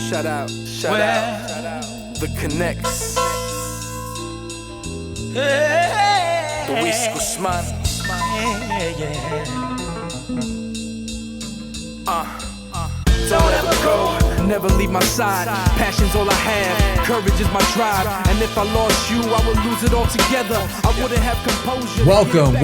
Shout out, The Connects. Luis Guzman. Don't ever go, never leave my side. Passion's all I have, courage is my drive. And if I lost you, I would lose it all together. I wouldn't have composure. Welcome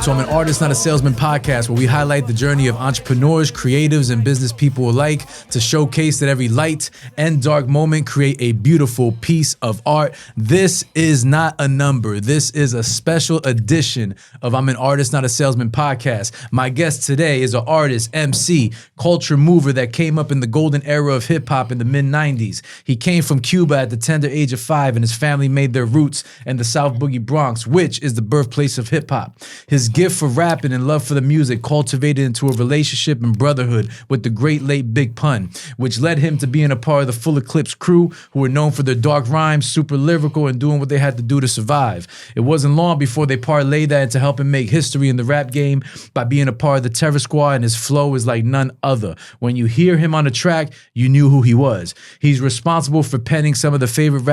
to I'm an Artist, Not a Salesman podcast, where we highlight the journey of entrepreneurs, creatives, and business people alike to showcase that every light and dark moment create a beautiful piece of art. This is not a number. This is a special edition of I'm an Artist, Not a Salesman podcast. My guest today is an artist, MC, culture mover that came up in the golden era of hip-hop in the mid-90s. He came from Cuba at the tender age of 5, and his family made their roots in the South Bronx, which is the birthplace of hip-hop. His gift for rapping and love for the music cultivated into a relationship and brotherhood with the great late Big Pun, which led him to being a part of the Full Eclipse crew, who were known for their dark rhymes, super lyrical, and doing what they had to do to survive. It wasn't long before they parlayed that into helping make history in the rap game by being a part of the Terror Squad, and his flow is like none other. When you hear him on the track, you knew who he was. He's responsible for penning some of your favorite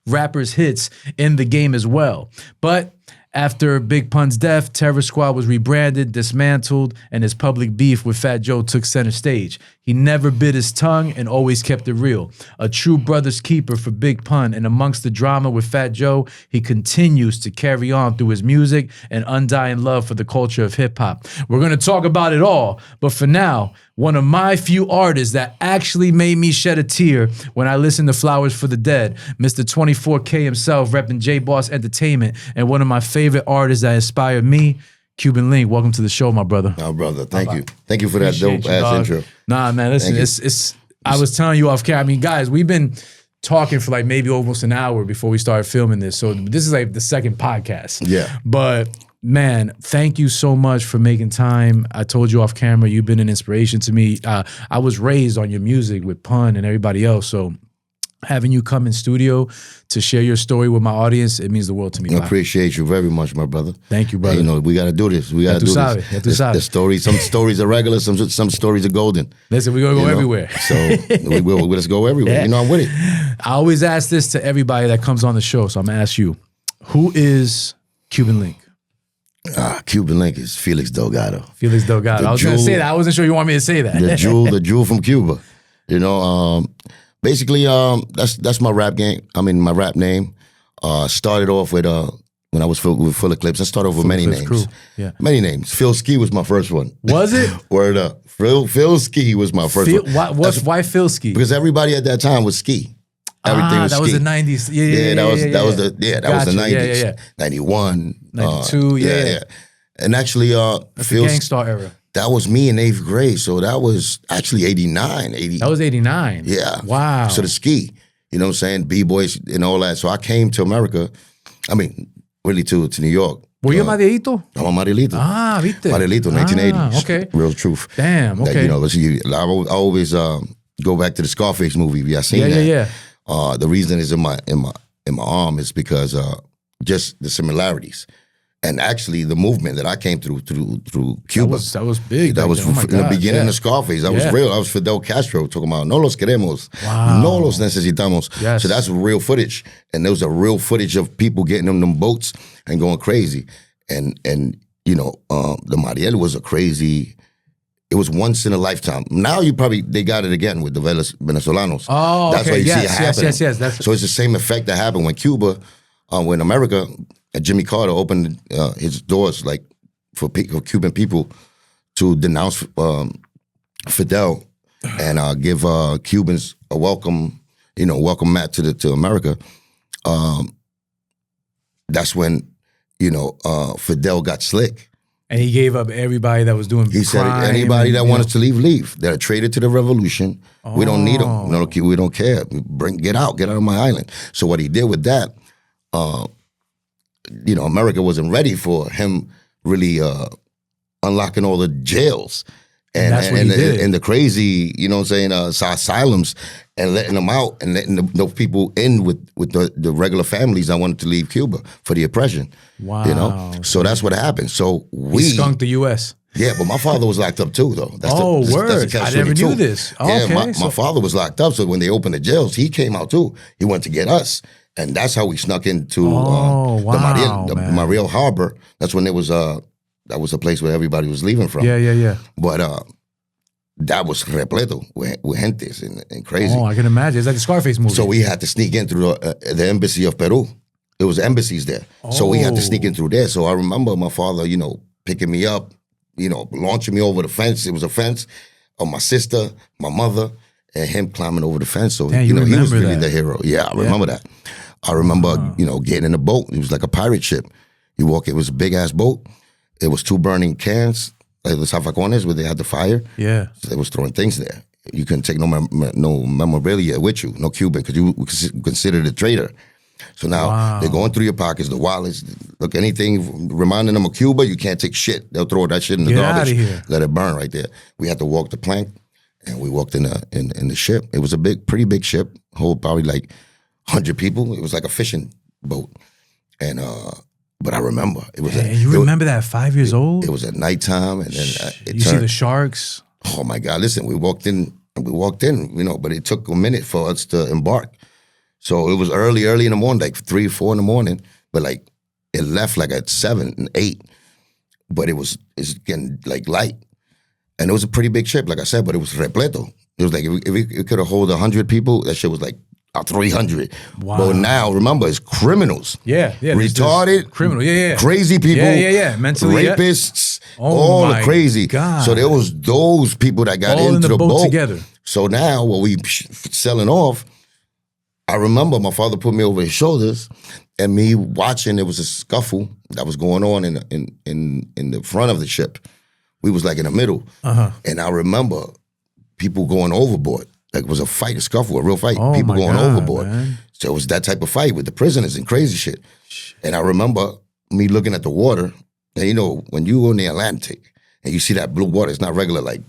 rappers' hits in the game as well. But after Big Pun's death, Terror Squad was rebranded, dismantled, and his public beef with Fat Joe took center stage. He never bit his tongue and always kept it real. A true brother's keeper for Big Pun, and amongst the drama with Fat Joe, he continues to carry on through his music and undying love for the culture of hip-hop. We're going to talk about it all, but for now, one of my few artists that actually made me shed a tear when I listened to Flowers for the Dead, Mr. 24K himself, repping J-Boss Entertainment, and one of my favorite artists that inspired me, Cuban Link. Welcome to the show, my brother. Oh, brother, thank you. Thank you for that dope-ass intro. Nah, man, listen, it's. I was telling you off camera, I mean, guys, we've been talking for like maybe almost an hour before we started filming this, so this is like the second podcast. Yeah. But man, thank you so much for making time. I told you off camera, you've been an inspiration to me. I was raised on your music with Pun and everybody else, so having you come in studio to share your story with my audience, it means the world to me. I appreciate you very much, my brother. Thank you, brother. And, you know, we got to do this. We got to do this. The stories, some stories are regular, some stories are golden. Listen, we're going to go everywhere. So we will. Let's go everywhere. Yeah. You know, I'm with it. I always ask this to everybody that comes on the show, so I'm going to ask you, who is Cuban Link? Cuban Link is Felix Delgado. Felix Delgado. I was going to say that. I wasn't sure you want me to say that. The jewel from Cuba. You know, basically, that's my rap game. I mean, my rap name. Started off with when I was with Full Eclipse. I started off with many names. Crew. Yeah, many names. Phil Ski was my first one. Was it? Word up. Phil Ski was my first one. Why Phil Ski? Because everybody at that time was ski. Everything was that ski. Was the 90s. That was the 90s. Yeah. 91. 92, yeah. And actually, that's the Gangstar era. That was me in 8th grade, so that was actually 89. That was 89? Yeah. Wow. So the ski, you know what I'm saying, B-boys and all that. So I came to America, I mean, really to New York. Were you a Marielito? I'm a Marielito. Viste. Marielito, 1980s. Okay. Real truth. Damn, okay. That, you know, I always go back to the Scarface movie. Yeah, I seen that. Yeah. The reason is in my arm is because just the similarities, and actually the movement that I came through Cuba. That was big. That was in the beginning of Scarface. That was real. That was Fidel Castro talking about "No los queremos, no los necesitamos." Yes. So that's real footage, and there was a real footage of people getting on them boats and going crazy, and you know the Mariel was a crazy. It was once in a lifetime. Now they got it again with the Venezolanos. Oh, okay. That's why you see it happening. Yes. So it's the same effect that happened when Cuba, when America, Jimmy Carter opened his doors like for Cuban people to denounce Fidel and give Cubans a welcome mat to America. That's when Fidel got slick. And he gave up everybody that was doing. He said, anybody that wanted to leave. They're traded to the revolution. We don't need them. No, we don't care. Get out of my island. So what he did with that, America wasn't ready for him really unlocking all the jails and the crazy, asylums, and letting them out and letting those people in with the regular families that wanted to leave Cuba for the oppression. Wow. So that's what happened. So he skunked the U.S. Yeah, but my father was locked up too, though. Word. I never knew this. Oh, yeah, okay. my father was locked up, so when they opened the jails, he came out too. He went to get us, and that's how we snuck into the Mariel Harbor. That's when there was that was a place where everybody was leaving from. Yeah. But that was repleto with gentes and crazy. Oh, I can imagine. It's like the Scarface movie. So we had to sneak in through the embassy of Peru. There was embassies there, so we had to sneak in through there. So I remember my father, picking me up, launching me over the fence. It was a fence of my sister, my mother, and him climbing over the fence. So, he was really the hero. Yeah, I remember that. I remember, getting in a boat. It was like a pirate ship. You walk, it was a big-ass boat. It was 2 burning cans, like the zafacones where they had the fire. Yeah. So they was throwing things there. You couldn't take no memorabilia with you, no Cuban, because you were considered a traitor. So now they're going through your pockets, the wallets, look, anything reminding them of Cuba, you can't take shit. They'll throw that shit in the garbage, let it burn right there. We had to walk the plank, and we walked in the ship. It was a pretty big ship, hold probably like 100 people. It was like a fishing boat, and but I remember it was. You remember that at 5 years old? It was at nighttime, and then you see the sharks. Oh my God! Listen, we walked in, but it took a minute for us to embark. So it was early in the morning, like 3, 4 in the morning, but like it left like at 7 and 8, but it's getting like light. And it was a pretty big ship, like I said, but it was repleto. It was like, if it could have hold 100 people, that shit was like 300. Wow. But now, remember, it's criminals. Yeah. Retarded. Criminal, yeah. Crazy people. Yeah. Mentally. Rapists. Oh, all the crazy. God. So there was those people that got all into in the boat together. So now, when we selling off, I remember my father put me over his shoulders, and me watching. There was a scuffle that was going on in the front of the ship. We was like in the middle, and I remember people going overboard. Like it was a fight, a scuffle, a real fight. Oh, people going overboard. Man. So it was that type of fight with the prisoners and crazy shit. And I remember me looking at the water, and when you go in the Atlantic and you see that blue water, it's not regular like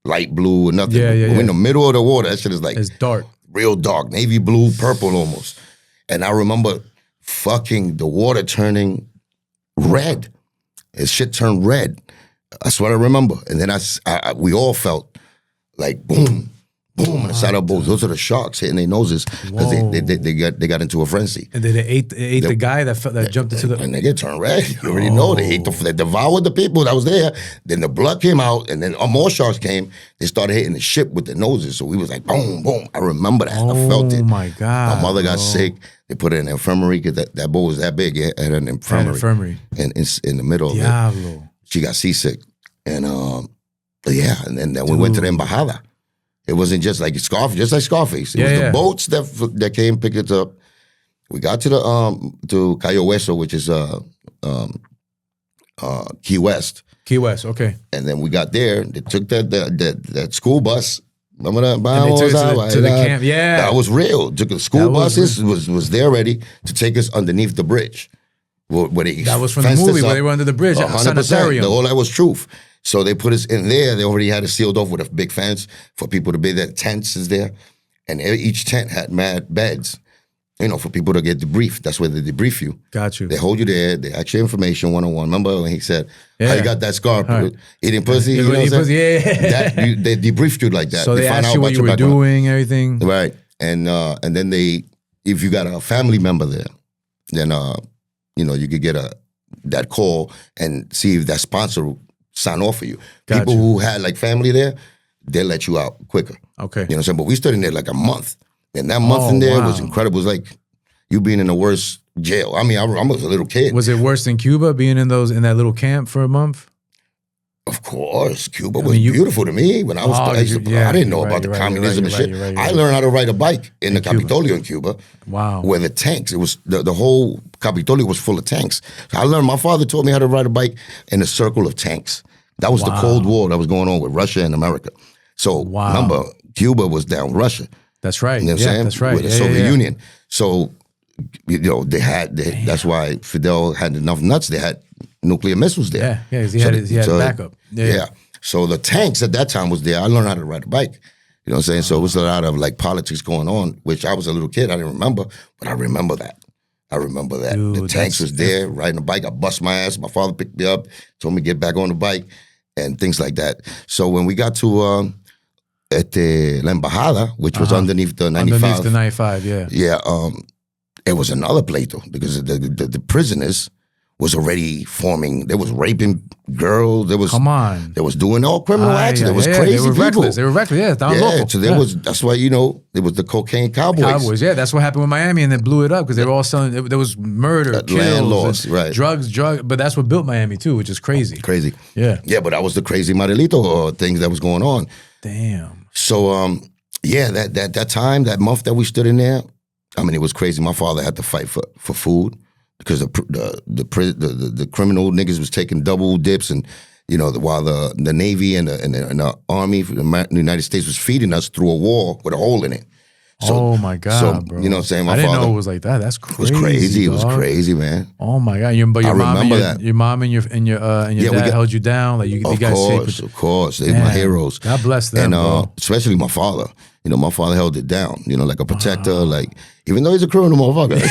light blue or nothing. Yeah. In the middle of the water, that shit is like it's dark. Real dark, navy blue, purple almost. And I remember fucking the water turning red. This shit turned red. That's what I remember. And then we all felt like boom, boom on the side of boats. Those are the sharks hitting their noses because they got into a frenzy. And then they ate the guy that jumped into the. And they get turned red. You already know they devoured the people that was there. Then the blood came out, and then more sharks came. They started hitting the ship with their noses. So we was like boom, boom. I remember that. I felt it. Oh my God! My mother got sick. They put her in an infirmary because that boat was that big. It had an infirmary. And in the middle of it, she got seasick, and and then we went to the embajada. It wasn't just like Scarface. It was the boats that came pick it up. We got to to Cayo Hueso, which is Key West. Key West, okay. And then we got there. They took that school bus. Remember that? And they took us to the camp. Yeah, that was real. Took the school buses was there ready to take us underneath the bridge. That was from the movie where they were under the bridge. 100%. All that was truth. So they put us in there. They already had it sealed off with a big fence for people to be there. Tents is there. And each tent had mad beds, for people to get debriefed. That's where they debrief you. Got you. They hold you there. They ask you information one-on-one. Remember when he said, how you got that scar? Right. Eating pussy? Eating pussy, they debriefed you like that. So they asked you what you were doing, everything. Right. And then if you got a family member there, then, you could get that call and see if that sponsor will sign off for you. People who had like family there, they'll let you out quicker. Okay. You know what I'm saying? But we stood in there like a month. And that month in there was incredible. It was like you being in the worst jail. I mean, I was a little kid. Was it worse than Cuba, being in that little camp for a month? Of course. Cuba was beautiful to me. When I was I didn't know about the communism and shit. I learned how to ride a bike in the Capitolio in Cuba. Wow. Where the tanks, it was the whole Capitolio was full of tanks. So I learned, my father taught me how to ride a bike in a circle of tanks. That was the Cold War that was going on with Russia and America. So remember, Cuba was down Russia. That's right. You know what I'm saying? That's right. With the Soviet Union. So, that's why Fidel had enough nuts. They had nuclear missiles there. Yeah, he had backup. Yeah. So the tanks at that time was there. I learned how to ride a bike. You know what I'm saying? So it was a lot of like politics going on, which I was a little kid. I didn't remember, but I remember that. Dude, the tanks was there, riding a bike. I bust my ass. My father picked me up, told me to get back on the bike. and things like that. So when we got to La Embajada, which was underneath the 95. Underneath the 95, yeah. Yeah, it was another pleito because the prisoners was already forming. They was raping girls. They was Come on. They was doing all criminal actions. There was crazy they were people. Reckless. They were reckless. Yeah, down local. So there was. That's why it was the cocaine cowboys. Yeah, that's what happened with Miami, and then blew it up because they were all selling. There was murder, kills, landlords, right? Drugs. But that's what built Miami too, which is crazy. Crazy. Yeah. Yeah, but that was the crazy Marielito things that was going on. Damn. So that time, that month that we stood in there, I mean, it was crazy. My father had to fight for food because the criminal niggas was taking double dips, and while the Navy and the Army for the United States was feeding us through a wall with a hole in it. So, oh my God, bro! You know what I'm saying? I didn't know it was like that. That's crazy. It was crazy. Dog. It was crazy, man. Oh my God! Your mom and your dad held you down. Like you guys. Of course, they're my heroes. God bless them, and especially my father. My father held it down. Like a protector. Like even though he's a criminal motherfucker,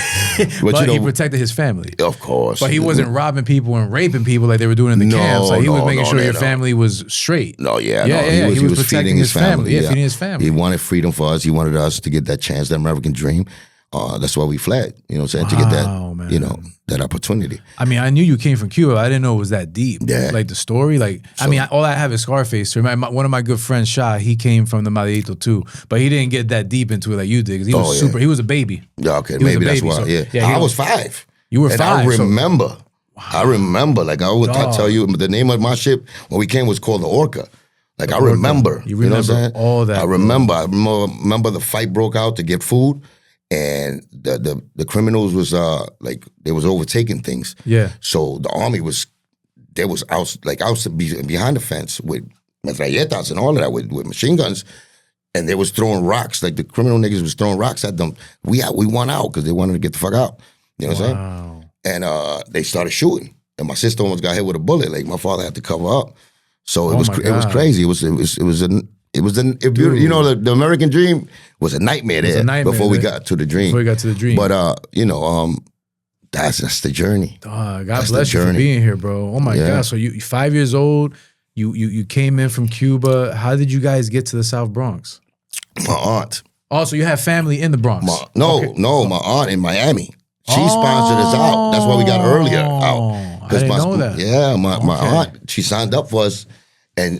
but he protected his family. Of course, but he wasn't robbing people and raping people like they were doing in the camps. Like he was making sure your family was straight. No, He was protecting his family. Yeah, feeding his family. He wanted freedom for us. He wanted us to get that chance, that American dream. That's why we fled. You know what I'm saying? To get that, man. That opportunity. I mean, I knew you came from Cuba. I didn't know it was that deep. Yeah. Like the story. Like, so, I mean, all I have is Scarface. One of my good friends, Shah, he came from the Marielito too, but he didn't get that deep into it like you did because he was he was a baby. Yeah, okay, maybe that's why. So, I was 5. You were 5. I remember. So, I remember. Like I would tell you, the name of my ship when we came was called the Orca. Like I remember. You remember know what I'm saying? all that. I remember. I remember the fight broke out to get food. And the criminals was like they was overtaking things. Yeah. So the army was out behind the fence with metralletas and all of that with machine guns, and they was throwing rocks. Like the criminal niggas was throwing rocks at them. We won out because they wanted to get the fuck out. You know what I'm saying? And they started shooting, and my sister almost got hit with a bullet. Like my father had to cover up. So it was crazy. The American dream was a nightmare there before we got to the dream. But that's the journey. God bless you for being here, bro. Oh my God. So you 5 years old, you came in from Cuba. How did you guys get to the South Bronx? My aunt. Oh, so you have family in the Bronx? My aunt in Miami. She sponsored us out. That's why we got earlier out. I didn't know that. Yeah, my aunt, she signed up for us, and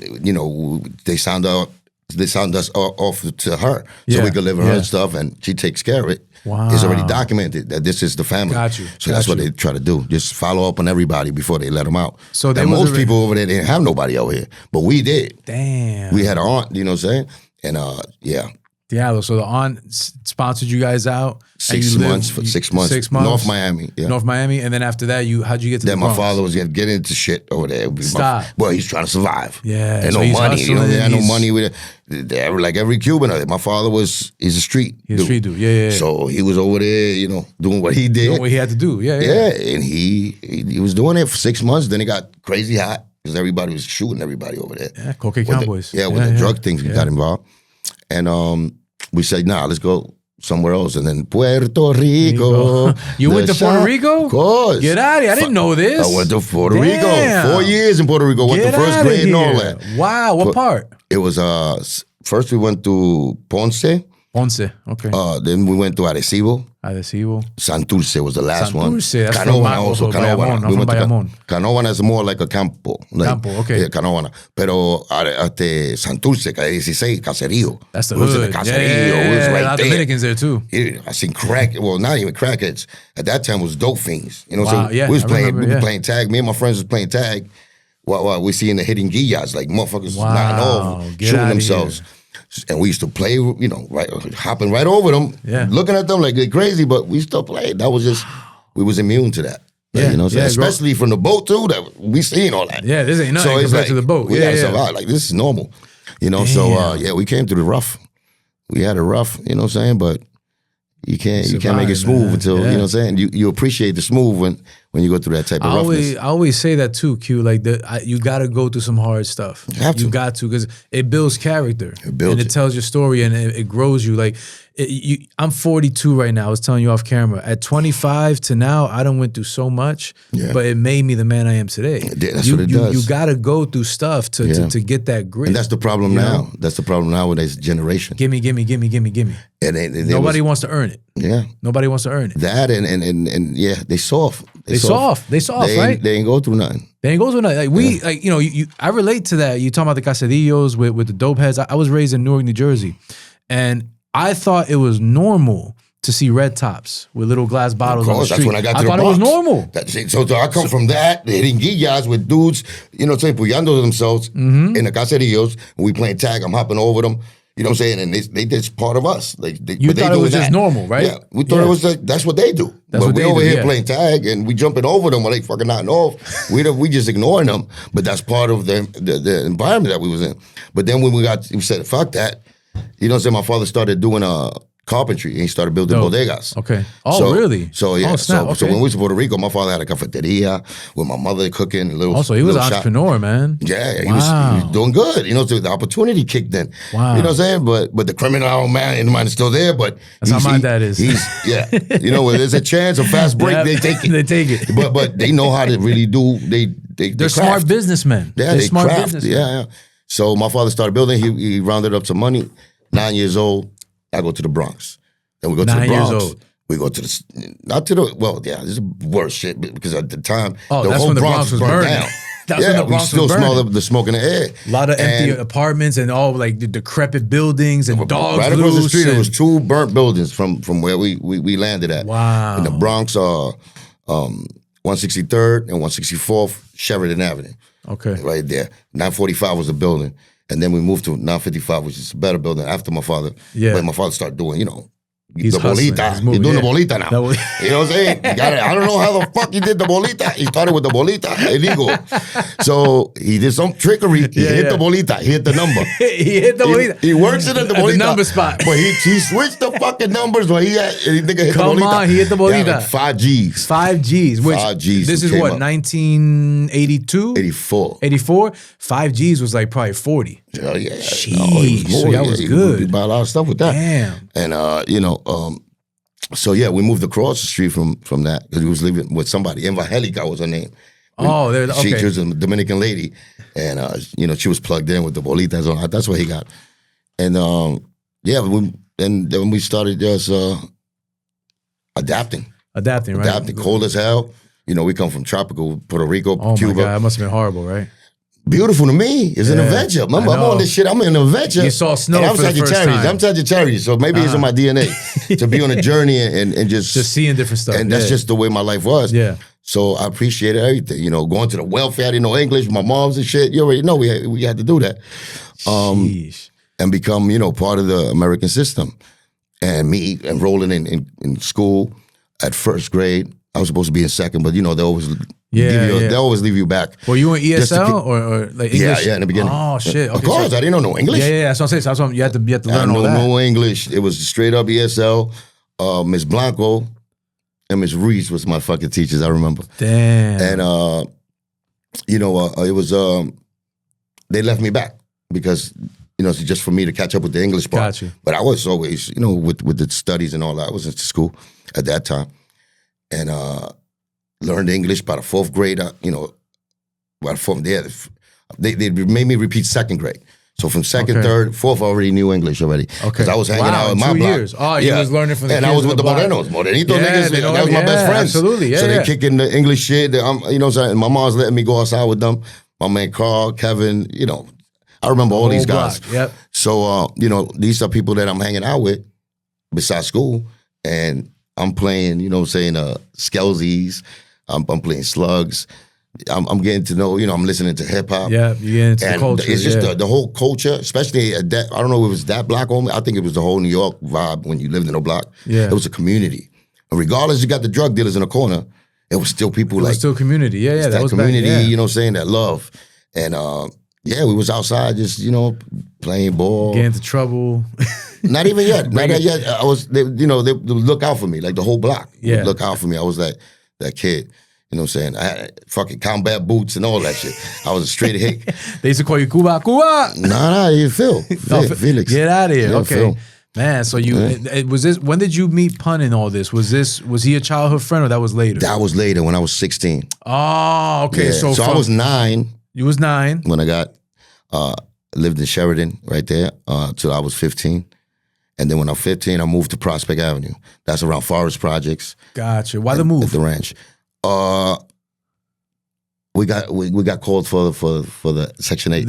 they signed us off to her so we could live in her stuff, and she takes care of it. Wow. It's already documented that this is the family. Got you. So that's what they try to do. Just follow up on everybody before they let them out. So most people over there didn't have nobody over here, but we did. Damn. We had an aunt, you know what I'm saying? And Diablo. So the aunt sponsored you guys out. 6 months. 6 months. 6 months. North Miami. Yeah. North Miami. And then after that, how'd you get to the Bronx? My father was getting into shit over there. Stop. Well, he's trying to survive. Yeah. And so no money. He had no money with it. Like every Cuban. My father he's a street dude. He's a street dude. Yeah. So he was over there, doing what he did. Doing what he had to do. Yeah. And he was doing it for 6 months. Then it got crazy hot because everybody was shooting everybody over there. Yeah, cocaine cowboys. With the drug things got involved. And we said, nah, let's go somewhere else. And then Puerto Rico. You went to Puerto Rico? Of course. Get out of here. I didn't know this. I went to Puerto Rico. 4 years in Puerto Rico. Went to first grade and all that. Wow. What part? It was, first we went to Ponce. Okay. Then we went to Arecibo. Santurce was the last one. Santurce, that's Canóvana also. Canóvana. We went to Canóvana is more like a campo. Okay. Yeah, Canóvana. Pero Santurce, Calle 16, Caserío. That's the hood. It was in the Caserío. It was right a lot of Dominicans there too. Yeah, I seen crack. Well, not even crackheads. At that time, it was dope fiends. You know what I'm saying? Yeah, we was playing tag. Me and my friends was playing tag. While we seeing the hitting guillas, like motherfuckers knocking off, shooting themselves. And we used to play, hopping right over them, looking at them like they're crazy, but we still played. That was just, we was immune to that. Especially from the boat too, that we seen all that. Yeah, this ain't nothing compared to the boat. We gotta survive. Like, this is normal. So we came through the rough. We had it rough, you know what I'm saying? But you can't make it smooth until, you know what I'm saying? You appreciate the smooth when you go through that type of roughness. I always say that too, Q. Like you got to go through some hard stuff. You got to, because it builds character. It tells your story and it grows you. Like I'm 42 right now. I was telling you off camera. At 25 to now, I done went through so much, but it made me the man I am today. That's what it does. You got to go through stuff to get that grit. And that's the problem now. That's the problem now with this generation. Gimme. And nobody wants to earn it. Yeah. Nobody wants to earn it. That and yeah, they soft. They soft, right? They ain't go through nothing. They ain't go through nothing. Like I relate to that. You talking about the casadillos with the dope heads. I was raised in Newark, New Jersey, and I thought it was normal to see red tops with little glass bottles on the street. That's when I got to the Bronx. I thought it was normal. So I come from that, the jeringuillas with dudes, puyando themselves in the caserillos, and we playing tag. I'm hopping over them. You know what I'm saying? And they just part of us. You thought it was just normal, right? Yeah, we thought it was like, that's what they do. But we over here playing tag and we jumping over them when they fucking knocking off. We just ignoring them. But that's part of the environment that we was in. But then when we said, fuck that. You know what I'm saying? My father started doing carpentry and he started building bodegas. Okay. Oh, really? So yeah. So when we was in Puerto Rico, my father had a cafeteria with my mother cooking. So he was an entrepreneur, man. Yeah, he was doing good. So the opportunity kicked in. Wow. You know what I'm saying? But the criminal mind is still there. But that's how my dad is. When there's a chance, a fast break, they take it. They take it. But they know how to really do. They're smart businessmen. Yeah, they're smart businessmen. Yeah. So my father started building. He rounded up some money. 9 years old. I go to the Bronx. Then we go to the Bronx. 9 years old. We go to this is worse shit because at the time, the whole Bronx was burned down. That's when the Bronx we still smell the smoke in the air. A lot of empty apartments and all like the decrepit buildings and dogs right across the street. There was 2 burnt buildings from where we landed at. Wow. In the Bronx, 163rd and 164th Sheridan Avenue. Okay. Right there. 945 was the building. And then we moved to 955, which is a better building after my father. Yeah. But my father started doing, He's the bolita. He's doing the bolita now. You know what I'm saying? I don't know how the fuck he did the bolita. He started with the bolita, illegal. So he did some trickery. He hit the bolita. He hit the number. He hit the bolita. He works it at the bolita. The number spot. But he switched the fucking numbers when he hit the bolita. Come on, he hit the bolita. Yeah, like 5 G's. 5 G's. Which 5 G's. This is what, 1982? 84. 84? 5 G's was like probably 40. Yeah. Jeez. So that was good. We bought a lot of stuff with that. Damn. And, so yeah, we moved across the street from that because we was living with somebody. Evangelica was her name. Okay. She was a Dominican lady, and she was plugged in with the bolitas on. That's what he got. And then we started just adapting. Adapting, right? Adapting, cold as hell. We come from tropical Puerto Rico, Cuba. Oh my God, that must have been horrible, right? Beautiful to me. It's an adventure. Remember, I'm on this shit. I'm an adventure. You saw snow for the first time. I'm Sagittarius, so maybe it's in my DNA to be on a journey and just seeing different stuff. And that's just the way my life was. Yeah. So I appreciated everything. Going to the welfare, I didn't know English, my mom's and shit. You already know we had to do that. And become, part of the American system. And me enrolling in school at first grade. I was supposed to be in second, but they always they always leave you back. Were you in ESL or like English? Yeah, in the beginning. Oh shit! Okay, of course, I didn't know no English. Yeah. That's what I'm saying. So you had to learn all that. No English. It was straight up ESL. Miss Blanco and Miss Reese was my fucking teachers. I remember. Damn. And it was they left me back because just for me to catch up with the English part. Gotcha. But I was always with the studies and all that. I was in school at that time. And learned English by the 4th grade. From there, they made me repeat 2nd grade. So from 2nd, 3rd, 4th, I already knew English already. Because I was hanging out in my 2 block. years. Oh, you was learning from the kids. And I was with the Morenos. niggas, that was my best friends. Absolutely, so they kick in the English shit. And my mom's letting me go outside with them. My man Carl, Kevin, I remember all these guys. Block. Yep. So, these are people that I'm hanging out with besides school. And I'm playing, Skelzies. I'm playing slugs. I'm getting to know, I'm listening to hip hop. Yeah, you get into the culture. It's just the whole culture, especially at that, I don't know if it was that block only. I think it was the whole New York vibe when you lived in a block. Yeah. It was a community. And regardless, you got the drug dealers in the corner, it was still people It was still community. Yeah, that was community, that love. And we was outside just, playing ball. Get into trouble. Not even yet. Not yet. I was, they would look out for me, like the whole block would look out for me. I was that kid. You know what I'm saying? I had fucking combat boots and all that shit. I was a straight hick. They used to call you Cuba. Nah, you Phil. Felix. Get out of here. Yeah, okay. Phil. Man, so was this, when did you meet Pun in all this? Was he a childhood friend or that was later? That was later when I was 16. Oh, okay. Yeah. So I was 9. You was 9. When I got, lived in Sheridan right there till I was 15. And then when I was 15, I moved to Prospect Avenue. That's around Forest Projects. Gotcha. Why the move? At the ranch. We got called for the Section 8.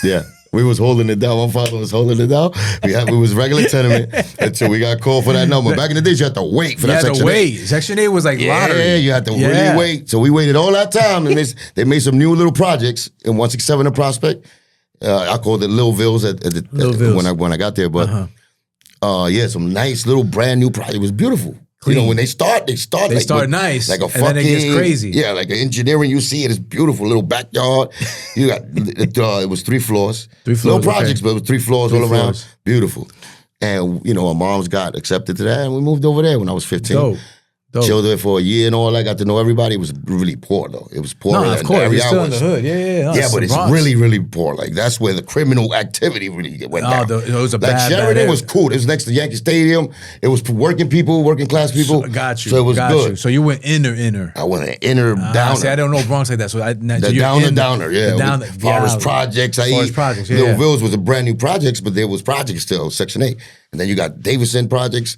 Yeah. We was holding it down. My father was holding it down. We was regular tenement until we got called for that number. Back in the days, you had to wait for that Section 8. Section 8 was like lottery. Yeah, you had to really wait. So we waited all that time, and they made some new little projects in 167 in Prospect. I called it Little Vills when I got there, but some nice little brand new project. It was beautiful. Clean. You know, when they start nice, like a and fucking, then it gets crazy. Yeah, like an engineering. You see it, it's beautiful little backyard. You got it was 3 floors. 3 floors. No projects, but it was 3 floors all around. Floors. Beautiful. And you know, our moms got accepted to that, and we moved over there when I was 15. Dope. Chilled there for a year and all that. Got to know everybody. It was really poor though. It was poor. No, of course. You're still in the hood. Yeah. Yeah, but it's really, really poor. Like that's where the criminal activity really went down. It was a like bad. Sheridan was cool. It was next to Yankee Stadium. It was for working people, working class people. Got you. So it was good. So you went inner. I went inner downer. See, I don't know Bronx like that. So downer. Yeah. Forest Projects. Forest Projects. Little Vills was a brand new projects, but there was projects still, Section 8, and then you got Davidson Projects.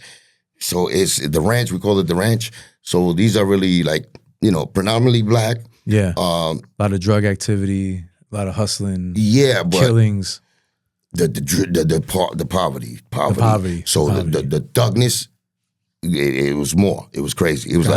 So it's the ranch. We call it the ranch. So these are really like, you know, predominantly black. Yeah. A lot of drug activity, a lot of hustling. Yeah, but killings. The poverty. So the thugness, it was more. It was crazy. It was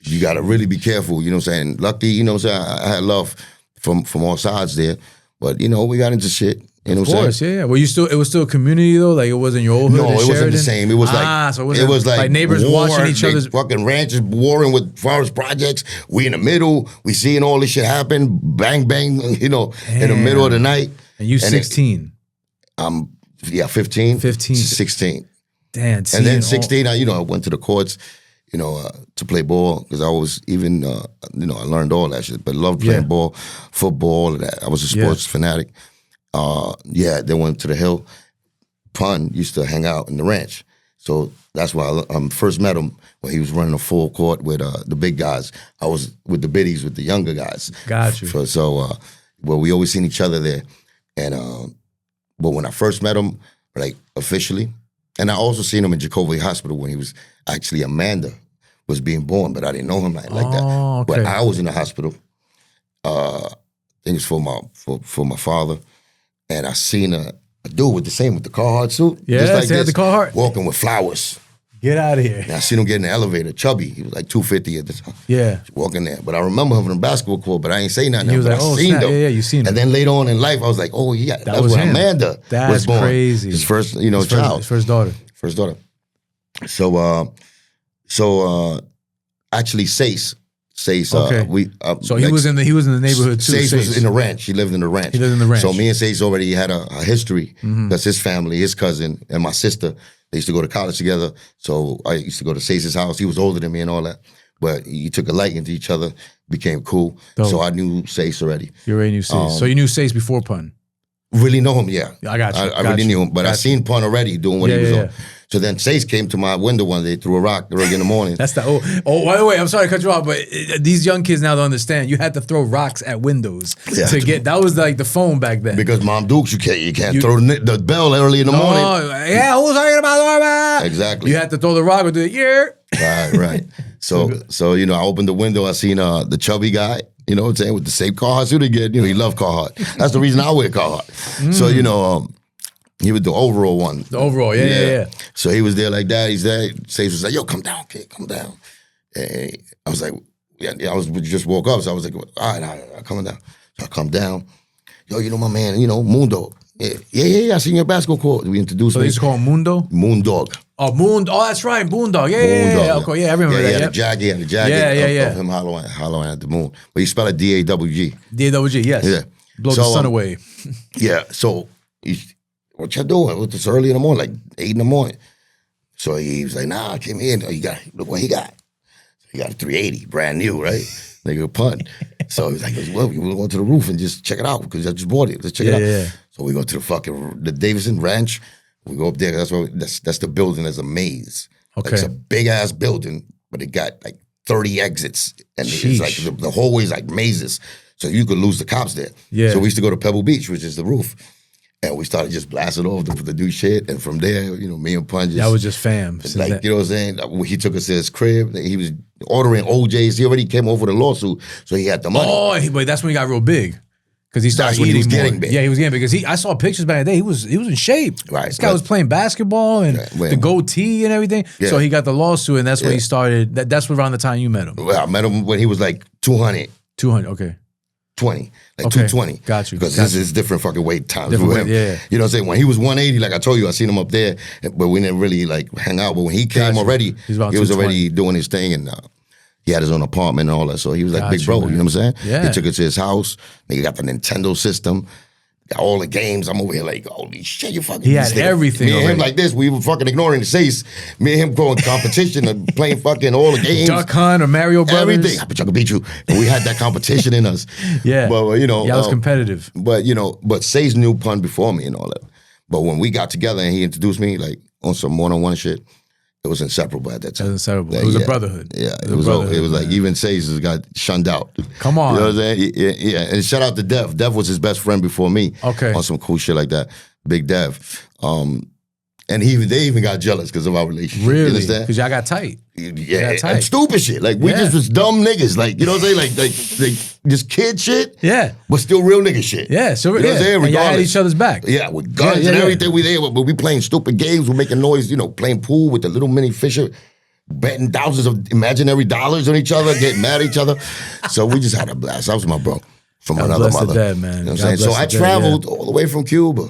you got to really be careful. You know what I'm saying? Lucky, you know what I'm saying? I had love from all sides there, but you know we got into shit. You know what I'm saying? Yeah. Well, it was still a community though. Like it wasn't your old hood. No, it wasn't the same. It was it was like neighbors watching each other's fucking ranches warring with Forest Projects. We in the middle. We seeing all this shit happen. Bang bang. You know, in the middle of the night. And you 16. I'm 15. 16. Damn. And then 16. I went to the courts. You know, to play ball because I was even. I learned all that shit, but loved playing ball, football. And that. I was a sports fanatic. They went to the Hill. Pun used to hang out in the ranch. So that's why I first met him when he was running a full court with the big guys. I was with the biddies with the younger guys. Got you. We always seen each other there. And but when I first met him, like officially, and I also seen him in Jacoby Hospital when he was actually Amanda was being born, but I didn't know him like that. Okay. But I was in the hospital. I think it's for my father. And I seen a dude with the Carhartt suit. Yeah, just like they had the Carhartt. Walking with flowers. Get out of here. And I seen him get in the elevator, chubby. He was like 250 at the time. Yeah. Walking there. But I remember him from the basketball court, but I ain't say nothing. He was but like, I seen him. Yeah, you seen him. And then later on in life, I was like, oh, yeah, that was when Amanda was born. Crazy. His first, child. His first daughter. So actually, Sace. Okay. So he was in the neighborhood too. Sace was in the ranch. He lived in the ranch. So me and Sace already had a history. That's his family, his cousin, and my sister. They used to go to college together. So I used to go to Sace's house. He was older than me and all that. But he took a liking to each other, became cool. Dope. So I knew Sace already. You already knew Sace. So you knew Sace before Pun? Really know him, yeah. I got you. I really knew him. But I seen Pun already doing what he was on. So then Sace came to my window one day, threw a rock early in the morning. That's the by the way, I'm sorry to cut you off, but these young kids now don't understand. You had to throw rocks at windows to get. That was like the phone back then. Because Mom Dukes, you can't throw the bell early in the morning. Yeah, who's talking about that? Exactly. You had to throw the rock or do it. Right. So I opened the window. I seen the chubby guy. You know what I'm saying, with the same Carhartt suit again. He loved Carhartt. That's the reason I wear Carhartt. So he was the overall one. The overall, yeah. So he was there like that. He's there. Sace was like, yo, come down, kid, come down. And I was like, just woke up. So I was like, all right, I'm coming down. So I come down. Yo, you know my man, Moondog. Yeah, I seen your basketball court. We introduced me. So he's called Mundo? Moondog. Oh, that's right, Moondog. Yeah. Okay, yeah, I remember that. He had a jacket of him hollowing at the moon. But he spelled it D-A-W-G. D-A-W-G, yes. Yeah. Blow the sun away. Yeah, so what y'all doing? It's early in the morning, like 8 in the morning. So he was like, nah, I came in. Look what he got. He got a 380, brand new, right? Nigga punt. So he's like, well, we'll go to the roof and just check it out because I just bought it. Let's check it out. Yeah. So we go to the Davidson Ranch. We go up there. That's the building. There's a maze. Okay. Like, it's a big ass building, but it got like 30 exits, and it's like the hallway's like mazes. So you could lose the cops there. Yeah. So we used to go to Pebble Beach, which is the roof. And we started just blasting off the new shit. And from there, me and Pun just... That was just fam. Like, you know what I'm saying? He took us to his crib. He was ordering OJs. He already came over the lawsuit, so he had the money. Oh, but that's when he got real big. Because he started when eating he was more. getting big. Yeah, he was getting big. Because I saw pictures back in the day. He was in shape. Right. This guy was playing basketball and the goatee and everything. Yeah. So he got the lawsuit, and that's when he started. That's around the time you met him. Well, I met him when he was like 200. 200, okay. 20, like 220. Got you. Because this is different fucking weight times Different with him. weight, yeah. You know what I'm saying? When he was 180, like I told you, I seen him up there, but we didn't really like hang out. But when he came already, he was already doing his thing, and he had his own apartment and all that. So he was like big bro, you know what I'm saying? Yeah. He took us to his house. Nigga got the Nintendo system. Got all the games. I'm over here like, holy shit, you fucking... He had everything Me and him already. like this. We were fucking ignoring the Chase. Me and him going competition and playing fucking all the games. Duck Hunt or Mario Brothers. Everything. I bet I could beat you. And we had that competition in us. Yeah. But, I was competitive. But, but Say's knew Pun before me and all that. But when we got together and he introduced me, like, on some one-on-one shit, it was inseparable at that time. It was inseparable. It was a brotherhood. Yeah, it was like even Say's got shunned out. Come on. You know what I'm saying? Yeah. And shout out to Dev. Dev was his best friend before me. Okay. On some cool shit like that. Big Dev. And they even got jealous because of our relationship. Really? You understand? Because y'all got tight. Yeah, and stupid shit. Like, we just was dumb niggas. Like, you know what I'm saying? Like just kid shit. Yeah. But still real nigga shit. Yeah. So, you know what I'm saying? And y'all had each other's back. Yeah, with guns and everything. We there, but we playing stupid games. We're making noise, playing pool with the little mini Fisher, betting thousands of imaginary dollars on each other, getting mad at each other. So we just had a blast. That was my bro from God another bless mother. the dead, man. You know what I'm saying? So I traveled all the way from Cuba.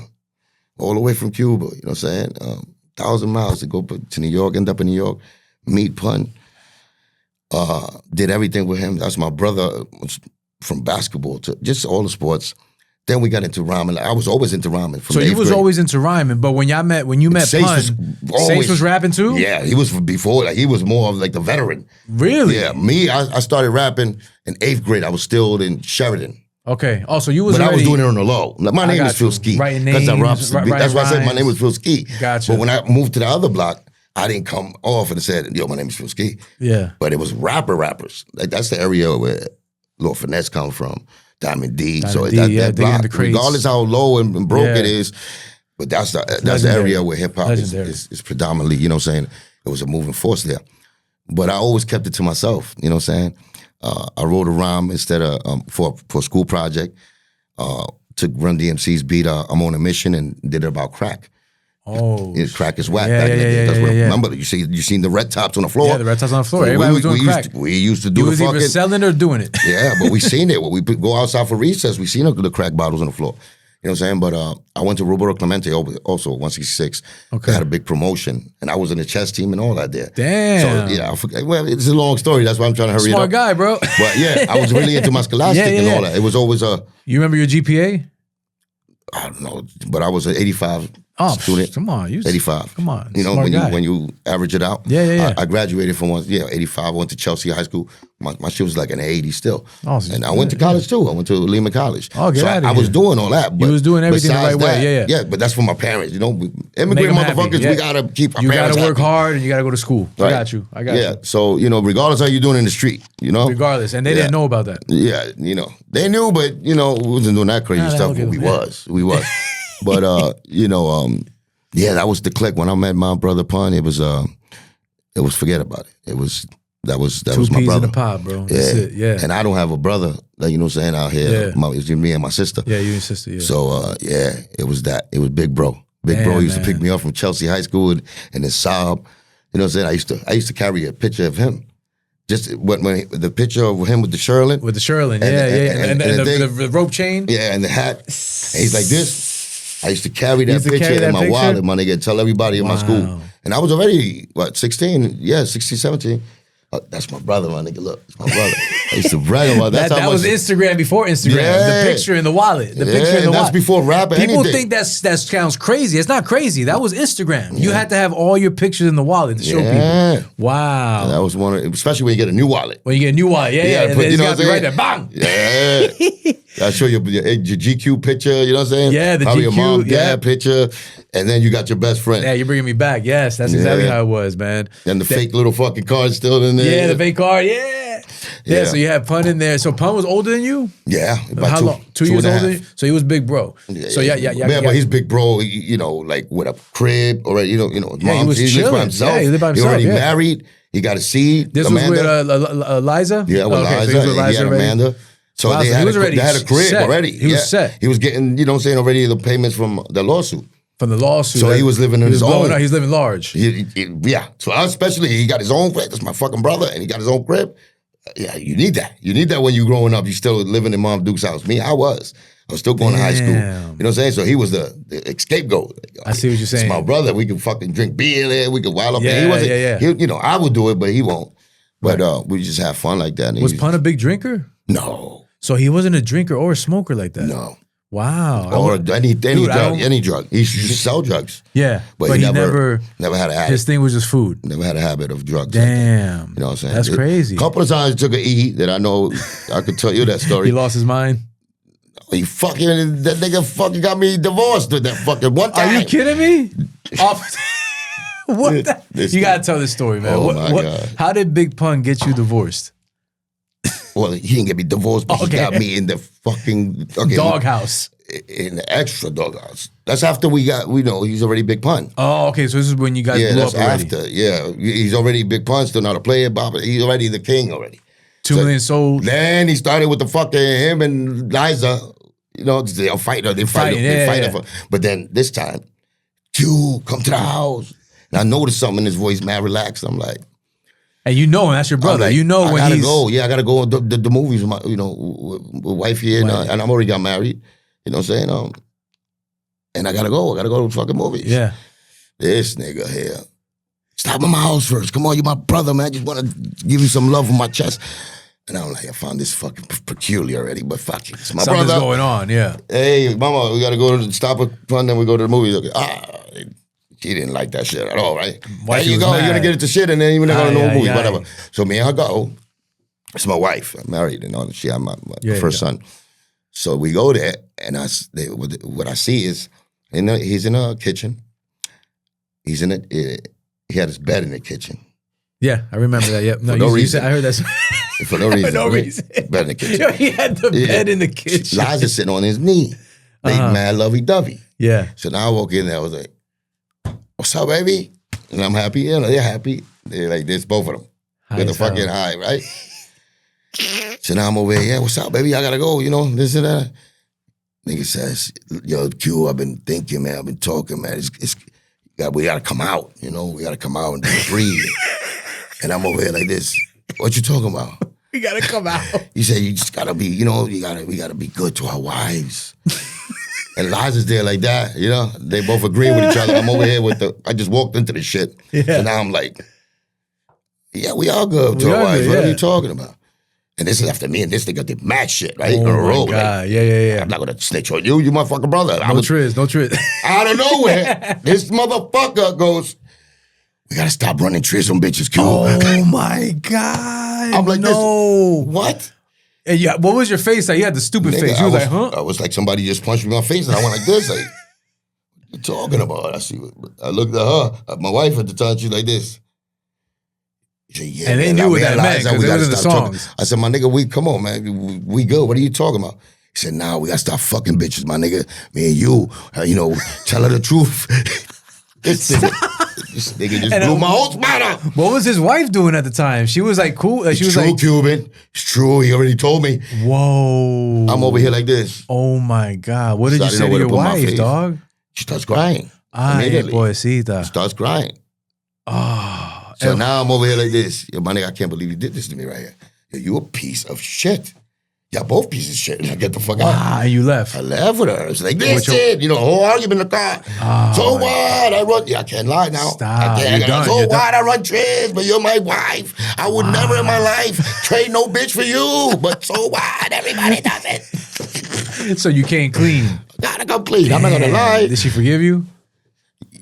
All the way from Cuba. You know what I'm saying? 1,000 miles to go to New York, end up in New York, meet Pun. Did everything with him. That's my brother from basketball to just all the sports. Then we got into rhyming. I was always into rhyming. So you was always into rhyming, but when you met Pun, Sace was rapping too? Yeah, he was before. Like, he was more of like the veteran. Really? Yeah, me, I started rapping in 8th grade. I was still in Sheridan. Okay. Oh, so you was But already... I was doing it on the low. Like, my name is Phil Ski. Writing names. That's why I said my name was Phil Ski. Gotcha. But when I moved to the other block, I didn't come off and said, yo, my name is Phil Ski. Yeah. But it was rappers. Like, that's the area where Lil Finesse come from. Diamond D. That block, regardless how low and broke it is, but that's the area where hip hop is predominantly, you know what I'm saying? It was a moving force there. But I always kept it to myself, you know what I'm saying? I wrote a rhyme instead of for a school project. Took Run DMC's beat, I'm on a mission, and did it about crack. Oh, crack is whack. Remember, you seen the red tops on the floor. Yeah, the red tops on the floor. Everybody was doing crack. We used to do the fucking... You was either selling or doing it. Yeah, but we seen it. When we go outside for recess, we seen the crack bottles on the floor. You know what I'm saying? But I went to Roberto Clemente also, 166. Okay. They had a big promotion, and I was in the chess team and all that there. Damn. So, yeah, I forget. Well, it's a long story. That's why I'm trying to hurry it up. Smart guy, bro. But yeah, I was really into my scholastic and all that. It was always a... You remember your GPA? I don't know, but I was an 85 student. Come on, 85. Come on, you know when you average it out. Yeah. I graduated from 85. I went to Chelsea High School. My shit was like an 80 still. Oh, and I went to college too. I went to Lehman College. Oh, get out of here. I was doing all that. But you was doing everything the right way. Yeah. Yeah, but that's for my parents. You know, immigrant motherfuckers. We gotta keep our parents. You gotta work happy. hard and you gotta go to school. Right. I got you. Yeah. So regardless how you doing in the street, regardless, and they didn't know about that. Yeah, they knew, but we wasn't doing that crazy stuff. But we was. But yeah, that was the click. When I met my brother Pun, it was forget about it. That was my brother. 2 peas in a pod, bro. That's it. Yeah. And I don't have a brother, like, you know what I'm saying, out here. Yeah. It's me and my sister. Yeah, you and your sister, yeah. So it was that. It was Big Bro. Big Bro used to pick me up from Chelsea High School and then sob. You know what I'm saying? I used to carry a picture of him. Just when the picture of him with the Sherlin. With the Sherlin, and the rope chain. Yeah, and the hat. And he's like this. I used to carry that picture in my wallet, my nigga, and tell everybody in my school. And I was already, 16? Yeah, 16, 17. That's my brother, my nigga. Look, it's my brother. I used to brag about that. That was Instagram before Instagram. Yeah. The picture in the wallet. The picture in the wallet. That's before rap or People anything. think that sounds crazy. It's not crazy. That was Instagram. You had to have all your pictures in the wallet to show people. Wow. That was one of, especially when you get a new wallet. When you get a new wallet, yeah. Put, It's you know got what to I'm be right saying? there. Bang. Yeah. I show you your GQ picture, you know what I'm saying? Yeah, the Probably GQ, your mom, yeah. dad picture, and then you got your best friend. Yeah, you're bringing me back. Yes, that's exactly how it was, man. And the fake little fucking card still in there. Yeah, the fake card. Yeah, so you had Pun in there. So Pun was older than you? Yeah. About How long? 2 years older than you? So he was big bro. So yeah. But he's big bro, you know, like with a crib already, you know, his Yeah, mom, he was lived by chilling. himself. Yeah, he lived by himself, already yeah. married. He got a seed. This Amanda. was with Liza? Yeah, with Okay, so Liza. he was with and he Liza had already. Amanda. So Wow, they so he had, was already they had a crib set. already. He was set. He was getting, you know what I'm saying, already the payments from the lawsuit. From the lawsuit. So he was living in his own. He was living large. Yeah. So especially he got his own crib. That's my fucking brother, and he got his own crib. Yeah, you need that. You need that when you're growing up. You still living in Mom Duke's house. Me, I was still going to high school. You know what I'm saying? So he was the scapegoat. I see what you're saying. It's my brother. We can fucking drink beer there. We can wild up there. He wasn't. Yeah. He, you know, I would do it, but he won't. But we just have fun like that. And Was Pun a big drinker? No. So he wasn't a drinker or a smoker like that? No. Wow. Or any drug. He used to sell drugs. Yeah. But he never had a habit. His thing was just food. Never had a habit of drugs. Damn. You know what I'm saying? That's crazy. A couple of times he took an E that I know I could tell you that story. He lost his mind? That nigga fucking got me divorced with that fucking one time. Are you kidding me? What the? You gotta tell this story, man. Oh my God. How did Big Pun get you divorced? Well, he didn't get me divorced, but he got me in the fucking doghouse. In the extra doghouse. That's after we know he's already Big Pun. Oh, okay. So this is when you guys blew up already. After. Yeah, he's already Big Pun, still not a player, Bob. He's already the king already. 2 million sold. Then he started with the fucking him and Liza. You know, they're fighting. They fighting. But then this time, Q, come to the house. And I noticed something in his voice, mad relaxed. I'm like, and you know him, that's your brother. Like, you know when he's... I gotta go the movies with my, with wife here, and I'm already got married. You know what I'm saying? And I gotta go to the fucking movies. Yeah. This nigga here. Stop at my house first. Come on, you're my brother, man. I just wanna give you some love on my chest. And I'm like, I found this fucking peculiar already, but fuck it. It's my Something's brother. going on, yeah. Hey, mama, we gotta go to stop at fun, then we go to the movies. Okay. She didn't like that shit at all, right? Why there you go, you're gonna get into shit and then you're not gonna know movies, whatever. So me and her go. It's my wife. I'm married and all. She had my first son. So we go there, and what I see is, he's in a kitchen. He had his bed in the kitchen. Yeah, I remember that. Yep. For no reason. I heard that. For no reason. For no reason. Bed in the kitchen. Yo, he had the bed in the kitchen. Liza sitting on his knee. They mad lovey-dovey. Yeah. So now I walk in there, I was like, what's up, baby? And I'm happy. You know, they're happy. They're like this, both of them. With a fucking high, right? So now I'm over here, yeah, what's up, baby? I gotta go, you know, this and that. Nigga says, yo, Q, I've been thinking, man. I've been talking, man. We gotta come out, you know? We gotta come out and breathe. And I'm over here like this. What you talking about? We gotta come out. He said, you just gotta be, you know, we gotta be good to our wives. And Liza's there like that, you know? They both agree with each other. I'm over here I just walked into the shit. Yeah. So now I'm like, yeah, we all good to our wives. What are you talking about? And this is after me and this nigga did mad shit, right? Oh my God. Like, yeah. I'm not gonna snitch on you. You my fucking brother. No triz. Out of nowhere, this motherfucker goes, we gotta stop running triz on bitches, Q. Oh my God. I'm like, no. What? And what was your face like? You had the stupid face. You was like, huh? I was like, somebody just punched me in my face and I went like this. Like, what you talking about? I looked at her, my wife at the time, she's like this. Said, yeah, and they knew what that meant because it was in the songs. Talking. I said, my nigga, come on, man. We good. What are you talking about? He said, nah, we got to stop fucking bitches, my nigga. Me and you, tell her the truth. This nigga just blew my whole spot up. What was his wife doing at the time? She was like cool. She was true, like Cuban. It's true. He already told me. Whoa. I'm over here like this. Oh my God. What did you say to your wife, dog? She starts crying. Ay, pobrecita. She starts crying. Oh. So now I'm over here like this. Yo, my nigga, I can't believe you did this to me right here. Yo, you a piece of shit. y'all both pieces of shit. And I get the fuck out. Ah, and you left. I left with her. It's like, this shit. You know, whole argument in the car. So what? I run. Yeah, I can't lie now. Stop. So what? I run trades, but you're my wife. I would never in my life trade no bitch for you. But so what? Everybody does it. So you came clean. Gotta come clean. I'm not gonna lie. Did she forgive you?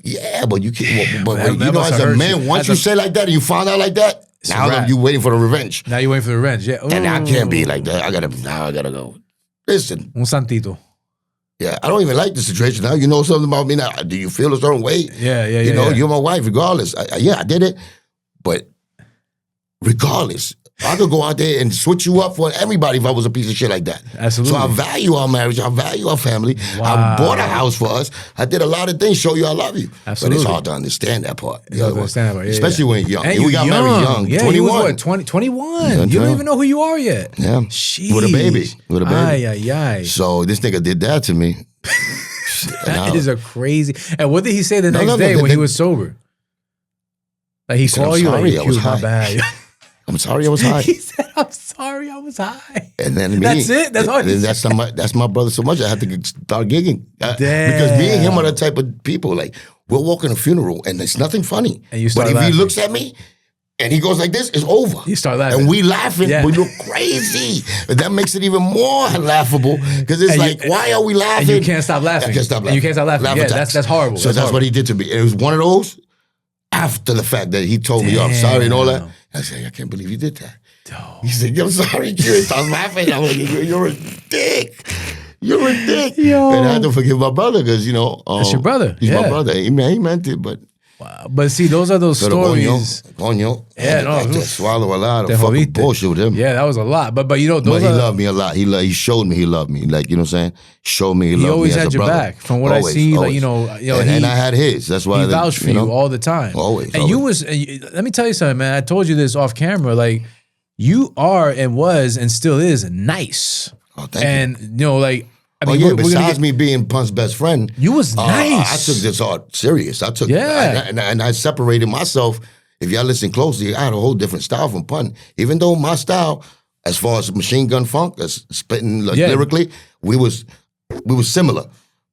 Yeah, but you can't. But That you know, must as have a hurt man, you. once you say like that and you found out like that, a now wrap. you waiting for the revenge. Now you waiting for the revenge. Yeah. And I can't be Ooh. like that. I gotta go. Listen. Un santito. Yeah, I don't even like the situation now. You know something about me now. Do you feel a certain way? Yeah. You know, you're my wife, regardless. I did it, but regardless, I could go out there and switch you up for everybody if I was a piece of shit like that. Absolutely. So I value our marriage. I value our family. Wow. I bought a house for us. I did a lot of things, show you I love you. Absolutely. But it's hard to understand that part. It's hard to understand that part. Yeah, especially when you're young. And we got married young. Yeah, 21. you was what, 21? Yeah, You don't even know who you are yet. Yeah. Sheesh. With a baby. Ay. So this nigga did that to me. That is a crazy. And what did he say the next day when he was sober? Like he said, called "I'm you sorry, like, I was "My high." bad." I'm sorry I was high. He said, "I'm sorry, I was high." And then That's it? That's all he that's my brother so much I had to start gigging. Damn. Because me and him are the type of people, like, we'll walk in a funeral and it's nothing funny. And you but start if laughing. he looks at me and he goes like this, it's over. You start laughing. And we laughing, Yeah. we look crazy. But that makes it even more laughable because it's And like, why are we laughing? And you can't stop laughing. I can't stop And laughing. you can't stop laughing. Laugh Yeah, attacks. that's horrible. So that's what he did to me. It was one of those after the fact that he told me, "Yo, I'm sorry," and all that. I said, I can't believe you did that. He said, "I'm sorry, Q." Stop laughing. I'm like, "You're a dick. You're a dick." Yo. And I had to forgive my brother because, you know. That's your brother. He's Yeah. my brother. He meant it, but. Wow. But see, those are those stories. Coño. Yeah, no. I just swallow a lot Te of fucking jodiste. bullshit with him. Yeah, that was a lot. But you know, those But he are, loved me a lot. He showed me he loved me. Like, you know what I'm saying? Showed me he loved me always as had a your brother. back. From what I Always, see, like, always. you know, and I had his. That's why he vouched for you all the time. Always. And you was, let me tell you something, man. I told you this off camera. Like, you are and was and still is nice. Oh, thank you. And, you know, like, I mean, yeah, we're gonna besides get, me being Pun's best friend, you was nice. I took this art serious. I took, Yeah. and I separated myself. If y'all listen closely, I had a whole different style from Pun. Even though my style, as far as machine gun funk, as spitting lyrically, we was similar.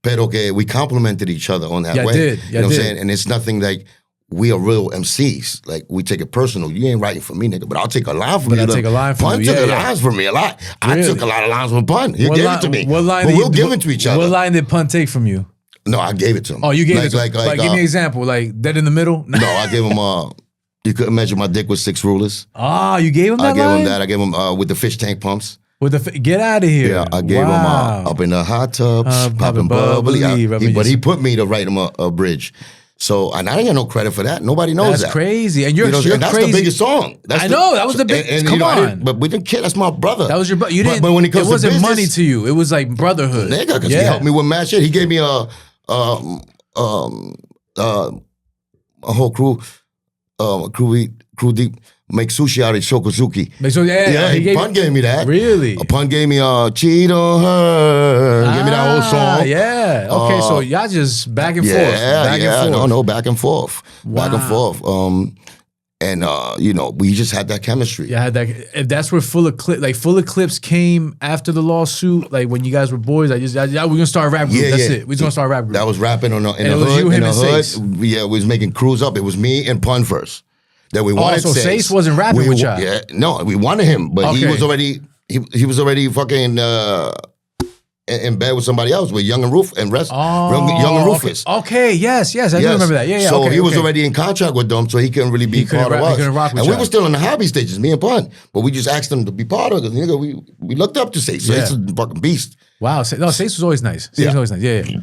Pero que we complemented each other on that way. Did. You know what I'm saying? And it's nothing like we are real MCs. Like, we take it personal. You ain't writing for me, nigga, but I'll take a line from you. I'll take a line from Pun you. took Yeah. lines from me a lot. Really? I took a lot of lines from Pun. He gave it to me. What line but did we'll give it to each other. What line did Pun take from you? No, I gave it to him. Oh, you gave it to him. Like, give me an uh, example. Like, dead in the middle? No, I gave him, you couldn't measure my dick with 6 rulers. Ah, you gave him that I gave line? him that. I gave him with the fish tank pumps. With the get out of here. Yeah, I gave him up in the hot tubs, popping popping bubbly. bubbly, But he put me to write him a bridge. So, and I didn't get no credit for that. Nobody knows that. That's crazy. And you're, You know, you're and that's crazy. the biggest song. I know, that was the big- come you know, on. But we didn't care. That's my brother. That was your brother. You didn't. But when it comes wasn't to business, money to you. It was like brotherhood. nigga, because he helped me with mad shit. He gave me a whole crew deep. Make sushi out of shokozuki. So, he Pun gave me that. Really? Pun gave me Cheat on Her. Gave me that whole song. Yeah. Okay, so y'all just back and forth. Back and forth. No, back and forth. Wow. Back and forth. And you know, we just had that chemistry. Yeah, if that's where Full of Clips came after the lawsuit, like when you guys were boys, we're gonna start a rap group. That's it. We're gonna start a rap group. That was rapping in the it was hood. you, him, in the and hood. Sace. Yeah, we was making crews up. It was me and Pun first. That we wanted. so Sace wasn't rapping with y'all. Yeah, no, we wanted him, but he was already fucking in bed with somebody else with Young and Young and Rufus. Okay, yes, I do remember that. Yeah. So he was already in contract with them, so he couldn't really be part of us. He couldn't rock with and we y'all. were still in the hobby stages, me and Pun, but we just asked him to be part of it. Nigga, we looked up to Sace. Sace is a fucking beast. Wow, Sace was always nice. Sace was always nice. Yeah.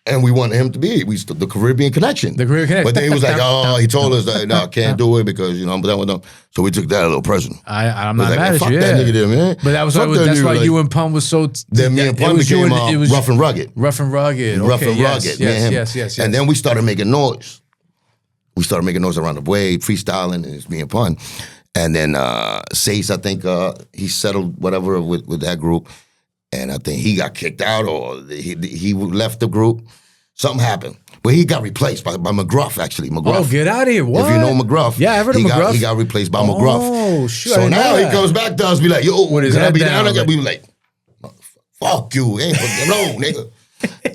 And we wanted him to be the Caribbean connection. The Caribbean connection. But then he was like, he told us that, no, I can't do it because, you know, I'm done with them. So we took that a little personal. I'm It was not like, mad at fuck you. that Yeah. nigga there, man. But that's why you and Pun was so. Then me and Pun became rough and rugged. Rough and rugged. Rough Okay, and rugged. Yes. And then we started making noise. We started making noise around the way, freestyling, and it's me and Pun. And then Sace, I think he settled whatever with that group. And I think he got kicked out or he left the group. Something happened. But he got replaced by McGruff, actually. McGruff. Oh, get out of here. What? If you know McGruff. Yeah, I've heard of McGruff. He got replaced by McGruff. Oh, sure. So now he comes back to us, be like, yo, With his can I head be down, down? like- We were like, fuck you, ain't no nigga.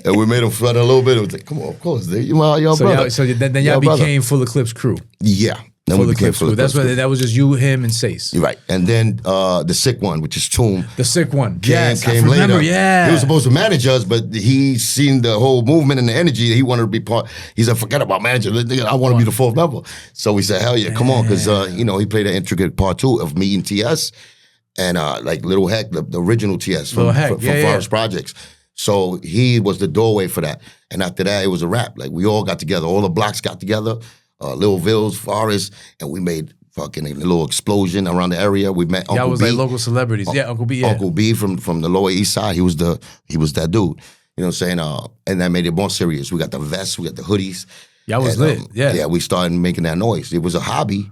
And we made him flutter a little bit. It was like, come on, of course, you my y'all brother. So then y'all became Full Eclipse crew. Yeah. Then Full we became Eclipse crew. That's what that was just you, him, and Sace. You're right. And then the sick one, which is Tomb. The sick one. Came remember, later. yeah. He was supposed to manage us, but he seen the whole movement and the energy. He wanted to be part. He said, forget about manager. I want to be the fourth member. So we said, hell yeah, come on. Because, he played an intricate part too of me and TS. And like Little Heck, the original TS from Forest Projects. So he was the doorway for that. And after that, it was a wrap. Like we all got together. All the blocks got together. Little Villes, Forest. And we made fucking a little explosion around the area. We met Uncle B. That was like local celebrities. Yeah, Uncle B. Yeah. Uncle B from the Lower East Side. He was that dude. You know what I'm saying? And that made it more serious. We got the vests. We got the hoodies. Y'all was lit. Yeah. Yeah, we started making that noise. It was a hobby.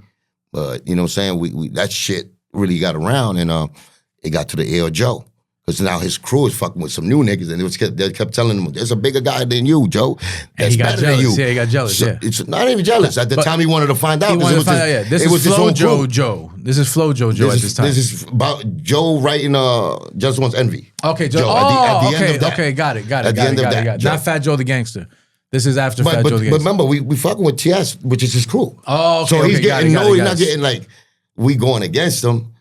But, you know what I'm saying? We that shit really got around, and it got to the ear of Joe. Because now his crew is fucking with some new niggas, and they kept telling him, there's a bigger guy than you, Joe. And he got jealous. Than you. Yeah, he got jealous, so It's not even jealous. At the time, he wanted to find out. He wanted to find out, yeah. This is Flojo Joe. This is Flojo Joe at this time. This is about Joe writing Just One's Envy. Okay, Joe. At the end of that. Okay, got it. At the end of that. Not Fat Joe the Gangster. This is after Fat Joe the Gangster. But remember, we fucking with TS, which is his crew. Oh, okay. So he's getting, he's not it. getting like, we going against him.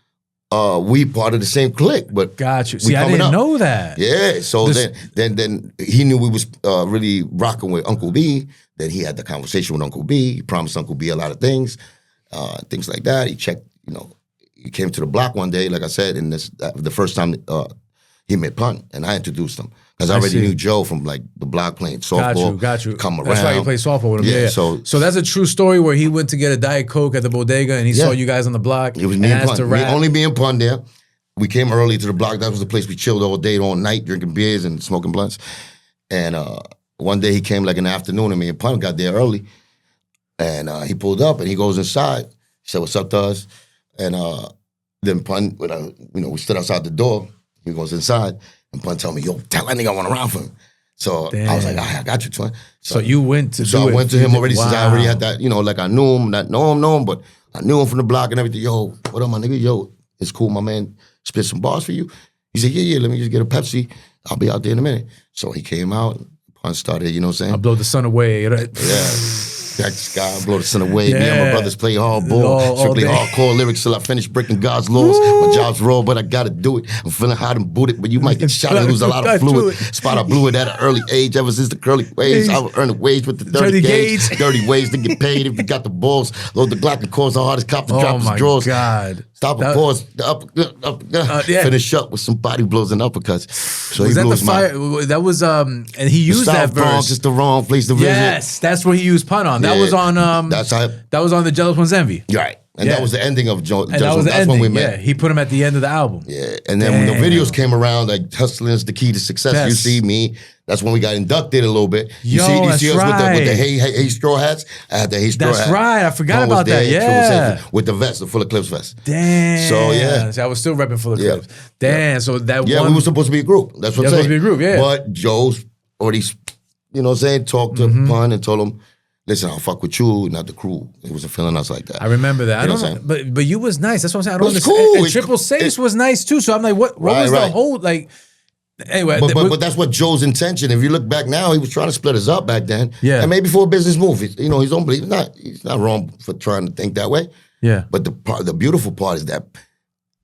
We part of the same clique, but got you. See, I didn't know that. Yeah, so then he knew we was really rocking with Uncle B. Then he had the conversation with Uncle B. He promised Uncle B a lot of things like that. He checked, he came to the block one day, like I said, and the first time he met Punt, and I introduced him. Because I already knew Joe from like the block playing softball. Got you. Come around. That's why you played softball with him. Yeah. So that's a true story where he went to get a Diet Coke at the bodega and he saw you guys on the block. It was me and Pun. Only me and Pun there. We came early to the block. That was the place we chilled all day, all night, drinking beers and smoking blunts. And one day he came like in the afternoon, and me and Pun got there early. And he pulled up and he goes inside. He said, "What's up to us?" And then Pun, we stood outside the door. He goes inside. And Pun told me, "Yo, tell that nigga I want to run for him." So I was like, I got you, twin. So you went to I went to him already since I already had that, like I knew him, not know him, but I knew him from the block and everything. Yo, what up, my nigga? Yo, it's cool, my man. Spit some bars for you. He said, yeah, let me just get a Pepsi. I'll be out there in a minute. So he came out, Pun started, you know what I'm saying? I blow the sun away. Right? Yeah. Jack the Sky, blow the sun away. Me and my brothers play hardball. Strictly hardcore lyrics till I finish breaking God's laws. My job's raw, but I gotta do it. I'm feeling hot and booted, but you might get shot and lose a lot of fluid. Spot I blew it at an early age. Ever since the curly ways, I would earn a wage with the 30 gauge. Dirty ways to get paid if you got the balls. Load the Glock and cause the hardest cop to drop his drawers. Oh my God. Stop and pause. Finish up with some body blows and uppercuts. So was he that blew the his fire? mind. That was and he used that South Bronx verse. is the wrong place to visit. Yes, that's where he used Pun on. That was on that was on the Jealous One's Envy. Right. And that was the ending of Joe. That's when we met. Yeah, he put him at the end of the album. Yeah. And then when the videos came around, like Hustling is the Key to Success, you see me. That's when we got inducted a little bit. You see us with the hay straw hats? I had the hay straw hat. That's right. I forgot about that. Yeah. With the vest, the Full Eclipse vest. Damn. So, yeah. I was still repping Full Eclipse. Damn. So that we were supposed to be a group. That's what I'm saying. Supposed to be a group, yeah. But Joe's already, talked to Pun and told him, listen, I'll fuck with you, not the crew. He wasn't feeling us like that. I remember that. I don't know, but you was nice. That's what I'm saying. I don't understand. Cool. And Triple Sace was nice too. So I'm like, what was the whole like? Anyway, but that's what Joe's intention. If you look back now, he was trying to split us up back then. Yeah, and maybe for a business move. His own belief. He's not wrong for trying to think that way. Yeah. But the beautiful part is that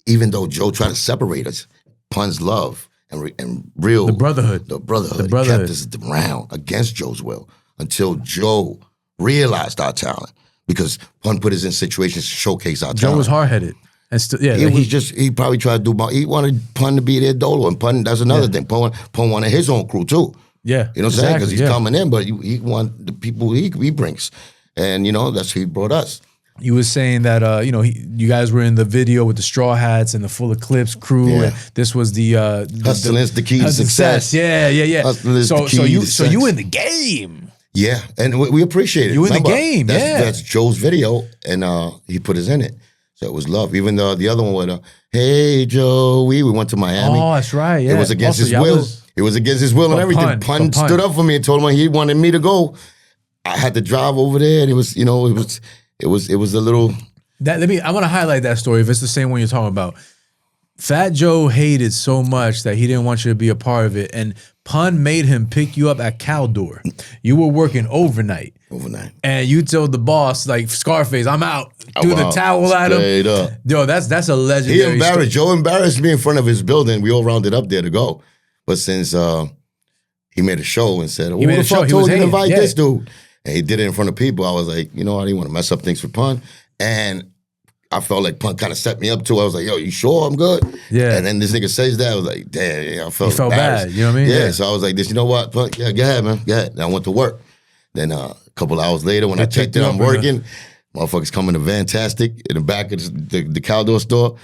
even though Joe tried to separate us, Pun's love and real the brotherhood, he kept us around against Joe's will until Joe realized our talent, because Pun put us in situations to showcase our talent. Joe was hard-headed. And he probably tried to do he wanted Pun to be their dolo, and Pun, that's another thing. Pun wanted his own crew too. Yeah. You know what I'm saying? Because he's coming in, but he want the people he brings. And that's who he brought us. You were saying that you guys were in the video with the straw hats and the Full Eclipse crew. Yeah. And this was the Hustling is the key to success. Yeah. Hustling is the key to success. So you in the game. Yeah, and we appreciate it. You in the game, That's Joe's video, and he put us in it. So it was love. Even the other one with, hey, Joe, we went to Miami. Oh, that's right, yeah. It was against his will. It was against his will and everything. Pun stood up for me and told him he wanted me to go. I had to drive over there, and it was a little... I want to highlight that story, if it's the same one you're talking about. Fat Joe hated so much that he didn't want you to be a part of it. And Pun made him pick you up at Caldor. You were working overnight. And you told the boss, like, Scarface, I'm out. Threw the towel at him. Up. Yo, that's a legendary story. Joe embarrassed me in front of his building. We all rounded up there to go. But since he made a show and said, who the fuck told you to invite this dude? And he did it in front of people. I was like, I didn't want to mess up things for Pun. And I felt like Pun kind of set me up too. I was like, yo, you sure I'm good? Yeah. And then this nigga says that. I was like, damn, I felt bad. You know what I mean? Yeah. So I was like, you know what? Pun, yeah, go ahead, man. Go ahead. And I went to work. Then a couple hours later, when I checked in, I'm working. Motherfuckers come in a Fantastic in the back of the Caldor store.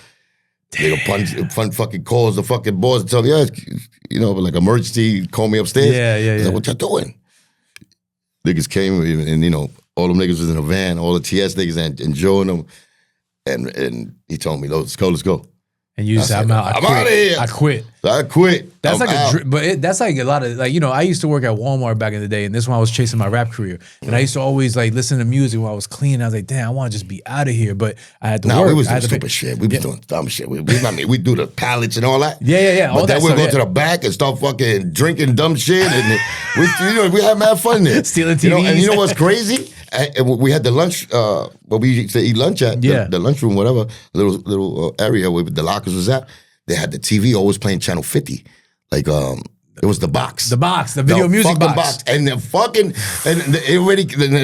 Nigga Pun fucking calls the fucking boss and tell me, like emergency, call me upstairs. Yeah. I was like, what y'all doing? Niggas came and all them niggas was in a van, all the TS niggas and Joe and them. And he told me, let's go. And you said, I'm out. I'm out of here. I quit. So I quit. That's that's like a lot of, like, I used to work at Walmart back in the day, and this is when I was chasing my rap career. And I used to always like listen to music when I was cleaning. I was like, damn, I want to just be out of here. But I had to work. We was doing stupid shit. We was doing dumb shit. We do the pallets and all that. Yeah. But then we'd go to the back and start fucking drinking dumb shit. And we had mad fun there. Stealing TVs. And you know what's crazy? And we had the lunch, where we used to eat lunch at, the lunchroom, whatever, little area where the lockers was at. They had the TV always playing Channel 50. Like, it was the box. The video music box. And then and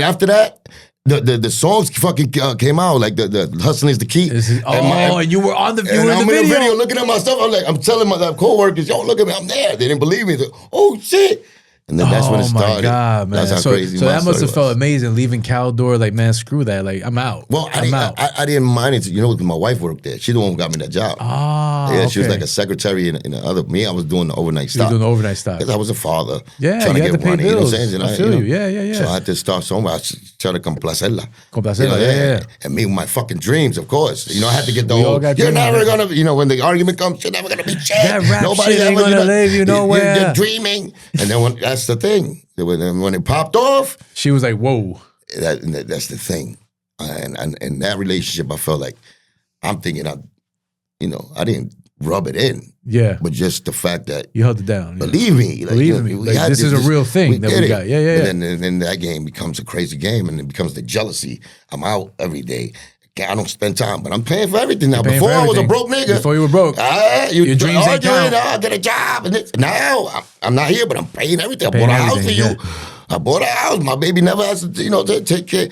after that, the songs fucking came out, like the Hustling is the Key. And you were on the video. I'm in the video looking at myself. I'm telling my co-workers, yo, look at me, I'm there. They didn't believe me. Like, oh, shit. And then that's when it started. Oh my God, man. That's how crazy so that must have felt was. Amazing leaving Caldor. Like, man, screw that. Like, I'm out. Well, I didn't mind it. My wife worked there. She's the one who got me that job. Yeah, she was like a secretary in the other. Me, I was doing the overnight stuff. You were doing the overnight stuff. Because I was a father. Yeah, trying you to had get to pay money. bills. You know what I'm saying? I feel you. Yeah. So I had to start somewhere. I tried to complacerla. Yeah. And me with my fucking dreams, of course. I had to get the whole, you're never going to, when the argument comes, you're never going to be shit. That rap shit ain't going to leave you nowhere. You're dreaming. And then that's the thing. When it popped off, she was like, "Whoa!" That's the thing, and that relationship, I felt like I'm thinking, I didn't rub it in, but just the fact that you held it down. Believe me, like, this is a real thing that we got. Yeah. And then that game becomes a crazy game, and it becomes the jealousy. I'm out every day. I don't spend time, but I'm paying for everything now. Before I was a broke nigga. Before you were broke. Your dreams ain't count. I get a job. And now I'm not here, but I'm paying everything. I bought a house for you. I bought a house. My baby never has to, take care.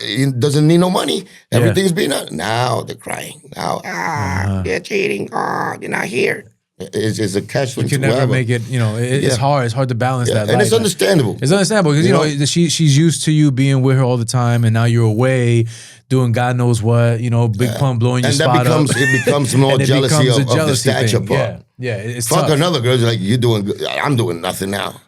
He doesn't need no money. Everything's being done. Now they're crying. Now, you're cheating. You're not here. It's a catch. You can never make it. It's hard. It's hard to balance that. And it's understandable. It's understandable because she's used to you being with her all the time, and now you're away doing God knows what. Big Pun blowing your spot up. It becomes more jealousy of the stature part. Yeah. It's fuck tough. Another girl's like, you're doing good. I'm doing nothing now.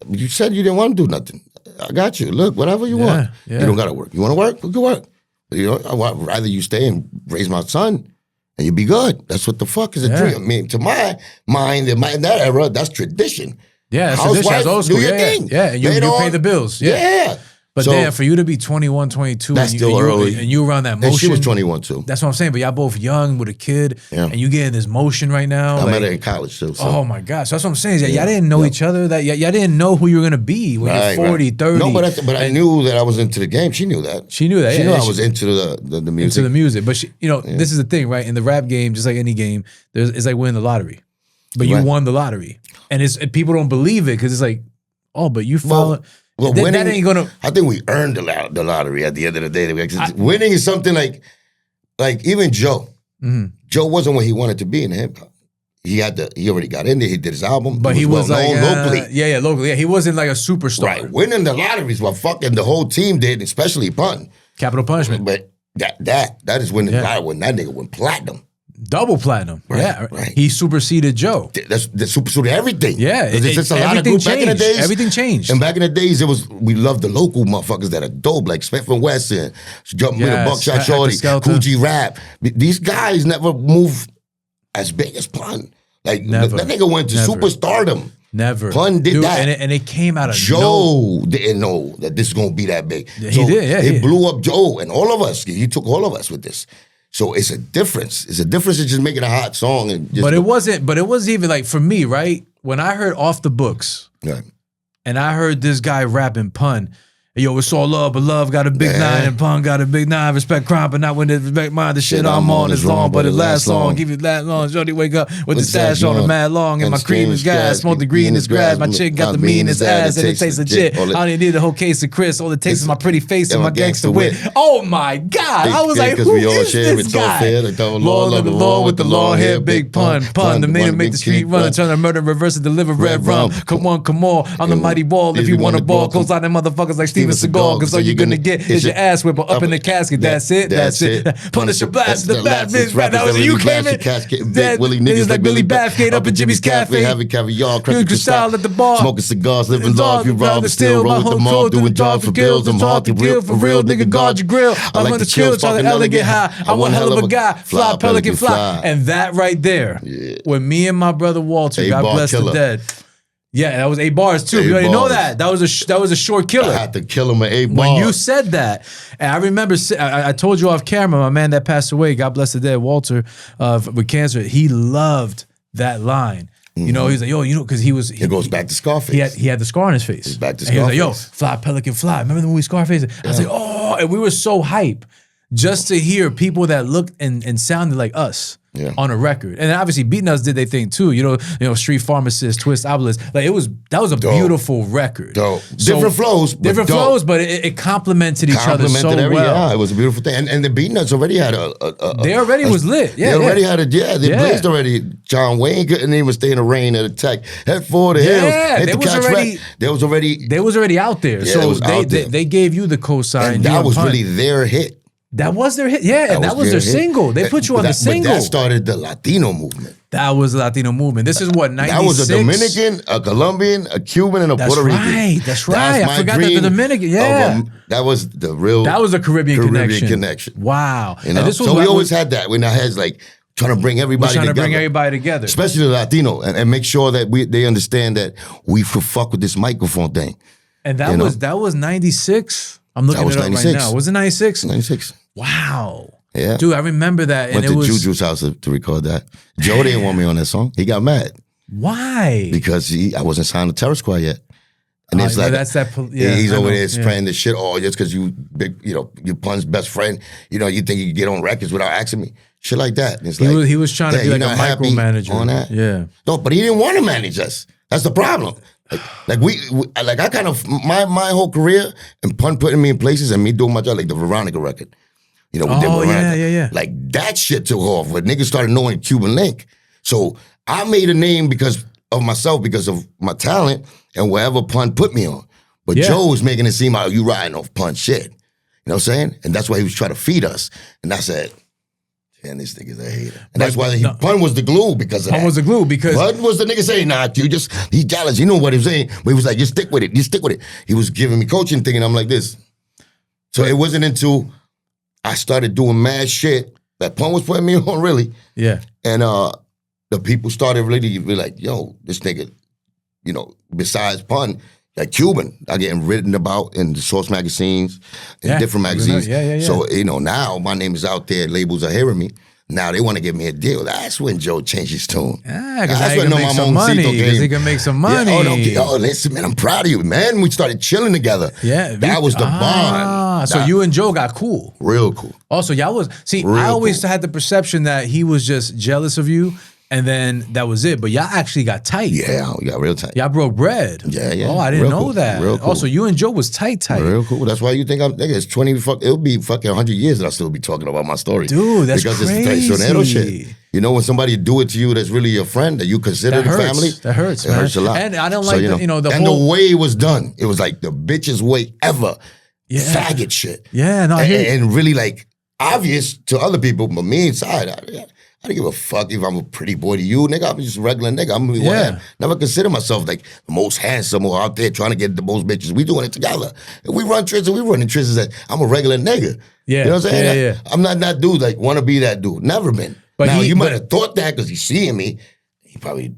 You said you didn't want to do nothing. I got you. Look, whatever you want. Yeah. You don't got to work. You want to work? Go work. But, I'd rather you stay and raise my son. And you'd be good. That's what the fuck is a dream. I mean, to my mind, in that era, that's tradition. Yeah, that's tradition. That's old school. Do your thing. Yeah, and you pay the bills. Yeah. But damn, for you to be 21, 22, that's still early. And you around that motion. And she was 21 too. That's what I'm saying. But y'all both young with a kid, and you getting this motion right now. I met her in college too. So. Oh my gosh, so that's what I'm saying. Y'all didn't know each other. Y'all didn't know who you were gonna be when you're 40, 30. No, but I knew that I was into the game. She knew that. She knew that. She knew I was into the music. Into the music. But this is the thing, right? In the rap game, just like any game, it's like winning the lottery. But you won the lottery, and people don't believe it because it's like, oh, but you follow. Well, winning, that ain't gonna. I think we earned the lottery at the end of the day. Winning is something like even Joe. Mm-hmm. Joe wasn't what he wanted to be in hip hop. He already got in there. He did his album, but he was like locally. Locally. Yeah, he wasn't like a superstar. Right, winning the lottery is what fucking the whole team did, especially Pun. Capital Punishment. But that is winning the lottery when that nigga went platinum. Double platinum. Right. He superseded Joe. That superseded everything. Yeah. It's just a lot of groups back in the days. Everything changed. And back in the days, we loved the local motherfuckers that are dope, like Smith & Wesson, Jump with a Buckshot Shorty, Coogee Rap. These guys never moved as big as Pun. Like, never. That nigga went to superstardom. Never. Pun did that. And it came out of Joe didn't know that this is going to be that big. He did, He blew up Joe and all of us. He took all of us with this. So it's a difference. It's a difference in just making a hot song. And just but it wasn't even like, for me, right? When I heard Off the Books, right. and I heard this guy rapping Pun, yo, it's all love, but love got a big 9 and Pun got a big 9. Respect crime, but not when it respect mine. The shit I'm on is long, but it lasts long. Give you that long. Shorty wake up with the stash on the mad long, and my cream is gas. Smoke the green is grass. My chick got the meanest ass, and it tastes legit. I don't even need a whole case of Chris. All it takes is my pretty face and my gangster wit. Oh my God! I was like, who is this guy? Law of the law with the long hair, big Pun. Pun, the man who make the street run, turn to murder, reverse and deliver red rum. Come on, I'm the mighty wall. If you want a ball, close out them motherfuckers like Steven Seagal, cause all you're gonna get is your ass whipper up in the casket. That's it. Punish your blast. The bad bitch rap. That was you came in. That niggas like Billy Bathgate up in Jimmy's Cafe. Having caviar, crystal at the bar. Smoking cigars, living large. You rob and steal, roll with the mob, doing jobs for bills. I'm hard to kill for real. Nigga, guard your grill. I like to chill, try to elegant high. I'm one hell of a guy. Fly, pelican, fly. And that right there, when me and my brother Walter, God bless the dead. Yeah, that was 8 bars too. You already know that. That was a short killer. I had to kill him with 8 bars. When you said that, and I remember, I told you off camera, my man that passed away, God bless the dead, Walter, with cancer, he loved that line. You know, he's like, yo, you know, because it goes back to Scarface. He had the scar on his face. It's back to Scarface. Scarface. He was like, yo, fly, pelican, fly. Remember the movie Scarface? I was like, oh, and we were so hype just to hear people that looked and sounded like us. Yeah. On a record, and obviously Beating Us did their thing too. You know, Street Pharmacist, Twist, Obelisk. Like that was a beautiful record. Dope. Different flows, but it complemented each other so well. Yeah, it was a beautiful thing. And the Beating Us already had they already was lit. Yeah, they already had they blazed already. John Wayne couldn't even stay in the rain at attack. Head for the hills. Yeah, they was already out there. Yeah, so they gave you the cosign. And that was really their hit. That was their hit. Yeah, and that was their single. They put you on the single. But that started the Latino movement. That was the Latino movement. This is what, 96? That was a Dominican, a Colombian, a Cuban, and a Puerto Rican. That's right. I forgot that the Dominican. Yeah. That was the real. That was a Caribbean connection. Wow. You know? And so we always had that. When our heads like trying to bring everybody together. Especially the Latino, and make sure that they understand that we could fuck with this microphone thing. And that was 96? I'm looking it up 96. Right now. Was it 96? 96. Wow. Yeah. Dude, I remember that. Went to Juju's house to record that. Joe didn't want me on that song. He got mad. Why? Because I wasn't signed to Terror Squad yet. And it's like, he's over there spraying this shit. Oh, just because you your Pun's best friend, you think you can get on records without asking me. Shit like that. And it's he was trying to be like a micromanager. On that. Yeah. No, but he didn't want to manage us. That's the problem. Like I kind of my whole career and Pun putting me in places and me doing my job, like the Veronica record. We did Veronica. Yeah. Like that shit took off when niggas started knowing Cuban Link. So I made a name because of myself, because of my talent and wherever Pun put me on. But Joe was making it seem like you riding off Pun shit. You know what I'm saying? And that's why he was trying to feed us. And I said, man, this nigga's a hater. And that's why Pun was the glue because of that. Pun was the glue because... Pun was the nigga saying, nah, he's jealous. You know what he was saying? But he was like, just stick with it. Just stick with it. He was giving me coaching thing, and I'm like this. So it wasn't until I started doing mad shit that Pun was putting me on, really. Yeah. And the people started really be like, yo, this nigga, besides Pun, like Cuban, I getting written about in the Source magazines, in different magazines. Yeah. So, now my name is out there, labels are hearing me. Now they want to give me a deal. That's when Joe changed his tune. Yeah, because he can make some money. Because he can make some money. Listen, man, I'm proud of you, man. We started chilling together. Yeah. That was the bond. So you and Joe got cool. Real cool. Also, y'all was... See, I always had the perception that he was just jealous of you. And then that was it. But y'all actually got tight. Yeah, we got real tight. Y'all broke bread. Yeah. Oh, I didn't know that. Real cool. Also, you and Joe was tight. Real cool. That's why you think it's 20, it'll be fucking 100 years that I'll still be talking about my story. Dude, that's because crazy. Because it's the traicionero shit. When somebody do it to you that's really your friend, that you consider the family. That hurts, man. It hurts a lot. And I don't like the way it was done. It was like the bitchest way ever. Yeah. Faggot shit. Yeah, no, I hear and really like obvious to other people, but me inside, I don't give a fuck if I'm a pretty boy to you, nigga. I'm just a regular nigga. I'm gonna be what I am. Never consider myself like the most handsome or out there trying to get the most bitches. We doing it together. If we run tricks, we running tricks that I'm a regular nigga. Yeah. You know what I'm saying? Yeah. I'm not that dude like want to be that dude. Never been. But now you might have thought that because he's seeing me. He probably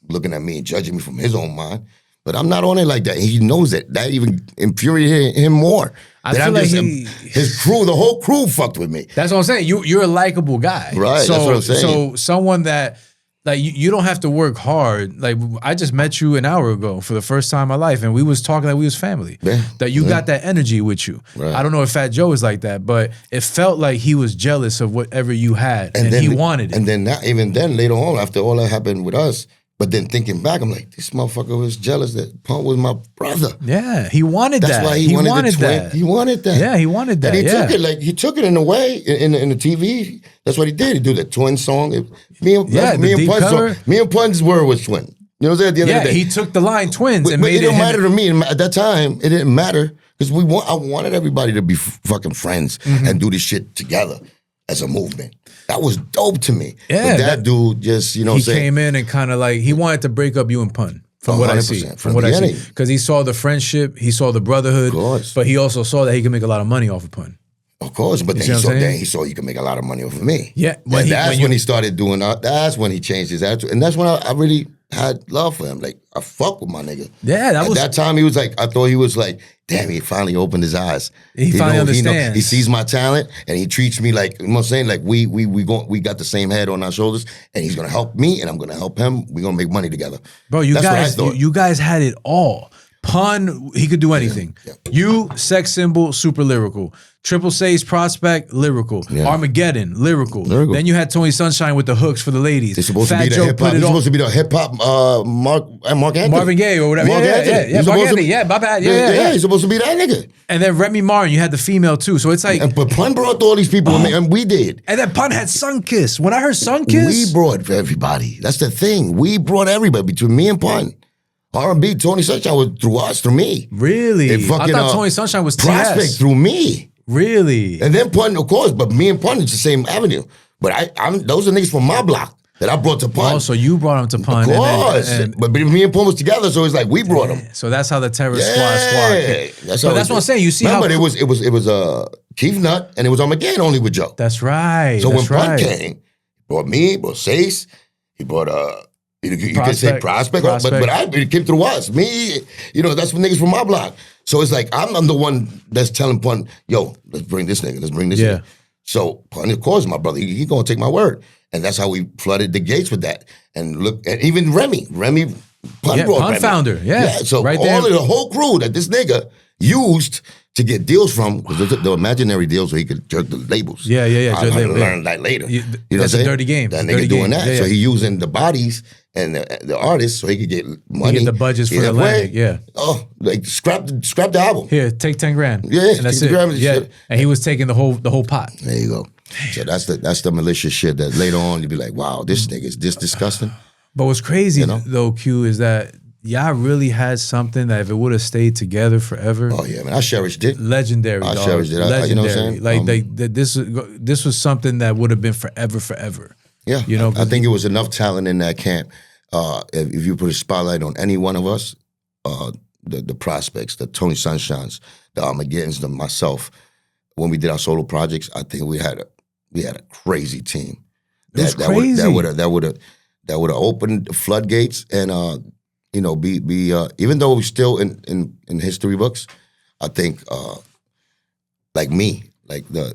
looking at me and judging me from his own mind. But I'm not on it like that. He knows it. That even infuriated him more. I feel like his crew, the whole crew fucked with me. That's what I'm saying. You're a likable guy. Right, so, that's what I'm saying. So someone that, like, you don't have to work hard. Like, I just met you an hour ago for the first time in my life, and we was talking like we was family. Yeah. That you got that energy with you. Right. I don't know if Fat Joe is like that, but it felt like he was jealous of whatever you had, and he wanted it. And then even then, later on, after all that happened with us, but then thinking back, I'm like, this motherfucker was jealous that Punk was my brother. Yeah, he wanted that. That's why he wanted that. He wanted that. Yeah, he wanted that. And he took it in a way in the TV. That's what he did. He did the twin song. Me and Pun's word was twin. You know what I'm saying? At the end of the day, he took the line twins and but made it didn't matter to me. At that time, it didn't matter because I wanted everybody to be fucking friends and do this shit together as a movement. That was dope to me. Yeah, but that dude just, you know, he came in and kind of like he wanted to break up you and Pun. From what I see, from what I see, because he saw the friendship, he saw the brotherhood, but he also saw that he could make a lot of money off of Pun. Of course, but then he saw he could make a lot of money off of me. Yeah, when he started doing that. That's when he changed his attitude, and that's when I really had love for him. Like, I fuck with my nigga. Yeah, At that time, he was like, I thought he was like, damn, he finally opened his eyes. He finally understands. He sees my talent, and he treats me like, you know what I'm saying? Like, we got the same head on our shoulders, and he's gonna help me, and I'm gonna help him. We're gonna make money together. Bro, you guys had it all. Pun, he could do anything. Yeah. You, sex symbol, super lyrical. Triple C's Prospect, lyrical. Yeah. Armageddon, lyrical. Then you had Tony Sunshine with the hooks for the ladies. They're supposed to be the hip hop. He's supposed to be the hip hop Mark Anthony. Marvin Gaye or whatever. Mark Anthony. Mark Anthony. Yeah, my bad. Yeah. He's supposed to be that nigga. And then Remy Martin, you had the female too. So it's like, but Pun brought all these people, and we did. And then Pun had Sunkiss. When I heard Sunkiss, we brought everybody. That's the thing. We brought everybody between me and Pun. R&B, Tony Sunshine was through me. Really? I thought Tony Sunshine was Prospect TS. through me. Really? And then Pun, of course, but me and Pun is the same avenue. But those are niggas from my block that I brought to Pun. Oh, so you brought them to Pun. Of course. But me and Pun was together, so it's like we brought them. So that's how the Terror Squad came. That's what I'm saying. You see how... But it was Keith Nutt, and it was Armageddon only with Joe. That's right. So when Pun came, he brought me, he brought Sace, he brought... You could say Prospect. But it came through us. Me, that's what niggas from my block. So it's like, I'm the one that's telling Pun, yo, let's bring this nigga, nigga. So Pun, of course, my brother, he gonna take my word. And that's how we flooded the gates with that. And look, and even Remy, Pun brought Remy. Founder, So right all of the whole crew that this nigga used to get deals from, because the imaginary deals where he could jerk the labels. Yeah. I learned that later. You know what I'm saying? Dirty game. That nigga doing that. Yeah. So he using the bodies and the artists so he could get money. He get the budgets for Atlantic, yeah. Oh, like scrap the album. Here, take 10 grand. Yeah, and that's take it. 10 grand. Yeah, and he was taking the whole pot. There you go. So that's the malicious shit that later on you'd be like, wow, this nigga is this disgusting. But what's crazy though, Q, is that y'all really had something that if it would have stayed together forever. Oh yeah, man, I cherished it. Legendary. I cherished it. Legendary. You know what I'm saying? Like this was something that would have been forever. Yeah, I think it was enough talent in that camp. If you put a spotlight on any one of us, the Prospects, the Tony Sunshines, the Armageddons, myself, when we did our solo projects, I think we had a crazy team. Crazy. That would have opened the floodgates and even though we're still in history books, I think like me. Like the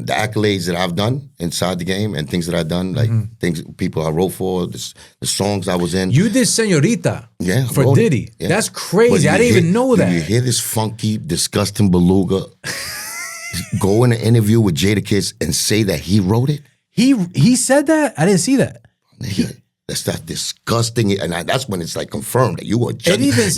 accolades that I've done inside the game and things that I've done, like things people I wrote for, the songs I was in. You did Señorita for Diddy. Yeah. That's crazy. I didn't even know that. You hear this funky, disgusting beluga go in an interview with Jadakiss and say that he wrote it? He said that? I didn't see that. That's that disgusting, and that's when it's like confirmed that you a jealous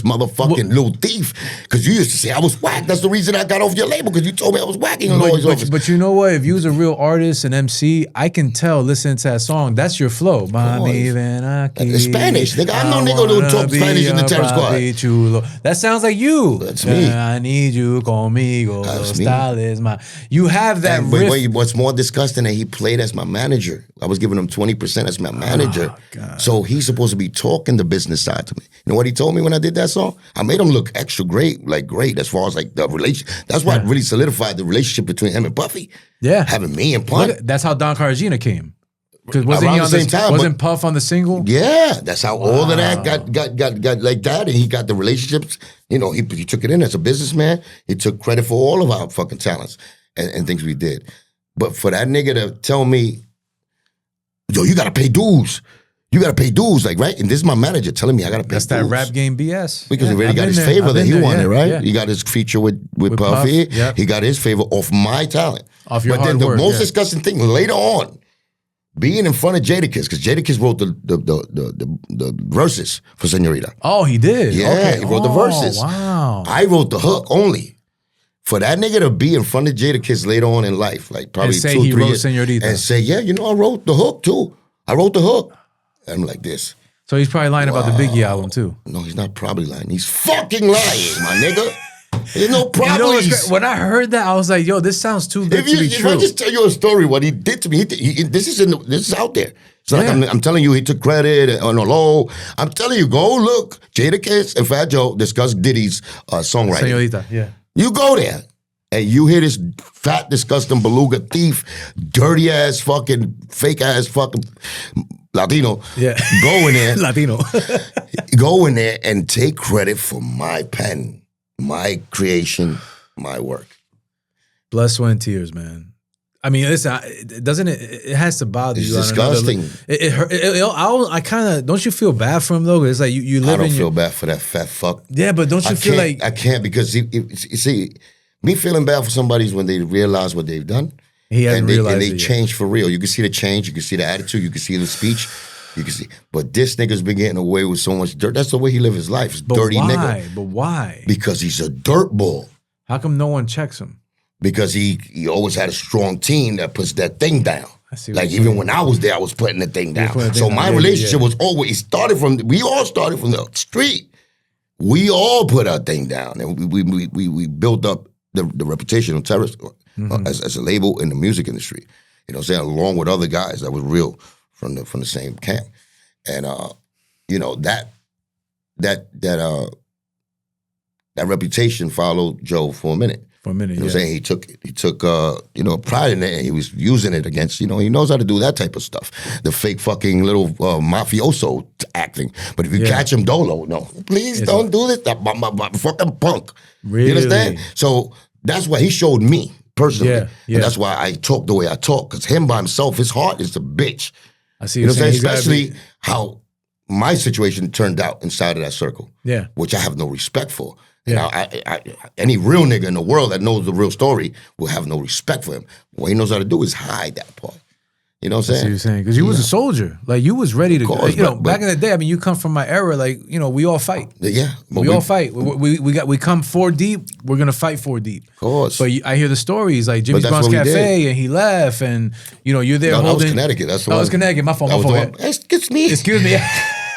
motherfucking little thief. Because you used to say I was whack. That's the reason I got off your label because you told me I was whacking on all his office. But you know what? If you was a real artist and MC, I can tell listening to that song. That's your flow. It's Spanish, nigga. I'm no nigga who talk Spanish in the Terror Squad. That sounds like you. That's me. I need you conmigo. Style is my. You have that riff. What's more disgusting that he played as my manager. I was giving him 20% as my manager. So he's supposed to be talking the business side to me. You know what he told me when I did that song? I made him look extra great as far as like the relation. That's why it really solidified the relationship between him and Puffy. Yeah. Having me and Pun. That's how Don Cartagena came. Because wasn't he on the same time? Wasn't Puff on the single? Yeah, that's how all of that got like that, and he got the relationships. You know, he took it in as a businessman. He took credit for all of our fucking talents and things we did. But for that nigga to tell me, yo, you gotta pay dues. You gotta pay dues, like, right? And this is my manager telling me I gotta pay dues. That's that rap game BS. Because he already got his favor that he wanted, right? Yeah. He got his feature with Puffy. Yep. He got his favor off my talent. Off your But hard then the work, most disgusting thing later on, being in front of Jadakiss, because Jadakiss wrote the verses for Señorita. Oh, he did? Yeah, okay. he wrote the verses. Wow. I wrote the hook only. For that nigga to be in front of Jadakiss later on in life, like probably and say 2 or 3 he wrote years, Señorita. and say, yeah, you know, I wrote the hook too. I wrote the hook. And I'm like this. So he's probably lying about the Biggie album too. No, he's not probably lying. He's fucking lying, my nigga. There's no problem. You know, when I heard that, I was like, yo, this sounds too good to be true. If I just tell you a story, what he did to me, this is out there. It's like I'm telling you, he took credit on the low. I'm telling you, go look. Jadakiss and Fat Joe discuss Diddy's songwriting. Señorita, yeah. You go there. And you hear this fat, disgusting beluga thief, dirty ass fucking, fake ass fucking Latino go in there. Latino. Go in there and take credit for my pen, my creation, my work. Blood, sweat, and tears, man. I mean, listen, it has to bother you. It's disgusting. It hurt. I kind of, don't you feel bad for him though? It's like you live in I don't feel bad for that fat fuck. Yeah, but don't you feel like. I can't because, you see, me feeling bad for somebody is when they realize what they've done. He hasn't realized and they it change for real. You can see the change. You can see the attitude. You can see the speech. You can see. But this nigga's been getting away with so much dirt. That's the way he live his life. It's dirty nigga. But why? Because he's a dirt ball. How come no one checks him? Because he always had a strong team that puts that thing down. Like even when I was there, I was putting the thing down. So my relationship was always we all started from the street. We all put our thing down, and we built up the reputation of terrorists as a label in the music industry. You know what I'm saying? Along with other guys that was real from the same camp. And you know, that reputation followed Joe for a minute. For a minute, you know what I'm saying? He took you know, pride in it, and he was using it against, you know, he knows how to do that type of stuff. The fake fucking little mafioso acting. But if you catch him dolo, no, please don't do this. That fucking punk. Really? You understand? So that's why he showed me personally. Yeah. And that's why I talk the way I talk. Because him by himself, his heart is a bitch. I see you know what I'm saying? saying. Especially how my situation turned out inside of that circle. Yeah. Which I have no respect for. Yeah. I any real nigga in the world that knows the real story will have no respect for him. What he knows how to do is hide that part. You know what I'm saying? I see what you're saying. Because you was a soldier. Like, you was ready to go. You know, back in the day, I mean, you come from my era, like, you know, we all fight. Yeah. We all fight. We come 4 deep, we're going to fight 4 deep. Of course. But I hear the stories, like Jimmy's Bronx Cafe, and he left, and, you know, you're there holding. That was Connecticut. That's the one. That was Connecticut. My fault. Excuse me. Excuse me.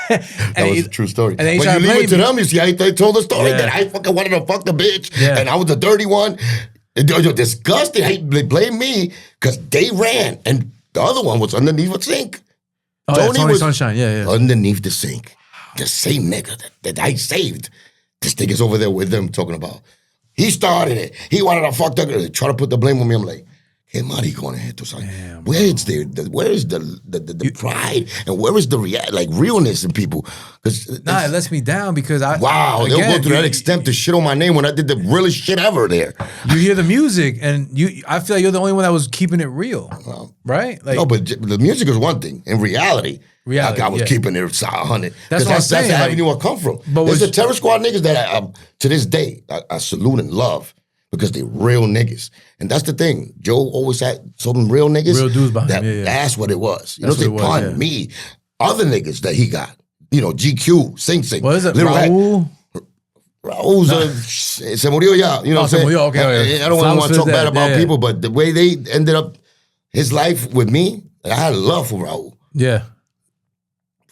That was a true story. And when you leave it to them, you see how they told the story that I fucking wanted to fuck the bitch, and I was the dirty one. You're disgusting. They blame me because they ran, and the other one was underneath a sink. Tony was Sunshine, underneath the sink. The same nigga that I saved. This nigga's over there with them talking about. He started it. He wanted to fuck the girl. Try to put the blame on me. I'm like, hey, Mari, going ahead to something. Where is the pride and where is the realness in people? It lets me down because they'll go to that extent to shit on my name when I did the realest shit ever there. You hear the music and I feel like you're the only one that was keeping it real, right? Like, no, but the music is one thing. In reality, I was keeping it 100. That's what I'm saying. That's the avenue I come from. But there's the Terror Squad niggas that to this day I salute and love. Because they real niggas. And that's the thing. Joe always had some real niggas. Real dudes behind him, That's what it was. You know what I'm saying? Me. Other niggas that he got. You know, GQ, Sing Sing. What is it? Raul? Raul's se murió ya. You know what I'm saying? Okay. I don't want to talk bad about people, but the way they ended up his life with me, I had love for Raul. Yeah.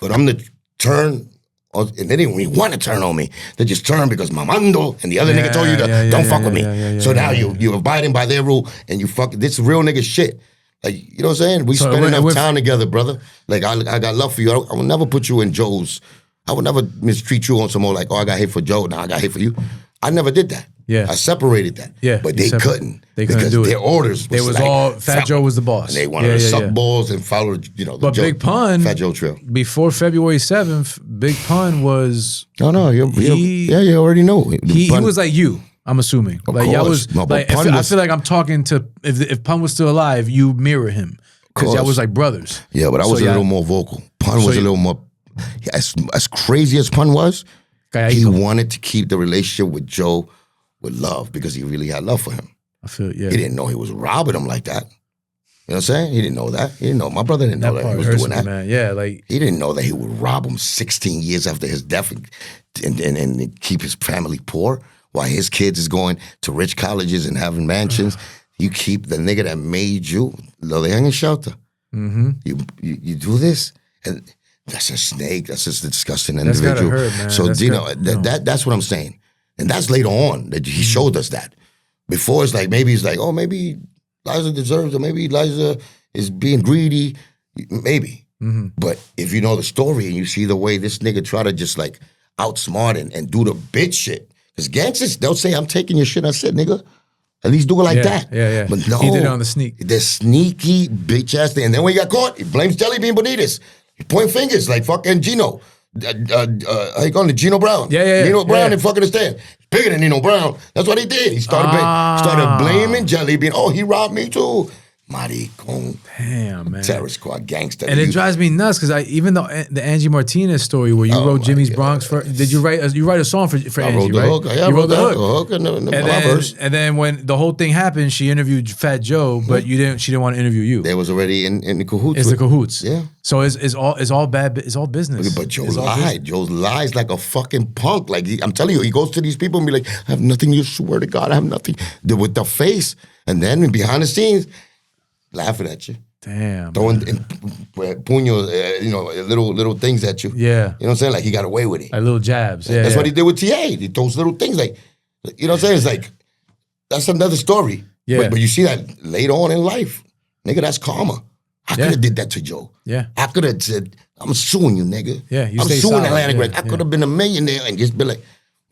But I'm the turn... And they didn't even want to turn on me. They just turned because Mamando and the other nigga told you don't fuck with me. So now you're abiding by their rule and you fuck. This is real nigga shit. Like, you know what I'm saying? We spend enough time together, brother. Like, I got love for you. I will never put you in Joe's. I would never mistreat you on some more like, oh, I got hate for Joe. Now I got hate for you. I never did that. Yeah. I separated that. Yeah. But they couldn't. They couldn't because do it. their orders They was like, all Fat Joe was the boss. And they wanted to suck balls and follow, the But Joe, Big Pun, Fat Joe trail. before February 7th, Big Pun was No, you already know. he was like you. I'm assuming. Of Like y'all course. was No, but like Pun I feel like I'm talking to if Pun was still alive, you mirror him because y'all was like brothers. Yeah, but I was a little more vocal. Pun was a little more. As crazy as Pun was, he wanted to keep the relationship with Joe with love because he really had love for him. I feel He didn't know he was robbing him like that. You know what I'm saying? He didn't know that. He didn't know. My brother didn't know that he was doing that. Man. Yeah, like he didn't know that he would rob him 16 years after his death and keep his family poor while his kids is going to rich colleges and having mansions. You keep the nigga that made you, they hang in shelter. mm-hmm. You do this, and that's a snake. That's just a disgusting individual. That's gotta hurt, man. So That's that's what I'm saying, and that's later on that he showed us that. Before it's like maybe he's like, oh, maybe Liza deserves it. Maybe Liza is being greedy. Maybe. Mm-hmm. But if you know the story and you see the way this nigga try to just like outsmart and do the bitch shit. Because gangsters, they'll say, I'm taking your shit. I said, nigga, at least do it like that. Yeah. But no. He did it on the sneak. The sneaky bitch ass thing. And then when he got caught, he blames Jelly Bean Bonitas. He point fingers like fucking Gino. How you calling it? Gino Brown. Yeah. Nino Brown in fucking the stand. Bigger than Nino Brown. That's what he did. He started blaming Jelly Bean. Oh, he robbed me too. Maricon. Damn, man. Terror Squad gangster. And it drives me nuts because even though the Angie Martinez story where you wrote Jimmy's Bronx, did you write a song for Angie, I wrote the right? hook. Yeah, you wrote the hook. And then when the whole thing happened, she interviewed Fat Joe, but she didn't want to interview you. They was already in the cahoots. It's the cahoots. Yeah. So it's all bad. It's all business. But Joe lied. Joe lies like a fucking punk. Like I'm telling you, he goes to these people and be like, I have nothing. You swear to God, I have nothing. With the face, and then behind the scenes, laughing at you. Damn. Throwing puños, little things at you. Yeah. You know what I'm saying? Like he got away with it. Like little jabs. Yeah. That's what he did with TA. He throws little things like, you know what I'm saying? It's like, that's another story. Yeah. But you see that later on in life. Nigga, that's karma. I could have did that to Joe. Yeah. I could have said, I'm suing you, nigga. Yeah, you I'm stay suing solid. Atlantic Yeah, Records. I could have been a millionaire and just be like,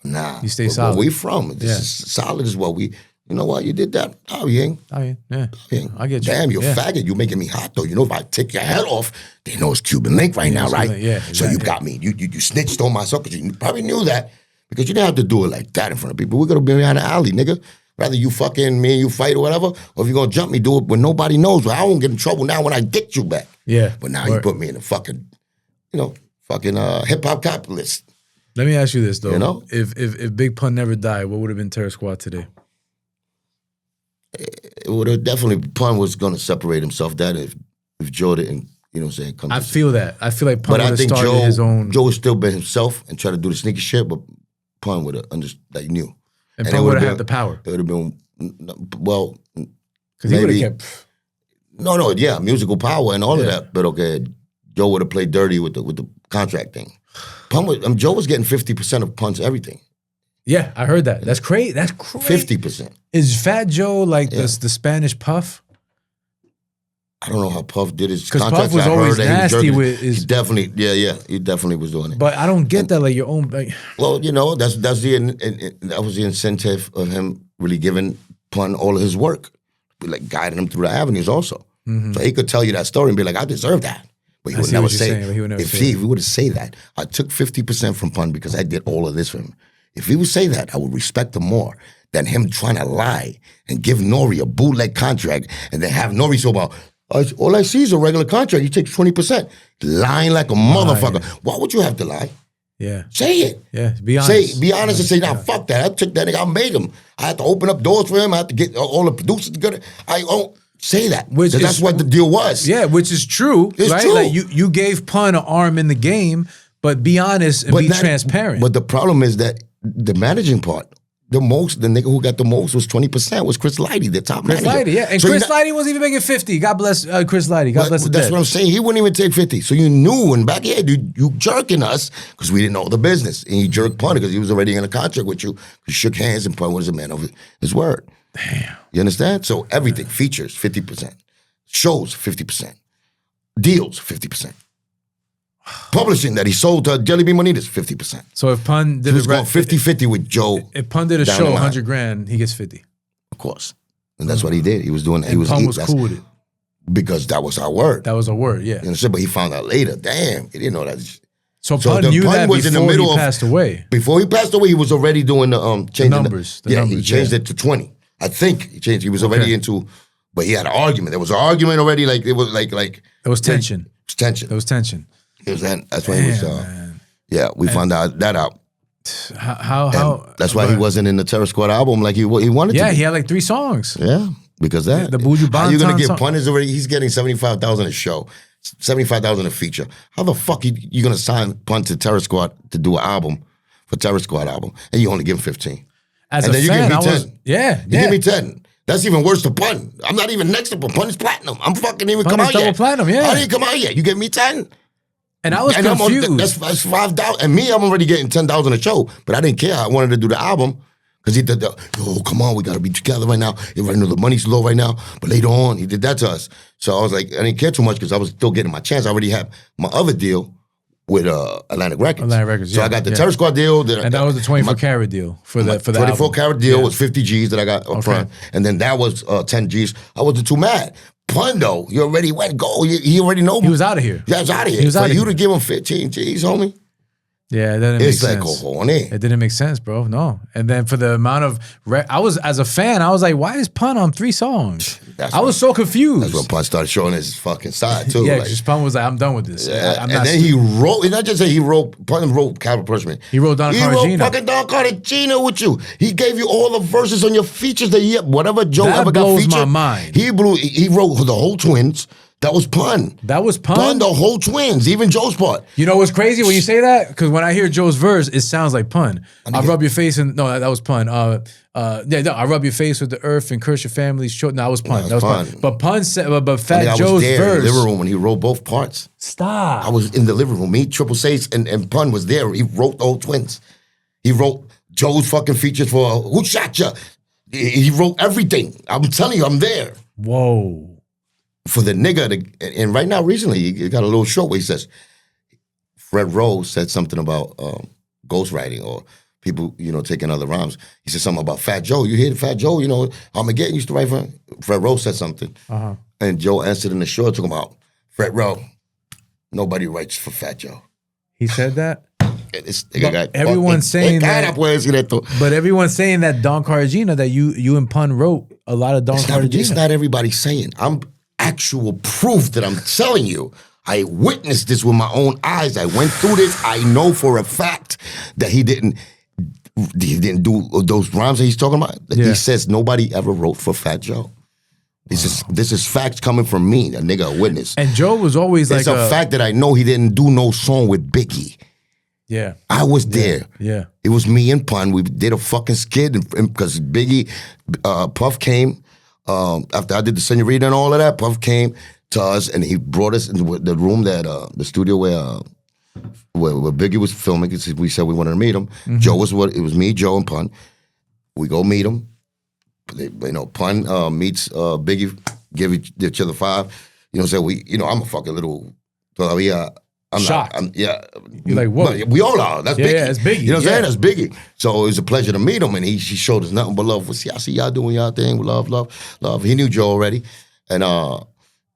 nah. You stay where solid. we from? This is solid is what we, you know what? You did that? Oh, you ain't. I mean, yeah. I get you. Damn, you're faggot. You making me hot though. You know, if I take your head off, they know it's Cuban Link right now, right? Yeah. So you got me. You snitched on myself because you probably knew that because you didn't have to do it like that in front of people. We're gonna be behind the alley, nigga. Rather you fucking me and you fight or whatever, or if you're gonna jump me, do it when nobody knows. Well, I won't get in trouble now when I get you back. Yeah. But now you put me in a fucking, hip hop capitalist. Let me ask you this though. You know? If Big Pun never died, what would have been Terror Squad today? It would have definitely, Pun was gonna separate himself that if Joe didn't, you know what I'm saying, come I feel that. I feel like Pun but would I have think started his own. Joe would still been himself and try to do the sneaky shit, but Pun would have knew. And Pun would have had the power. It would have been, well, because he would have kept. No, musical power and all of that. But okay, Joe would have played dirty with the contract thing. Joe was getting 50% of Pun's everything. Yeah, I heard that. That's crazy. 50%. Is Fat Joe like the Spanish Puff? I don't know how Puff did his because contracts. Puff was always nasty with his. He definitely was doing it. But I don't get that, like your own. Like, well, that was the incentive of him really giving Pun all of his work, like guiding him through the avenues also. Mm-hmm. So he could tell you that story and be like, I deserve that. But he would never say. If he would have said that, I took 50% from Pun because I did all of this for him. If he would say that, I would respect him more than him trying to lie and give Nori a bootleg contract and then have Nori so about. All I see is a regular contract. He takes 20%. Lying like a motherfucker. Why would you have to lie? Yeah. Say it. Yeah, be honest. Be honest and say, nah, fuck that. I took that nigga. I made him. I had to open up doors for him. I had to get all the producers together. I won't say that. That's what the deal was. Yeah, which is true. It's right? true. Like you gave Pun an arm in the game, but be honest and be transparent. But the problem is that the managing part, the nigga who got the most was 20%, was Chris Lighty, the top manager. Chris Lighty, yeah. And so Chris Lighty wasn't even making 50. God bless Chris Lighty. God bless the That's dead. what I'm saying. He wouldn't even take 50. So you knew in back here, you jerking us because we didn't know the business. And you jerked Pun because he was already in a contract with you. You shook hands and Pun was a man of his word. Damn. You understand? So everything, features, 50%. Shows, 50%. Deals, 50%. Publishing that he sold to Jelly Bean Bonitas, 50%. So if Pun did he was going 50-50 with Joe. If Pun did a show, $100,000, he gets 50. Of course. And that's what he did. He was doing. And Pun was cool with it. Because that was our word. That was a word, yeah. You understand? But he found out later. Damn, he didn't know that. So Pun knew that before he passed away. Before he passed away, he was already doing the changing the numbers. He changed it to 20. I think he changed. He was already into, but he had an argument. There was an argument already. Like it was like there was tension. It was tension. There was tension. It was that. That's when he was. Yeah, we found that out. How? That's why he wasn't in the Terror Squad album like he wanted to. Yeah, he had like 3 songs. Yeah, because that. The Buju Banton. How you gonna get Pun is already? He's getting $75,000 a show, $75,000 a feature. How the fuck you gonna sign Pun to Terror Squad to do an album for Terror Squad album, and you only give him 15? As and a then fan, you give me 10. You give me 10. That's even worse to Pun. I'm not even next to Pun. Pun is platinum. I'm fucking even come out yet. Platinum, yeah. I didn't come out yet. You give me 10. And I was confused. That's 5,000. And me, I'm already getting 10,000 a show. But I didn't care. I wanted to do the album because he did come on, we got to be together right now. I know the money's low right now. But later on, he did that to us. So I was like, I didn't care too much because I was still getting my chance. I already had my other deal with Atlantic Records. Atlantic Records, So I got the Terror Squad deal. And that was the 24 carat deal for the 24 carat deal was 50 G's that I got up front. And then that was 10 G's. I wasn't too mad. Pun though, he already went gold. He already know. He was out of here. Yeah, he was out of here. For you to give him 15 G's, homie. Yeah, it didn't make sense. It's like cojones. It didn't make sense, bro. No. And then for the amount of I was, as a fan, I was like, why is Pun on 3 songs? I was so confused. That's when Pun started showing his fucking side too. Yeah, just Pun was like, I'm done with this. Yeah. And then he wrote, not just say he wrote, Pun wrote Calvin Pershman. He wrote Don Cartagena. He wrote fucking Don Cartagena with you. He gave you all the verses on your features that whatever Joe ever got featured. That blows my mind. He wrote the whole Twins. That was Pun. That was Pun? Pun, the whole Twins, even Joe's part. You know what's crazy when you say that? Because when I hear Joe's verse, it sounds like Pun. I rub your face in, no, that was Pun. I rub your face with the earth and curse your family's children. No, that was Pun. That was Pun. But Pun said, but Fat Joe's verse. I was there in the living room when he wrote both parts. Stop. I was in the living room. Me, Triple Sage, and Pun was there. He wrote the whole Twins. He wrote Joe's fucking features for Who Shot Ya? He wrote everything. I'm telling you, I'm there. Whoa. For the nigga, and right now, recently, he got a little short where he says, Fred Rose said something about ghostwriting or people, taking other rhymes. He said something about Fat Joe. You hear Fat Joe, Armageddon used to write for him. Fred Rose said something. And Joe answered in the short talking about, Fred Rose, nobody writes for Fat Joe. He said that? This nigga got everyone's saying that. But everyone's saying that Don Cartagena, that you and Pun wrote a lot of Don Cartagena. It's not everybody saying. I'm actual proof that I'm telling you. I witnessed this with my own eyes. I went through this. I know for a fact that he didn't do those rhymes that he's talking about. He says nobody ever wrote for Fat Joe. This is facts coming from me, a nigga, a witness. And Joe was always it's a fact that I know he didn't do no song with Biggie. Yeah. I was there. Yeah. It was me and Pun. We did a fucking skit because Biggie, Puff came. After I did the Senorita and all of that, Puff came to us and he brought us into the room that the studio where Biggie was filming. We said we wanted to meet him. Joe was it was me, Joe, and Pun. We go meet him. Pun meets Biggie, give each other 5. I'm a fucking little todavía. I'm shocked. You're like, whoa. We all are. That's Biggie. Yeah, it's Biggie. You know what I'm saying? That's Biggie. So it was a pleasure to meet him, and he showed us nothing but love. I see y'all doing y'all thing. Love. He knew Joe already, and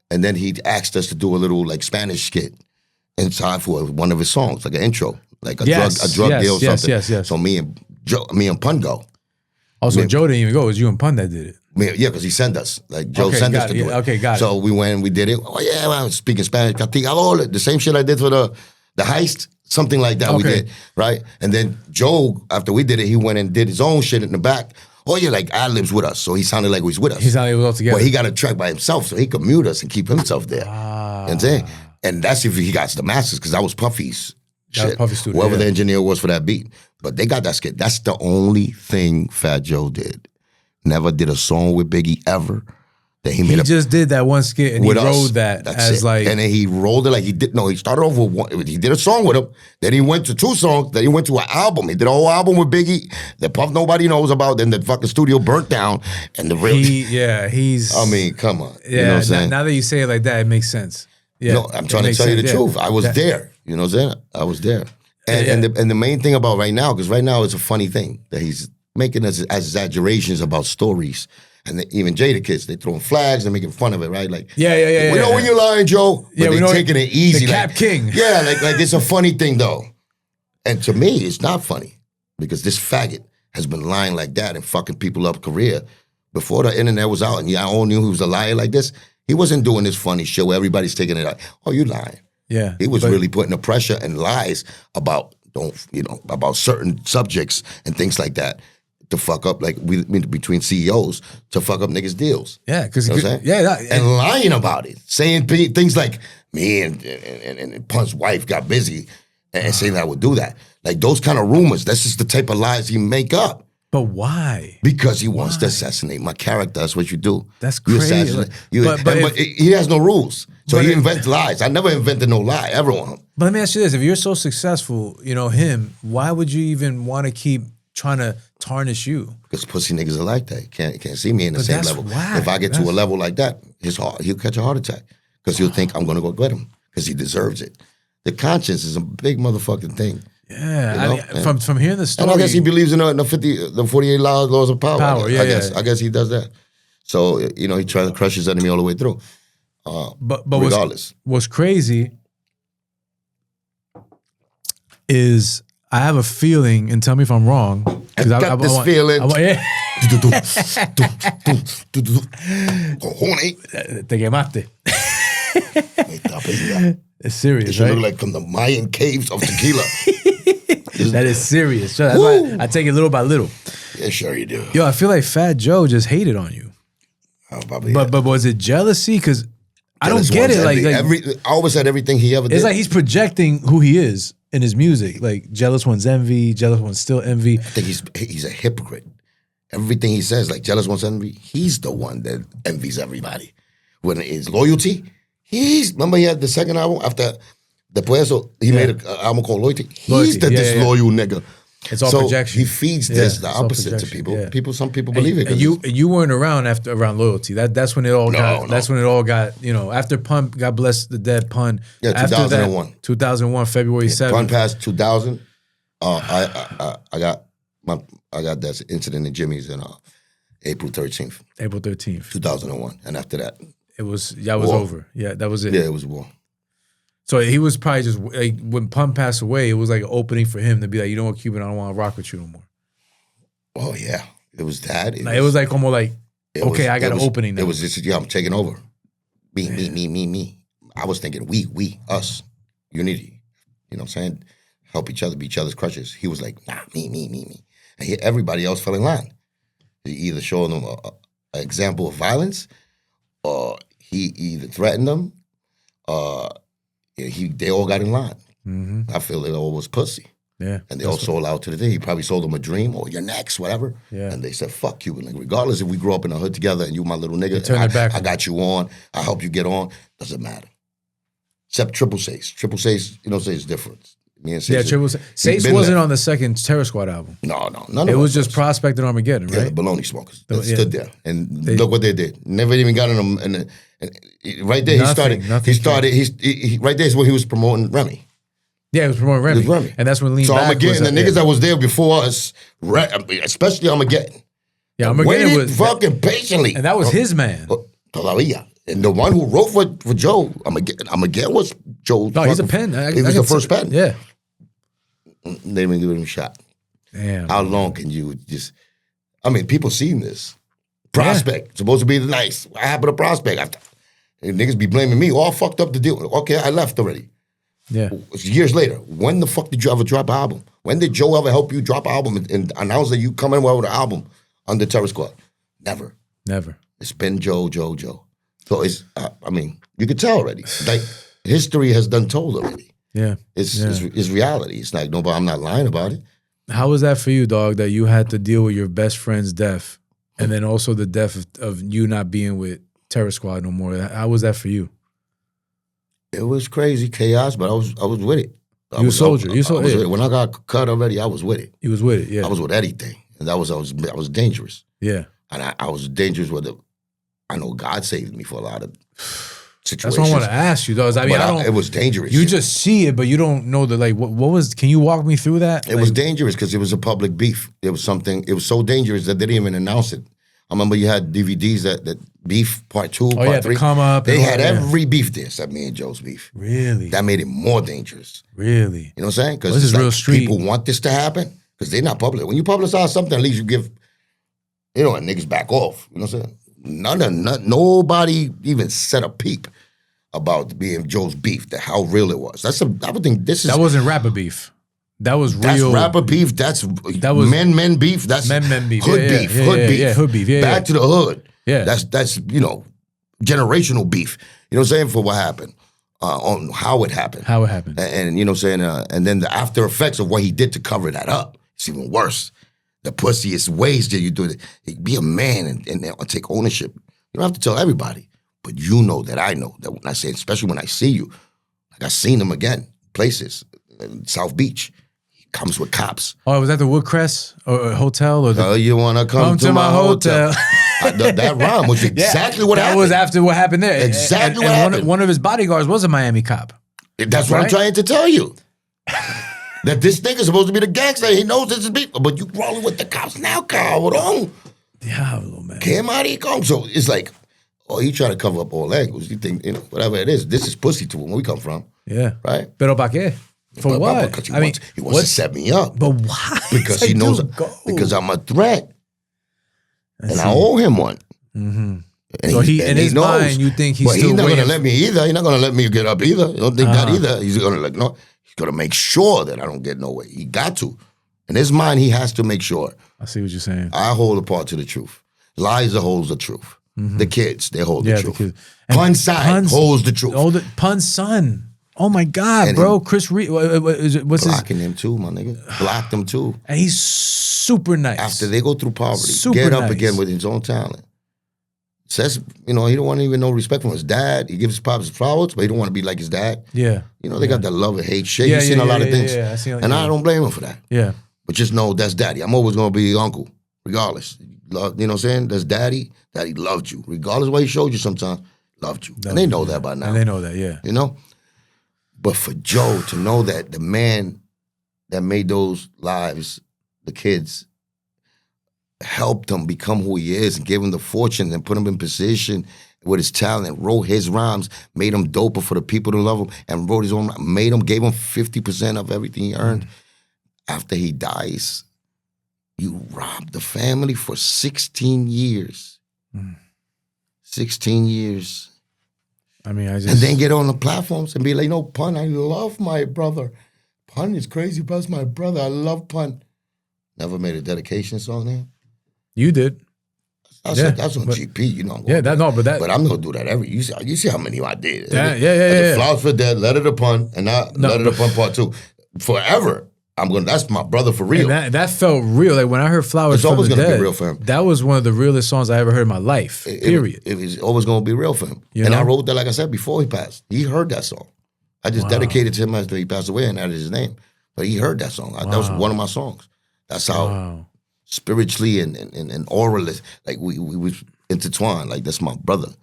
then he asked us to do a little like Spanish skit inside for one of his songs, like an intro, like a drug deal or something. Yes. So me and Pun go. Also, Joe didn't even go. It was you and Pun that did it. Yeah, because he sent us. Like, Joe sent us to do it. Okay, got it. So we went and we did it. Oh, yeah, I was speaking Spanish. The same shit I did for the heist, something like that we did, right? And then Joe, after we did it, he went and did his own shit in the back. Oh, yeah, like ad-libs with us. So he sounded like he was with us. He sounded like we were all together. Well, he got a track by himself, so he could mute us and keep himself there. You know what I'm saying? And that's if he got the masters, because that was Puffy's shit. That was Puffy's studio, whoever the engineer was for that beat. But they got that skit. That's the only thing Fat Joe did. Never did a song with Biggie ever. That he just did that one skit and he rode that as like... And then he rolled it like he did... No, he started off with one... He did a song with him. Then he went to 2 songs. Then he went to an album. He did a whole album with Biggie that Puff nobody knows about. Then the fucking studio burnt down. And the real... he's... I mean, come on. Yeah, you know what I'm saying? Now that you say it like that, it makes sense. Yeah, no, I'm trying to tell you the truth. I was there. You know what I'm saying? I was there. And the main thing about right now, because right now it's a funny thing that he's making as exaggerations about stories And even Jada kids, they throwing flags and making fun of it, right? Like, Yeah. We know when you're lying, Joe. But we they know taking it easy. The Cap like, King. Yeah, like it's a funny thing though. And to me, it's not funny because this faggot has been lying like that and fucking people up Korea before the internet was out and y'all all knew he was a liar like this. He wasn't doing this funny shit where everybody's taking it out. Oh, you lying. Yeah. He was really putting the pressure and lies about about certain subjects and things like that to fuck up between CEOs to fuck up niggas' deals. Yeah, because and lying about it, saying things like me and Punk's wife got busy and saying that I would do that. Like those kind of rumors. That's just the type of lies he make up. But why? Because he wants to assassinate my character. That's what you do. That's crazy. But he has no rules. So he invents lies. I never invented no lie ever on him. But let me ask you this. If you're so successful, him, why would you even want to keep trying to tarnish you? Because pussy niggas are like that. Can't see me in the same level. Why. If I get to a level like that, he'll catch a heart attack. Because he'll think I'm going to go get him. Because he deserves it. The conscience is a big motherfucking thing. Yeah, from hearing the story, and I guess he believes in the 48 laws of power. I guess he does that. So he tries to crush his enemy all the way through. But regardless, what's crazy is I have a feeling, and tell me if I'm wrong. I got this feeling. Te quemaste. It's serious, it should right? look like from the Mayan caves of tequila. That is serious. That's why I take it little by little. Yeah, sure you do. Yo, I feel like Fat Joe just hated on you. But was it jealousy? Because I don't get it. I always said everything he ever did. It's like he's projecting who he is in his music. Like jealous one's envy, jealous one's still envy. I think he's a hypocrite. Everything he says, like jealous one's envy, he's the one that envies everybody. When it's loyalty, remember he had the second album after Después, so he made an album called Loyalty. He's the disloyal nigga. It's all projection. He feeds the opposite to people. Yeah. Some people believe it. And you weren't around around Loyalty. That's when it all got. No. That's when it all got. After Pun, God bless the dead Pun. Yeah, 2001. 2001, February 7th. Pun passed 2000. I got that incident in Jimmy's in April 13th. April 13th, 2001, and after that, it was over. Yeah, that was it. Yeah, it was war. So he was probably just when Pun passed away, it was like an opening for him to be like, you know what, Cuban, I don't want to rock with you no more. Oh yeah, it was that. It was like almost like, okay, I got an opening now. It was just I'm taking over. Me. I was thinking we, us, unity. You know what I'm saying? Help each other, be each other's crutches. He was like, nah, me. And everybody else fell in line. He either showed them an example of violence, or he either threatened them, they all got in line. Mm-hmm. I feel they all was pussy. Yeah. And they all sold out to the day. He probably sold them a dream or you're next, whatever. Yeah. And they said, fuck Cuban Link. Regardless if we grew up in a hood together and you my little nigga, I got you on, I help you get on, doesn't matter. Except Triple Sace. Triple Sace, Sace different. Me and Sace. Yeah, Triple Sace. Sace wasn't on the second Terror Squad album. No, none of it. It was just Prospect and Armageddon, right? Yeah, the baloney smokers that stood there. And look what they did. Never even got in them. And right there, he started, right there is when he was promoting Remy. Yeah, he was promoting Remy. And that's when Lean So Back Armageddon, the niggas that was there before us, especially Armageddon. Yeah, Armageddon was fucking patiently. And that was his man. Todavía. And the one who wrote for Joe, Armageddon was Joe. No, he's a pen. He was the first pen. Yeah. They didn't give him a shot. Damn. How long can you just... people seen this. Prospect, supposed to be nice. What happened to Prospect? And niggas be blaming me. Oh, I fucked up the deal. Okay, I left already. Yeah. Years later, when the fuck did you ever drop an album? When did Joe ever help you drop an album and announce that you coming with an album under Terror Squad? Never. It's been Joe. So it's, you could tell already. Like, history has done told already. Yeah. It's reality. It's like, no, but I'm not lying about it. How was that for you, dog, that you had to deal with your best friend's death and then also the death of you not being with Terror Squad no more? How was that for you? It was crazy chaos, but I was with it. You a soldier. When I got cut already, I was with it. You was with it, yeah. I was with anything. And I was dangerous. Yeah. And I was dangerous with it. I know God saved me for a lot of situations. That's what I want to ask you, though. It was dangerous. You just see it, but you don't know can you walk me through that? It was dangerous because it was a public beef. It was so dangerous that they didn't even announce it I remember you had DVDs that Beef Part 2, Oh, Part 3. To come up. They had every beef there except me and Joe's beef. Really? That made it more dangerous. Really? You know what I'm saying? Because this is real street. People want this to happen because they're not public. When you publicize something, at least you give, and niggas back off. You know what I'm saying? Nobody even said a peep about being Joe's beef, how real it was. I would think this is... That wasn't rapper beef. That was real. That's rapper beef. That was men beef. That's men beef. Hood beef. Hood beef. Yeah, hood beef. Yeah, Back to the hood. Yeah. That's generational beef. You know what I'm saying? For what happened. On how it happened. How it happened. And you know what I'm saying? And then the after effects of what he did to cover that up. It's even worse. The pussiest ways that you do it. Be a man and take ownership. You don't have to tell everybody. But you know that I know that when I say, especially when I see you, like I seen him again, places, South Beach. Comes with cops. Oh, was that the Woodcrest or hotel? Or you want to come to my hotel? That rhyme was exactly what happened. That was after what happened there. Exactly what happened. One of his bodyguards was a Miami cop. That's what I'm trying to tell you. That this nigga's supposed to be the gangster. He knows this is beef. But you rolling with the cops now, cabrón. Diablo, man. Que maricón. So it's like, you try to cover up all angles. You think, whatever it is, this is pussy to where we come from. Yeah. Right? Pero pa' qué? For what? Because he wants to set me up. But why? Because he knows. Because I'm a threat, and I owe him one. Mm-hmm. So in his mind, you think he's still not going to let me either. He's not going to let me get up either. You don't think that either. He's going to He's going to make sure that I don't get no way. He got to. In his mind, he has to make sure. I see what you're saying. I hold a part to the truth. Liza holds the truth. Mm-hmm. The kids, they hold the truth. Pun's side holds the truth. Pun's son. Oh my God, and bro. Chris Reed. What's blocking him too, my nigga. Blocked him too. And he's super nice. After they go through poverty, get up again with his own talent. Says, he don't want even no respect from his dad. He gives his pops flowers, but he don't want to be like his dad. Yeah. They got that love and hate shit. You've seen a lot of things. Yeah, I don't blame him for that. Yeah. But just know that's daddy. I'm always going to be uncle, regardless. You know what I'm saying? That's daddy. Daddy loved you. Regardless of what he showed you sometimes, loved you. And they know that by now. And they know that, yeah. But for Joe to know that the man that made those lives, the kids, helped him become who he is and gave him the fortune and put him in position with his talent, wrote his rhymes, made him doper for the people to love him, and wrote his own, gave him 50% of everything he earned. After he dies, you robbed the family for 16 years. 16 years. And then get on the platforms and be like, Pun, I love my brother. Pun is crazy, but that's my brother. I love Pun. Never made a dedication song there. You did. That's on GP, But I'm gonna do that every. You see how many I did. Yeah. Flowers for Dead, Letter to Pun, and Letter to Pun Part 2. Forever. That's my brother for real. And that felt real. Like when I heard Flowers it's from always the gonna Dead, be real for him. That was one of the realest songs I ever heard in my life. Period. It was always gonna be real for him. I wrote that, like I said, before he passed. He heard that song. I just dedicated to him after he passed away and added his name. But he heard that song. That was one of my songs. That's how spiritually and orally, like we was intertwined. Like that's my brother. You know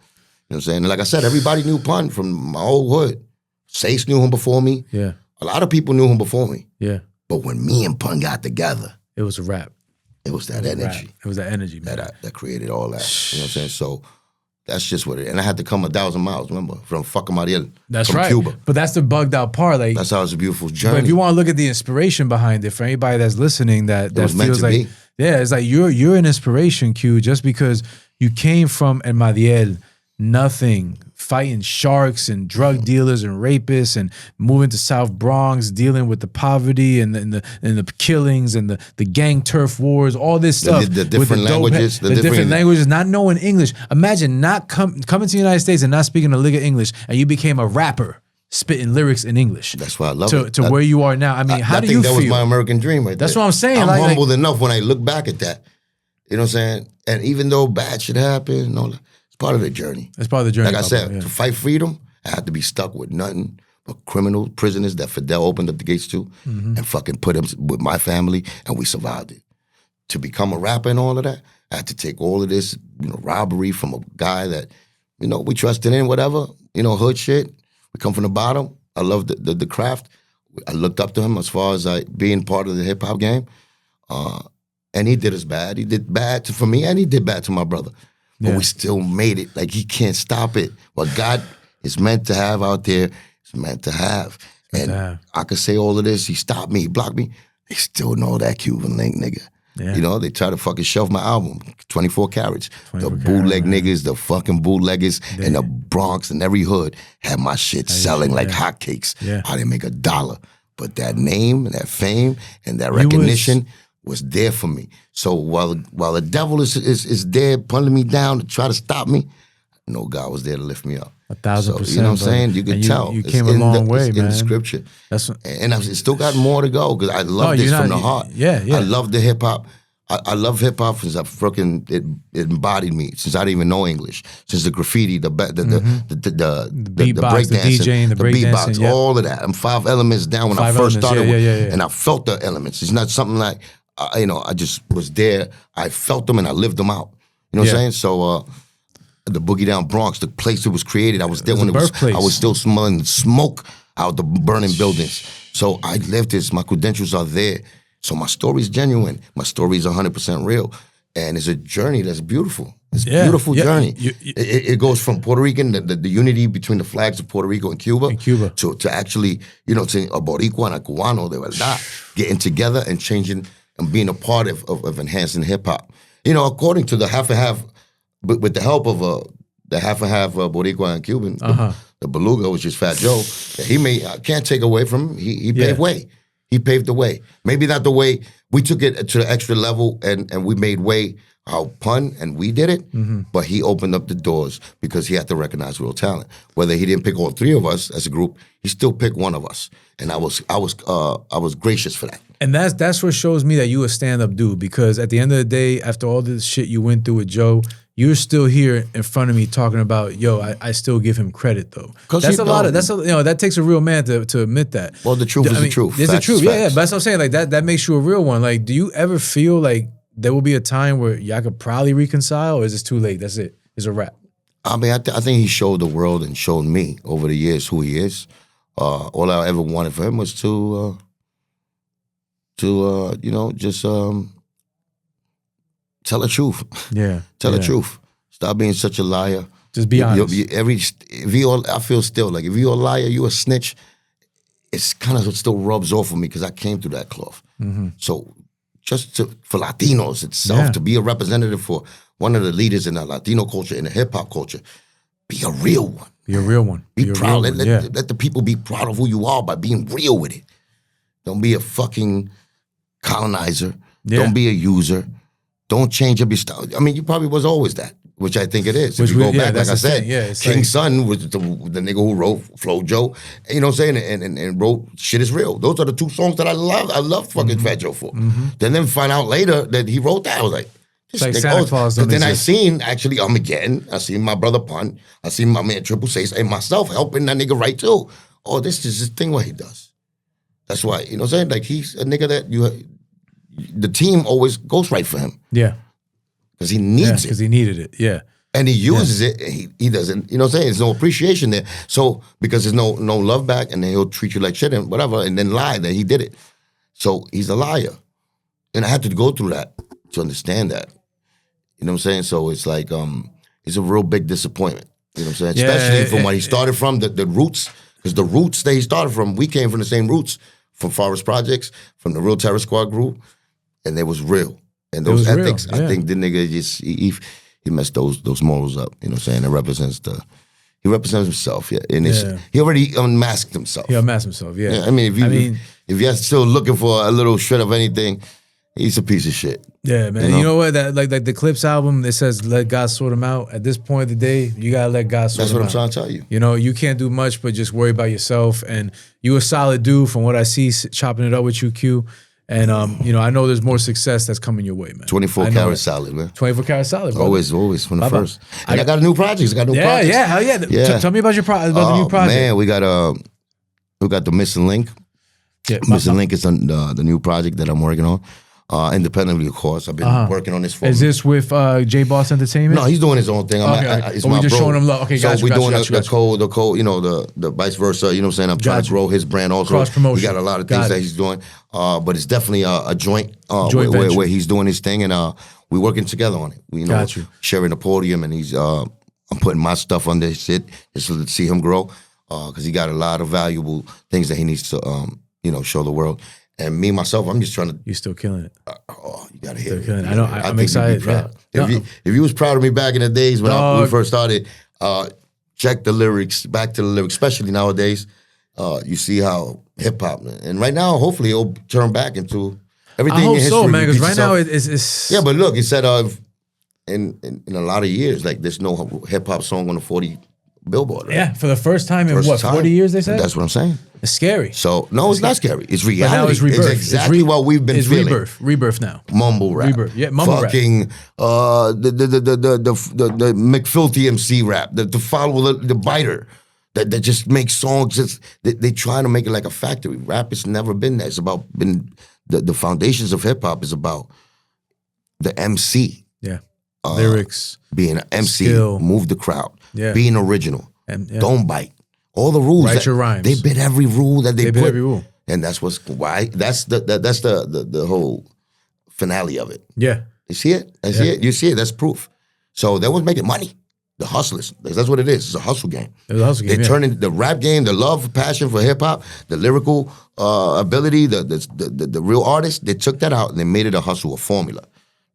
what I'm saying? And like I said, everybody knew Pun from my old hood. Sace knew him before me. Yeah. A lot of people knew him before me. Yeah. But when me and Pun got together, it was a rap. It was that energy. It was that energy, man. That created all that. You know what I'm saying? So that's just what it is. And I had to come 1,000 miles, remember, from fucking Mariel. That's from right. Cuba. But that's the bugged out part. Like, that's how it's a beautiful journey. But if you want to look at the inspiration behind it, for anybody that's listening, that feels like, it's like you're an inspiration, Q, just because you came from El Mariel, nothing, fighting sharks and drug dealers and rapists, and moving to South Bronx, dealing with the poverty and the killings and the gang turf wars, all this stuff. The different languages. The different languages, not knowing English. Imagine not coming to the United States and not speaking a lick of English, and you became a rapper spitting lyrics in English. That's why I love it. To where you are now. I mean, how do you feel? I think that was my American dream right there. That's what I'm saying. I'm humbled enough when I look back at that. You know what I'm saying? And even though bad shit happened, it's part of the journey. It's part of the journey. Like I said, to fight freedom, I had to be stuck with nothing but criminals, prisoners that Fidel opened up the gates to, and fucking put them with my family, and we survived it. To become a rapper and all of that, I had to take all of this, robbery from a guy that, we trusted in, whatever, hood shit. We come from the bottom. I love the craft. I looked up to him as far as being part of the hip hop game. And he did us bad. He did bad for me, and he did bad to my brother. But we still made it. Like, he can't stop it. What God is meant to have out there is meant to have. And I could say all of this. He stopped me. He blocked me. They still know that Cuban Link, nigga. Yeah. You know, they try to fucking shelf my album, 24 carats. 24 the bootleg niggas, the fucking bootleggers in the Bronx and every hood had my shit selling like hotcakes. Yeah. I didn't make $1. But that name, that fame, and that recognition was there for me. So while the devil is there pulling me down to try to stop me, no, God was there to lift me up. 1,000%. You know what I'm saying? You can tell. You came a long way, man. In the scripture. And I've still got more to go because I love this from the heart. Yeah. I love the hip hop. I love hip hop since it embodied me. Since I didn't even know English. Since the graffiti, the beatbox, breakdancing, the DJing, the beatbox, all of that. I'm 5 elements down when I first started, and I felt the elements. It's not something like I just was there. I felt them and I lived them out. You know what I'm saying? So. The Boogie Down Bronx, the place it was created, I was there when I was still smelling smoke out the burning buildings. So I lived this. My credentials are there. So my story's genuine. My story is 100% real. And it's a journey that's beautiful. It's a beautiful journey. It goes from Puerto Rican, the unity between the flags of Puerto Rico and Cuba. To actually, to a Boricua and a Cubano, de verdad, getting together and changing and being a part of enhancing hip-hop. According to the half and half, but with the help of the half and half Boricua and Cuban, the Beluga, which is Fat Joe, I can't take away from him. He paved way. He paved the way. Maybe not the way, we took it to the extra level and we made way our pun and we did it, but he opened up the doors because he had to recognize real talent. Whether he didn't pick all 3 of us as a group, he still picked one of us. And I was gracious for that. And that's what shows me that you a stand-up dude, because at the end of the day, after all this shit you went through with Joe, you're still here in front of me talking about, I still give him credit though. That takes a real man to admit that. Well, the truth is the truth. It's the truth, yeah. But that's what I'm saying. Like that makes you a real one. Like, do you ever feel like there will be a time where y'all could probably reconcile, or is it too late? That's it. It's a wrap. I mean, I think he showed the world and showed me over the years who he is. All I ever wanted for him was to just tell the truth. Yeah. Tell the truth. Stop being such a liar. Just be honest. I feel still like if you're a liar, you a snitch. It's kind of still rubs off of me because I came through that cloth. So for Latinos itself, to be a representative for one of the leaders in the Latino culture, in the hip hop culture, be a real one. Be a real one. Be proud. Let the people be proud of who you are by being real with it. Don't be a fucking colonizer. Yeah. Don't be a user. Don't change up your style. I mean, you probably was always that, which I think it is. If you go back, like I said, King's son was the nigga who wrote Flo Joe, you know what I'm saying, and wrote Shit Is Real. Those are the 2 songs that I love. I love fucking Fat Joe for. Then find out later that he wrote that. I was like, this like Santa Claus. But then I seen actually Armageddon. I seen my brother Pun. I seen my man Triple Six and myself helping that nigga write too. Oh, this is the thing what he does. That's why, you know what I'm saying? Like, he's a nigga that the team always goes right for him. Yeah. Because he needs it. Because he needed it, yeah. And he uses it, and he doesn't, you know what I'm saying? There's no appreciation there. So, because there's no love back, and then he'll treat you like shit and whatever, and then lie that he did it. So, he's a liar. And I had to go through that to understand that. You know what I'm saying? So, it's like, it's a real big disappointment. You know what I'm saying? Especially from what he started from, the roots. Because the roots that he started from, we came from the same roots. From Forest Projects, from the Real Terror Squad group, and it was real. And those ethics, I think the nigga just he messed those morals up. You know what I'm saying? He represents himself. Yeah, and he already unmasked himself. He unmasked himself. Yeah. I mean, if you're still looking for a little shred of anything, he's a piece of shit. Yeah, man. You know what? That like the Clips album, it says let God sort him out. At this point of the day, you gotta let God sort him out. That's what I'm trying to tell you. You know, you can't do much but just worry about yourself. And you a solid dude from what I see, chopping it up with you, Q. And I know there's more success that's coming your way, man. 24 karat solid, man. 24 karat solid, bro. Always from the first. And I got a new project. Yeah, hell yeah. Tell me about the new project. Man, we got the Missing Link. Yeah, Missing Link is the new project that I'm working on. independently, of course. I've been working on this for. Is this with J Boss Entertainment? No, he's doing his own thing. Okay. It's we my just bro. showing him love. Okay, so gotcha. we're doing gotcha. the code, you know, the vice versa. You know what I'm saying? I'm trying to grow his brand also. Cross promotion. He got a lot of things that he's doing. But it's definitely a joint where he's doing his thing, and we're working together on it. We, you know, sharing the podium, and he's I'm putting my stuff on this shit just to see him grow, because he got a lot of valuable things that he needs to you know, show the world. And me myself, I'm just trying to. You're still killing it. You gotta hear it. I know. I'm excited. Yeah. If you was proud of me back in the days when we first started, check the lyrics, back to the lyrics, especially nowadays. You see how hip hop, and right now, hopefully, it'll turn back into everything. I hope in history. So, man. Because right now it's. Yeah, but look, it said in a lot of years, like there's no hip hop song on the 40 Billboard. Right? Yeah, for the first time in 40 years, they said. And that's what I'm saying. It's scary. So no, it's not scary. It's reality. But now it's rebirth. It's exactly what we've been feeling. Rebirth now. Mumble rap. Rebirth. Yeah, mumble fucking, rap. The McFilthy MC rap. The follow the biter. That just makes songs. They try to make it like a factory. Rap has never been that. It's about the foundations of hip hop is about the MC. Yeah. Lyrics. Being an MC. Skill. Move the crowd. Yeah. Being original. Don't bite. All the rules. Write your rhymes. They bit every rule that they put. Bit every rule. And that's the whole finale of it. Yeah. You see it? You see it. That's proof. So they was making money. The hustlers. That's what it is. It's a hustle game. It's a hustle game. They turned into the rap game, the love, passion for hip hop, the lyrical ability, the real artists. They took that out and they made it a hustle, a formula.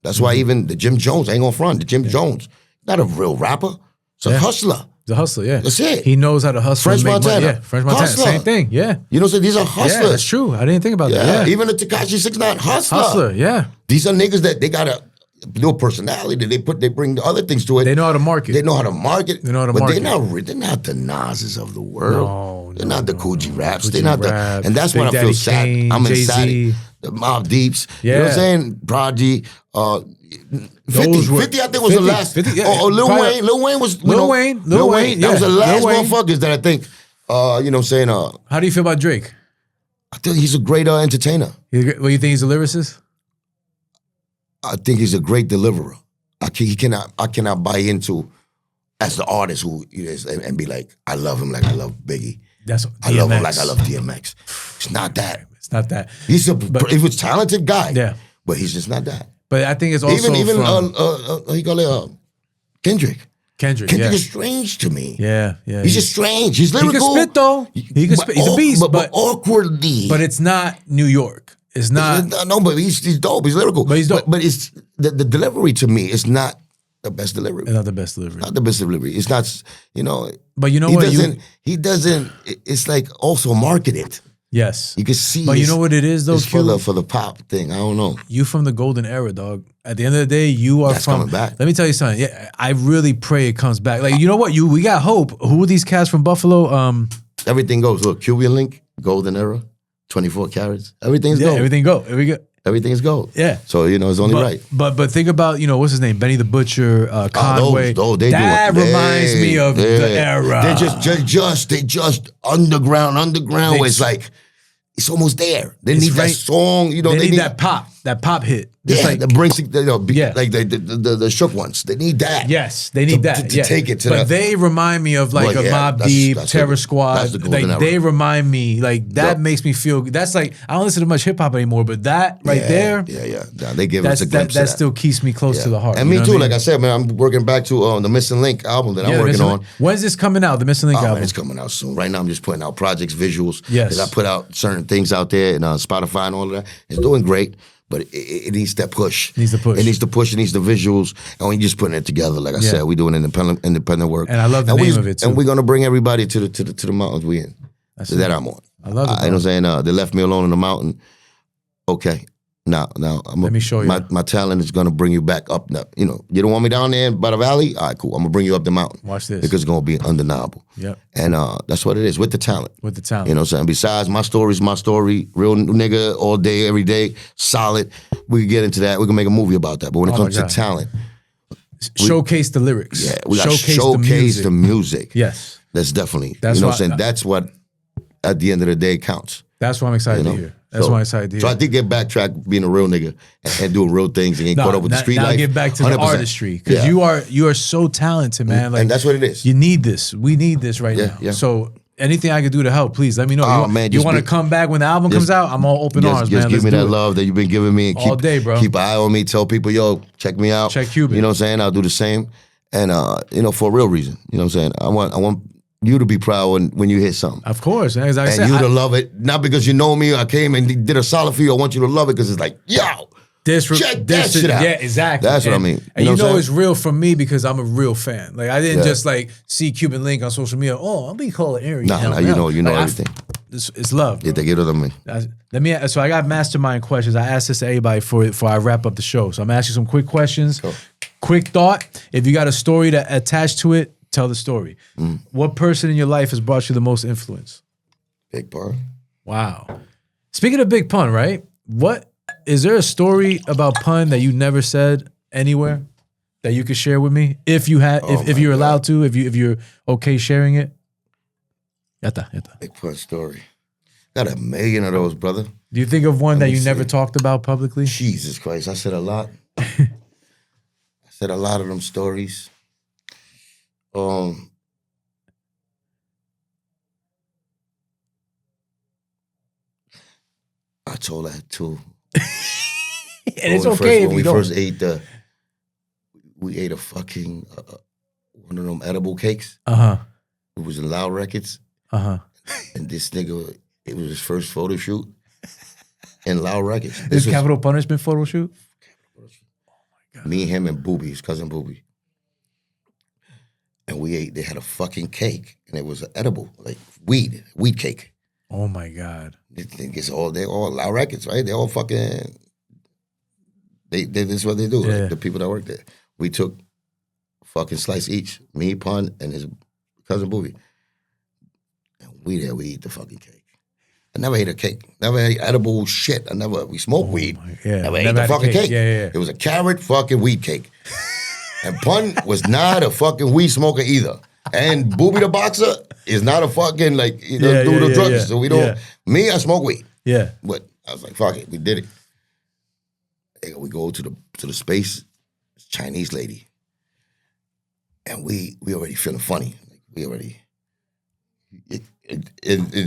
That's why even the Jim Jones, I ain't gonna front, the Jim Jones, not a real rapper. It's a hustler. The hustler, yeah. That's it. He knows how to hustle. French Montana. Yeah, French Montana. Hustler. Same thing, yeah. You know what I'm saying? These are hustlers. Yeah, that's true. I didn't think about that. Yeah. Even the Tekashi 6ix9ine, hustler. Hustler, yeah. These are niggas that they got a little personality. They bring the other things to it. They know how to market. They know how to market. But they're not the Nas's of the world. They're not the Coogee Raps. They're not Rap, and that's Big when I Daddy feel sad. Kane, I'm Jay-Z. inside. The Mobb Deeps. Yeah. You know what I'm saying? Prodigy. 50, I think, was the last. 50, yeah. Lil Wayne. Lil Wayne was. Lil Wayne. That was the last Lil Wayne. motherfuckers that I think. You know what I'm saying? How do you feel about Drake? I think he's a great entertainer. Well, you think he's a lyricist? I think he's a great deliverer. I cannot buy into as the artist who is and be like, I love him like I love Biggie. I love him like I love DMX. It's not that. It's not that. He was a talented guy. Yeah. But he's just not that. But I think it's also Kendrick. Kendrick is strange to me. Yeah. He's just strange. He's lyrical. He can spit though. He can spit. He's a beast, but awkwardly. But it's not New York. It's not. No, but he's dope. He's lyrical. But he's dope. But it's the delivery to me is not the best delivery. It's not the best delivery. Not the best delivery. It's not, you know. But you know he what? He doesn't. It's like also marketed. Yes. You can see. But you know what it is though? It's for the pop thing. I don't know. You from the golden era, dog. At the end of the day, you are coming back. Let me tell you something. Yeah, I really pray it comes back. Like, you know what? We got hope. Who are these cats from Buffalo? Everything goes. Look, Cuban Link, golden era, 24 carats. Everything's gold. Everything go. Everything's gold. Yeah. So, you know, it's only right. But think about, you know, what's his name? Benny the Butcher, Conway. That reminds me of the era. They just underground where it's like, it's almost there. They need that song, you know. They need that pop hit. Just like the brings, like the shook ones. They need that. Yes, they need that. To take it to But they remind me of like a Mobb Deep, Terror Squad. Like they remind me, like that makes me feel. That's like I don't listen to much hip hop anymore, but that there, yeah. They give us a glimpse. That still keeps me close to the heart. And me too. Like I said, man, I'm working back to the Missing Link album that I'm working on. When's this coming out? The Missing Link album. Man, it's coming out soon. Right now, I'm just putting out projects, visuals. Yes, I put out certain things out there and Spotify and all of that. It's doing great. But it needs that push. It needs the push. It needs the visuals. And we're just putting it together. Like I said, we're doing independent work. And I love the name of it too. And we're gonna bring everybody to the mountains we in. That I'm on. I love it. You know what I'm saying? They left me alone in the mountain. Okay. Now let me show you. My talent is gonna bring you back up. Now, you know, you don't want me down there by the valley? All right, cool. I'm gonna bring you up the mountain. Watch this. Because it's gonna be undeniable. Yep. And that's what it is, with the talent. You know what I'm saying? Besides, my story's my story. Real nigga all day, every day, solid. We can get into that. We can make a movie about that. But when it comes to talent, showcase the lyrics. Yeah, we got to showcase the music. Yes. That's definitely, you know what I'm saying? That's what at the end of the day counts. That's what I'm excited to hear. That's what I'm excited to hear. So I did get backtrack being a real nigga and doing real things and getting caught up with the street life. Now get back to 100%. The artistry because you are so talented, man. Like, and that's what it is. You need this. We need this right now. Yeah. So anything I could do to help, please let me know. You want to come back when the album comes out? I'm all open arms, man. Just give me that love that you've been giving me and all day, bro. Keep an eye on me. Tell people, yo, check me out. Check Cuban. You know what I'm saying? I'll do the same. And for a real reason. You know what I'm saying? I want you to be proud when you hit something. Of course. As I said, you to love it. Not because you know me, I came and did a solid for you. I want you to love it because it's like, yo, check that shit out. Yeah, exactly. That's what I mean. And you know it's real for me because I'm a real fan. Like I didn't just like see Cuban Link on social media. Oh, I'll be calling Ari. Nah, you know like, everything. It's love. Yeah, they get it on me. So I got mastermind questions. I asked this to everybody before I wrap up the show. So I'm asking you some quick questions. Cool. Quick thought. If you got a story to attach to it, tell the story. What person in your life has brought you the most influence? Big Pun. Wow. Speaking of Big Pun, right? Is there a story about Pun that you never said anywhere that you could share with me? If you had, if you're allowed to, if you're okay sharing it. Yata. Big Pun story. Got a million of those, brother. Do you think of one that you never talked about publicly? Jesus Christ, I said a lot. I said a lot of them stories. I told that too. And it's okay when we first ate we ate a fucking one of them edible cakes. It was in Loud Records. And this nigga, it was his first photo shoot in Loud Records. This Capital Punishment photo shoot? Oh my God. Me, him, and Booby, his cousin Booby. And we ate, they had a fucking cake, and it was an edible, like weed cake. Oh my God. They're all Loud Records, right? They all fucking, this is what they do, like, the people that work there. We took a fucking slice each, me, Pun, and his cousin Booby. And we eat the fucking cake. I never ate a cake. Never ate edible shit. We smoked weed. Never ate the fucking cake. It was a carrot fucking weed cake. And Pun was not a fucking weed smoker either. And Booby the boxer is not a fucking, like, do the drugs. So we don't, me, I smoke weed. Yeah. But I was like, fuck it, we did it. We go to the space, Chinese lady. And we already feeling funny. Like, we already,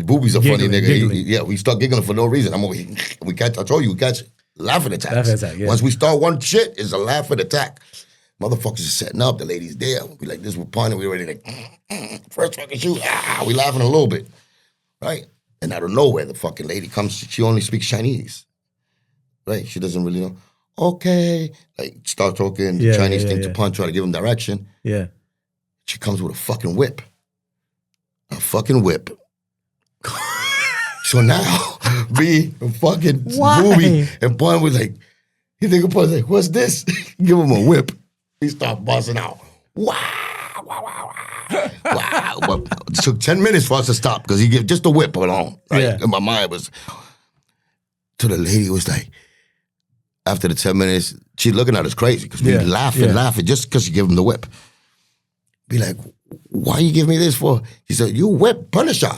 Booby's a funny nigga. We start giggling for no reason. I told you, we catch laughing attacks. Once we start one shit, it's a laughing attack. Motherfuckers is setting up. The lady's there. We like this. We're punting. We already like first fucking shoot. We laughing a little bit, right? And out of nowhere, the fucking lady comes. She only speaks Chinese, right? She doesn't really know. Okay, like start talking Chinese thing to Pun, try to give him direction. Yeah. She comes with a fucking whip. A fucking whip. So now, me and fucking Booby and Pun was like, you think Pun's like, what's this? Give him a whip. He start busting out. Wow. But it took 10 minutes for us to stop because he gave just a whip alone. Right? Yeah. And my mind was, to the lady was like, after the 10 minutes, she's looking at us crazy because we laughing just because she gave him the whip. Be like, why you give me this for? He said, you whip, Punisher.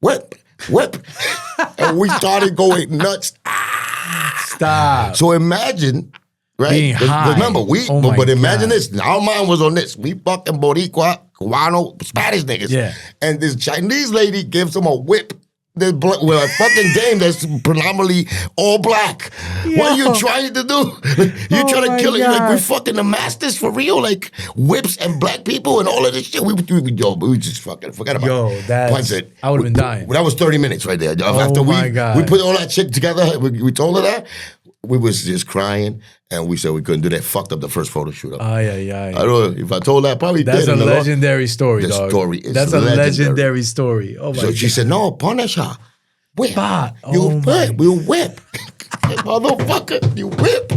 Whip. And we started going nuts. Stop. So imagine, right? Being high. Remember, but imagine this. Our mind was on this. We fucking Boricua, Cubano, Spanish niggas. Yeah. And this Chinese lady gives him a whip with a fucking game that's predominantly all black. Yo. What are you trying to do? You trying to kill it? Like, we fucking the masters for real? Like, whips and black people and all of this shit? We just fucking forgot about it. I would have been dying. That was 30 minutes right there. After we put all that shit together, we told her that. We was just crying, and we said we couldn't do that. Fucked up the first photo shoot. I don't know if I told that. Probably that's did. That's a legendary story, dog. That's a legendary story. Oh my God. She said, "No, punish her. Whip. You whip. You whip. Motherfucker, you whip."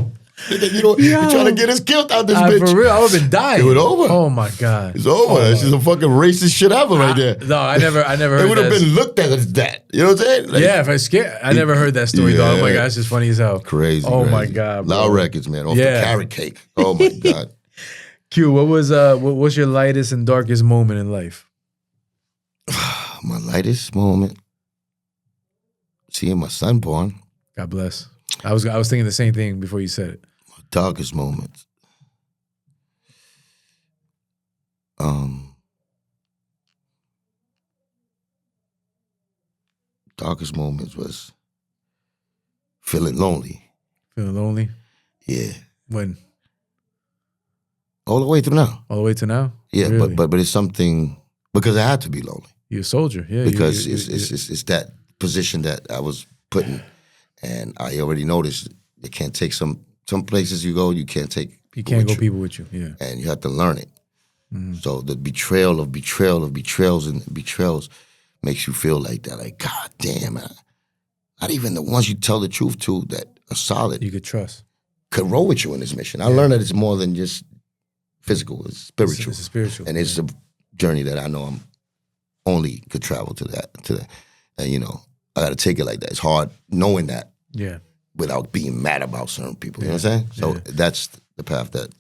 You're trying to get us killed out this bitch. For real, I would have been dying. It was over. Oh my God. It's over. That's just a fucking racist shit ever right there. No, I never heard that. It would have been looked at as that. You know what I'm saying? Like, if I scared. I never heard that story, dog. Oh my God, it's just funny as hell. Crazy. Oh my God, bro. Loud Records, man. Off the carrot cake. Oh my God. Q, what's your lightest and darkest moment in life? My lightest moment seeing my son born. God bless. I was thinking the same thing before you said it. My darkest moments. Darkest moments was feeling lonely. Feeling lonely? Yeah. When? All the way through now. All the way to now? Yeah, Really? but it's something because I had to be lonely. You're a soldier, yeah. Because it's that position that I was put in, and I already noticed you can't take some places you go, you can't take. You can't go people with you, yeah. And you have to learn it. So the betrayal of betrayals makes you feel like that. Like, God damn, man. Not even the ones you tell the truth to that are solid. You could trust. Could roll with you in this mission. I learned that it's more than just physical. It's spiritual. It's spiritual. And it's a journey that I know I'm only could travel to that. And, you know, I got to take it like that. It's hard knowing that. Yeah. Without being mad about certain people. You know what I'm saying? So that's the path that.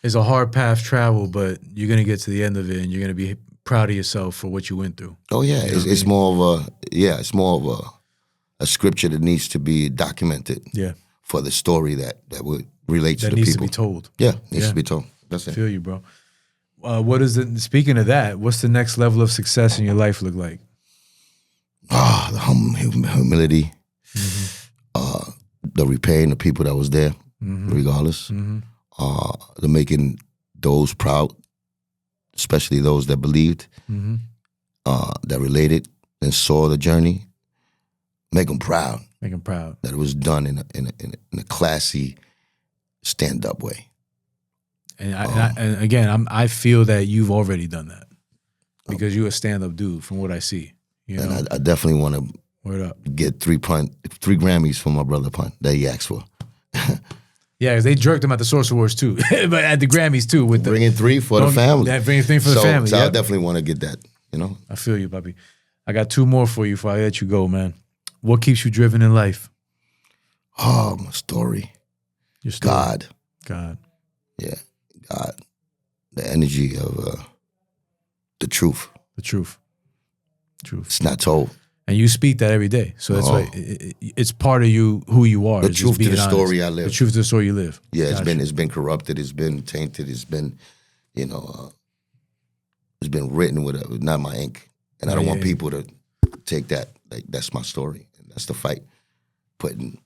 It's a hard path travel, but you're going to get to the end of it and you're going to be proud of yourself for what you went through. Oh, yeah. It's more of a scripture that needs to be documented. Yeah. For the story that would relate to the people. That needs to be told. Yeah, needs to be told. That's it. I feel you, bro. Speaking of that, what's the next level of success in your life look like? The humility, the repaying the people that was there, regardless. The making those proud, especially those that believed, that related and saw the journey. Make them proud. Make them proud. That it was done in a classy, stand-up way. And I feel that you've already done that because you're a stand-up dude from what I see. You know? And I definitely want to get 3 Grammys for my brother Punt that he asked for. Yeah, because they jerked him at the Source Awards too, but at the Grammys too. With bringing 3 for the family. Yeah, bringing 3 for the family. So I definitely want to get that. You know. I feel you, puppy. I got 2 more for you before I let you go, man. What keeps you driven in life? Oh, my story. Your story. God. Yeah, God. The energy of the truth. The truth. It's not told. And you speak that every day. So that's why it's part of you, who you are. The truth to the story I live. The truth to the story you live. Yeah, it's been corrupted. It's been tainted. It's been, it's been written with not my ink. And I don't want people to take that. Like, that's my story. And that's the fight. Putting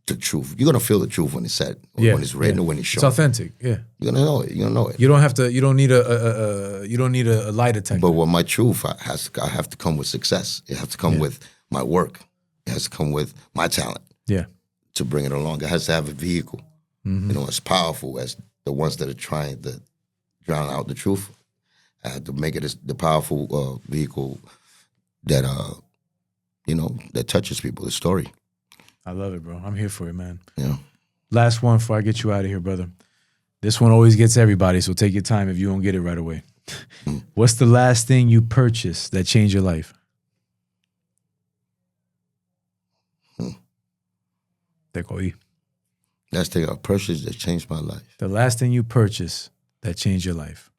the truth. You're going to feel the truth when it's said, or when it's written, or when it's shown. It's authentic, yeah. You're going to know it. You're going to know it. You don't have to, you don't need a lie detector. But with my truth, I have to come with success. It has to come with my work. It has to come with my talent. Yeah. To bring it along. It has to have a vehicle. As powerful as the ones that are trying to drown out the truth. I have to make it the powerful vehicle that that touches people, the story. I love it, bro. I'm here for it, man. Yeah. Last one before I get you out of here, brother. This one always gets everybody, so take your time if you don't get it right away. What's the last thing you purchased that changed your life? Te cogí. Last thing I purchased that changed my life. The last thing you purchased that changed your life.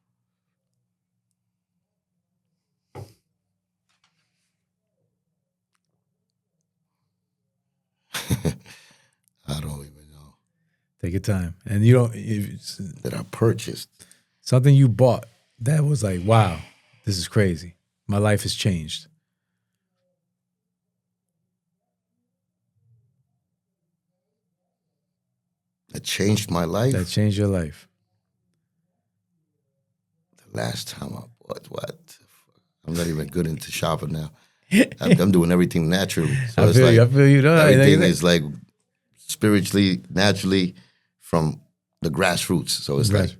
I don't even know. Take your time. And you don't... that I purchased. Something you bought that was like, wow, this is crazy. My life has changed. That changed my life? That changed your life. The last time I bought what? I'm not even good into shopping now. I'm doing everything naturally. So I feel you. No, everything is like spiritually, naturally from the grassroots. So it's like,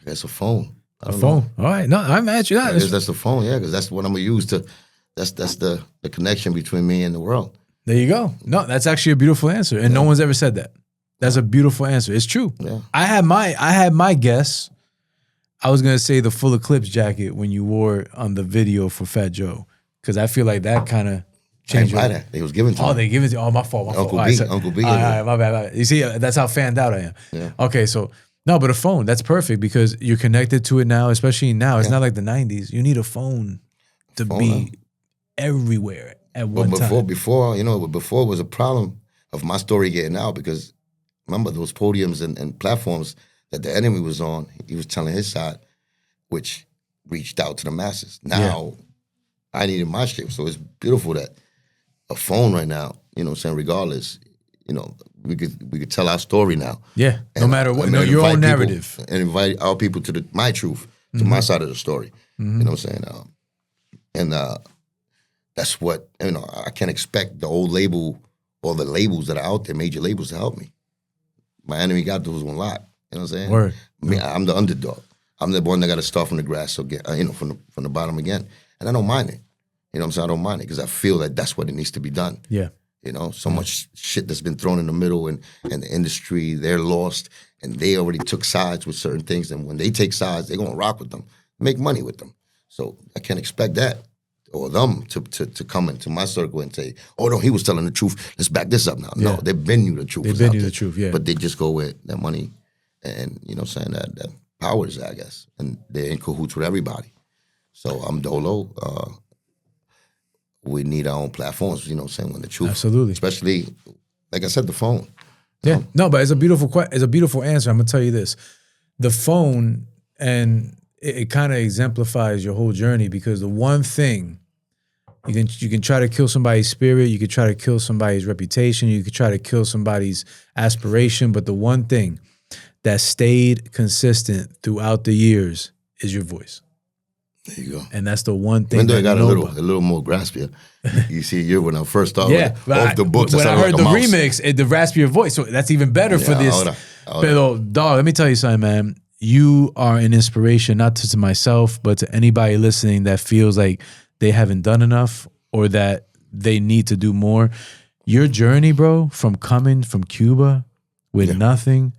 I guess a phone. A phone. All right. No, I'm at you. I guess that's the phone, yeah, because that's what I'm going to use to, that's the connection between me and the world. There you go. No, that's actually a beautiful answer. And no one's ever said that. That's a beautiful answer. It's true. Yeah. I had my guess. I was gonna say the full eclipse jacket when you wore it on the video for Fat Joe, because I feel like that kind of changed. That. It was given to me. Oh, they give it to you. Oh, my fault. Uncle B. Uncle B. All right, my bad. You see, that's how fanned out I am. Yeah. Okay, so no, but a phone, that's perfect because you're connected to it now, especially now. It's not like the 90s. You need a phone to be everywhere at one But time. before it was a problem of my story getting out because remember those podiums and platforms that the enemy was on, he was telling his side, which reached out to the masses. Now, I needed my shit. So it's beautiful that a phone right now, you know what I'm saying, regardless, you know, we could tell our story now. Yeah, no And, matter what, I mean, your own invite narrative. people and invite our people to my truth, to my side of the story. You know what I'm saying? That's what, you know, I can't expect the old label or the labels that are out there, major labels, to help me. My enemy got those one lot. You know what I'm saying? Word. I'm the underdog. I'm the one that got to start from the grass, so get, you know, from the bottom again. And I don't mind it. You know what I'm saying? I don't mind it because I feel that that's what it needs to be done. Yeah. You know, so much shit that's been thrown in the middle and the industry, they're lost and they already took sides with certain things. And when they take sides, they're going to rock with them, make money with them. So I can't expect that or them to come into my circle and say, oh, no, he was telling the truth. Let's back this up now. Yeah. No, they've been you the truth. They've been you the truth, yeah. But they just go with that money and, you know what I'm saying, that power is, I guess. And they're in cahoots with everybody. So I'm Dolo. We need our own platforms, you know what I'm saying, when the truth. Absolutely. Especially, like I said, the phone. Yeah. No, but it's a beautiful answer. I'm going to tell you this. The phone, and it kind of exemplifies your whole journey because the one thing, you can try to kill somebody's spirit, you could try to kill somebody's reputation, you could try to kill somebody's aspiration, but the one thing that stayed consistent throughout the years is your voice. There you go. And that's the one thing. Even though that I got a little more graspier. You see, when I first started off the books, when I heard the mouse. remix, the raspier voice, so that's even better for this. Hold But dog, let me tell you something, man. You are an inspiration, not just to myself, but to anybody listening that feels like they haven't done enough or that they need to do more. Your journey, bro, from coming from Cuba with nothing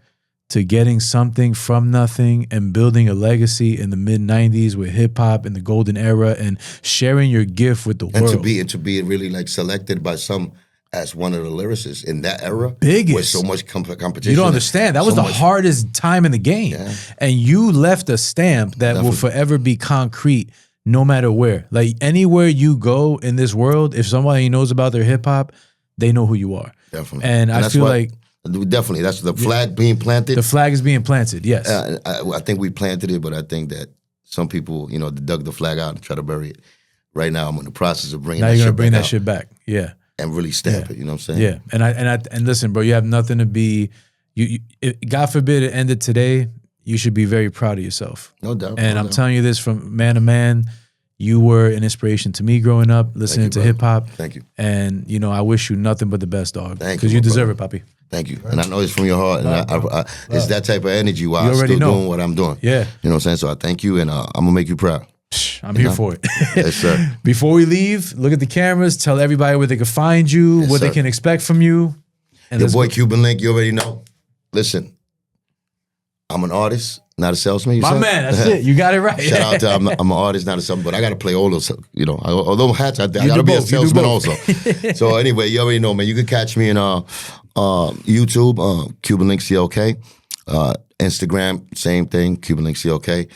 to getting something from nothing and building a legacy in the mid-90s with hip-hop in the golden era and sharing your gift with the world. And to be really like selected by some as one of the lyricists in that era. Biggest. With so much competition. You don't understand. That was the hardest time in the game. Yeah. And you left a stamp that will forever be concrete no matter where. Like anywhere you go in this world, if somebody knows about their hip-hop, they know who you are. Definitely. And I feel like... Definitely. That's the flag being planted. The flag is being planted, yes. I think we planted it, but I think that some people, you know, dug the flag out and try to bury it. Right now, I'm in the process of bringing that shit back. Now you're going to bring that shit back, yeah. And really stamp it, you know what I'm saying? Yeah, and listen, bro, you have nothing to be, God forbid it ended today, you should be very proud of yourself. No doubt. And I'm telling you this from man to man, you were an inspiration to me growing up, listening to hip-hop. Thank you. And, you know, I wish you nothing but the best, dog. Thank you. Because you deserve it, papi. Thank you. And I know it's from your heart. And it's that type of energy while I'm still doing what I'm doing. Yeah. You know what I'm saying? So I thank you, and I'm going to make you proud. I'm here for it. Yes, sir. Before we leave, look at the cameras. Tell everybody where they can find you, what they can expect from you. And your boy Cuban Link, you already know. Listen, I'm an artist, not a salesman. My man, that's it. You got it right. Shout out to I'm an artist, not a salesman, but I got to play all those, you know, although hats, I got to be a salesman also. So anyway, you already know, man. You can catch me in YouTube, Cuban Link CLK. Instagram, same thing, Cuban Link CLK.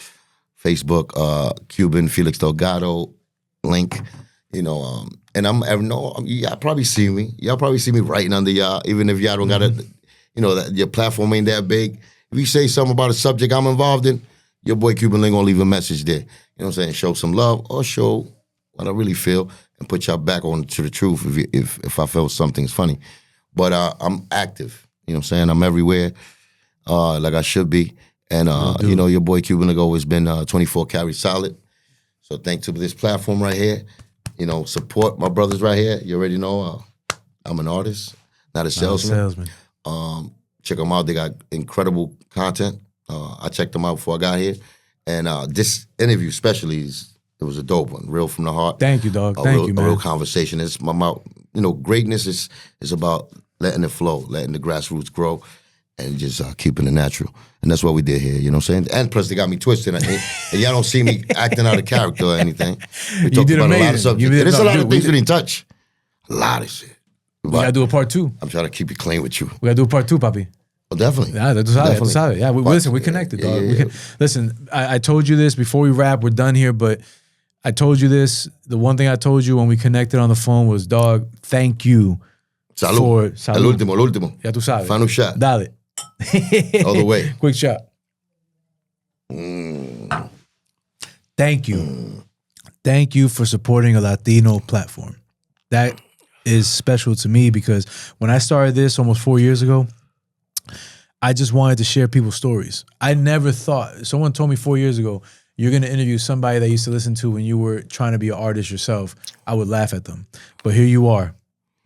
Facebook, Cuban Felix Delgado Link. You know, and y'all probably see me. Y'all probably see me writing under y'all, even if y'all don't got it, you know, your platform ain't that big. If you say something about a subject I'm involved in, your boy Cuban Link gonna leave a message there. You know what I'm saying? Show some love or show what I really feel and put y'all back on to the truth if I felt something's funny. But I'm active. You know what I'm saying? I'm everywhere, like I should be. And, you know, your boy Cuban Link always been 24 karat solid. So thanks to this platform right here. You know, support my brothers right here. You already know I'm an artist, not a salesman. Check them out. They got incredible content. I checked them out before I got here. And this interview especially, it was a dope one, real from the heart. Thank you, dog. Thank you, man. A real conversation. It's my mouth. You know, greatness is about letting it flow, letting the grassroots grow, and just keeping it natural. And that's what we did here, you know what I'm saying? And plus, they got me twisted. And y'all don't see me acting out of character or anything. We talked about a lot of subjects. There's a lot of things we didn't touch. A lot of shit. We got to do a part 2. I'm trying to keep it clean with you. We got to do a part 2, papi. Oh, definitely. Yeah, that's solid. Yeah, listen, we connected, dog. Listen, I told you this before we wrap. We're done here, but I told you this. The one thing I told you when we connected on the phone was, dog, thank you. Salud. Salud. El último. Ya tú sabes. Final shot. Dale. All the way. Quick shot. Thank you. Thank you for supporting a Latino platform. That is special to me because when I started this almost 4 years ago, I just wanted to share people's stories. I never thought, someone told me 4 years ago, you're going to interview somebody that you used to listen to when you were trying to be an artist yourself. I would laugh at them. But here you are,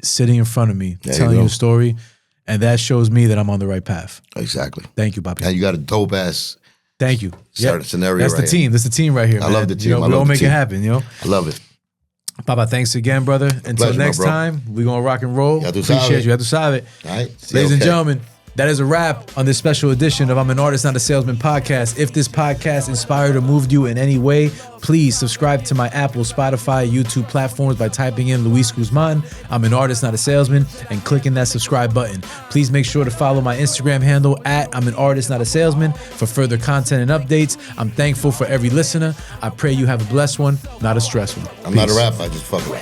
sitting in front of me, telling you a story, and that shows me that I'm on the right path. Exactly. Thank you, Papi. And you got a dope ass. Thank you. Scenario. That's right the team. here. That's the team right here. I love the team. We all make it happen. I love it. Papa, thanks again, brother. Until Pleasure, next my bro. time, we're going to rock and roll. Ya tú Appreciate sabes. you. Ya tú sabes. All right. Ladies and gentlemen, that is a wrap on this special edition of I'm an Artist, Not a Salesman podcast. If this podcast inspired or moved you in any way, please subscribe to my Apple, Spotify, YouTube platforms by typing in Luis Guzman, I'm an Artist, Not a Salesman, and clicking that subscribe button. Please make sure to follow my Instagram handle at I'm an Artist, Not a Salesman for further content and updates. I'm thankful for every listener. I pray you have a blessed one, not a stressed one. I'm not a rapper. I just fuck rap.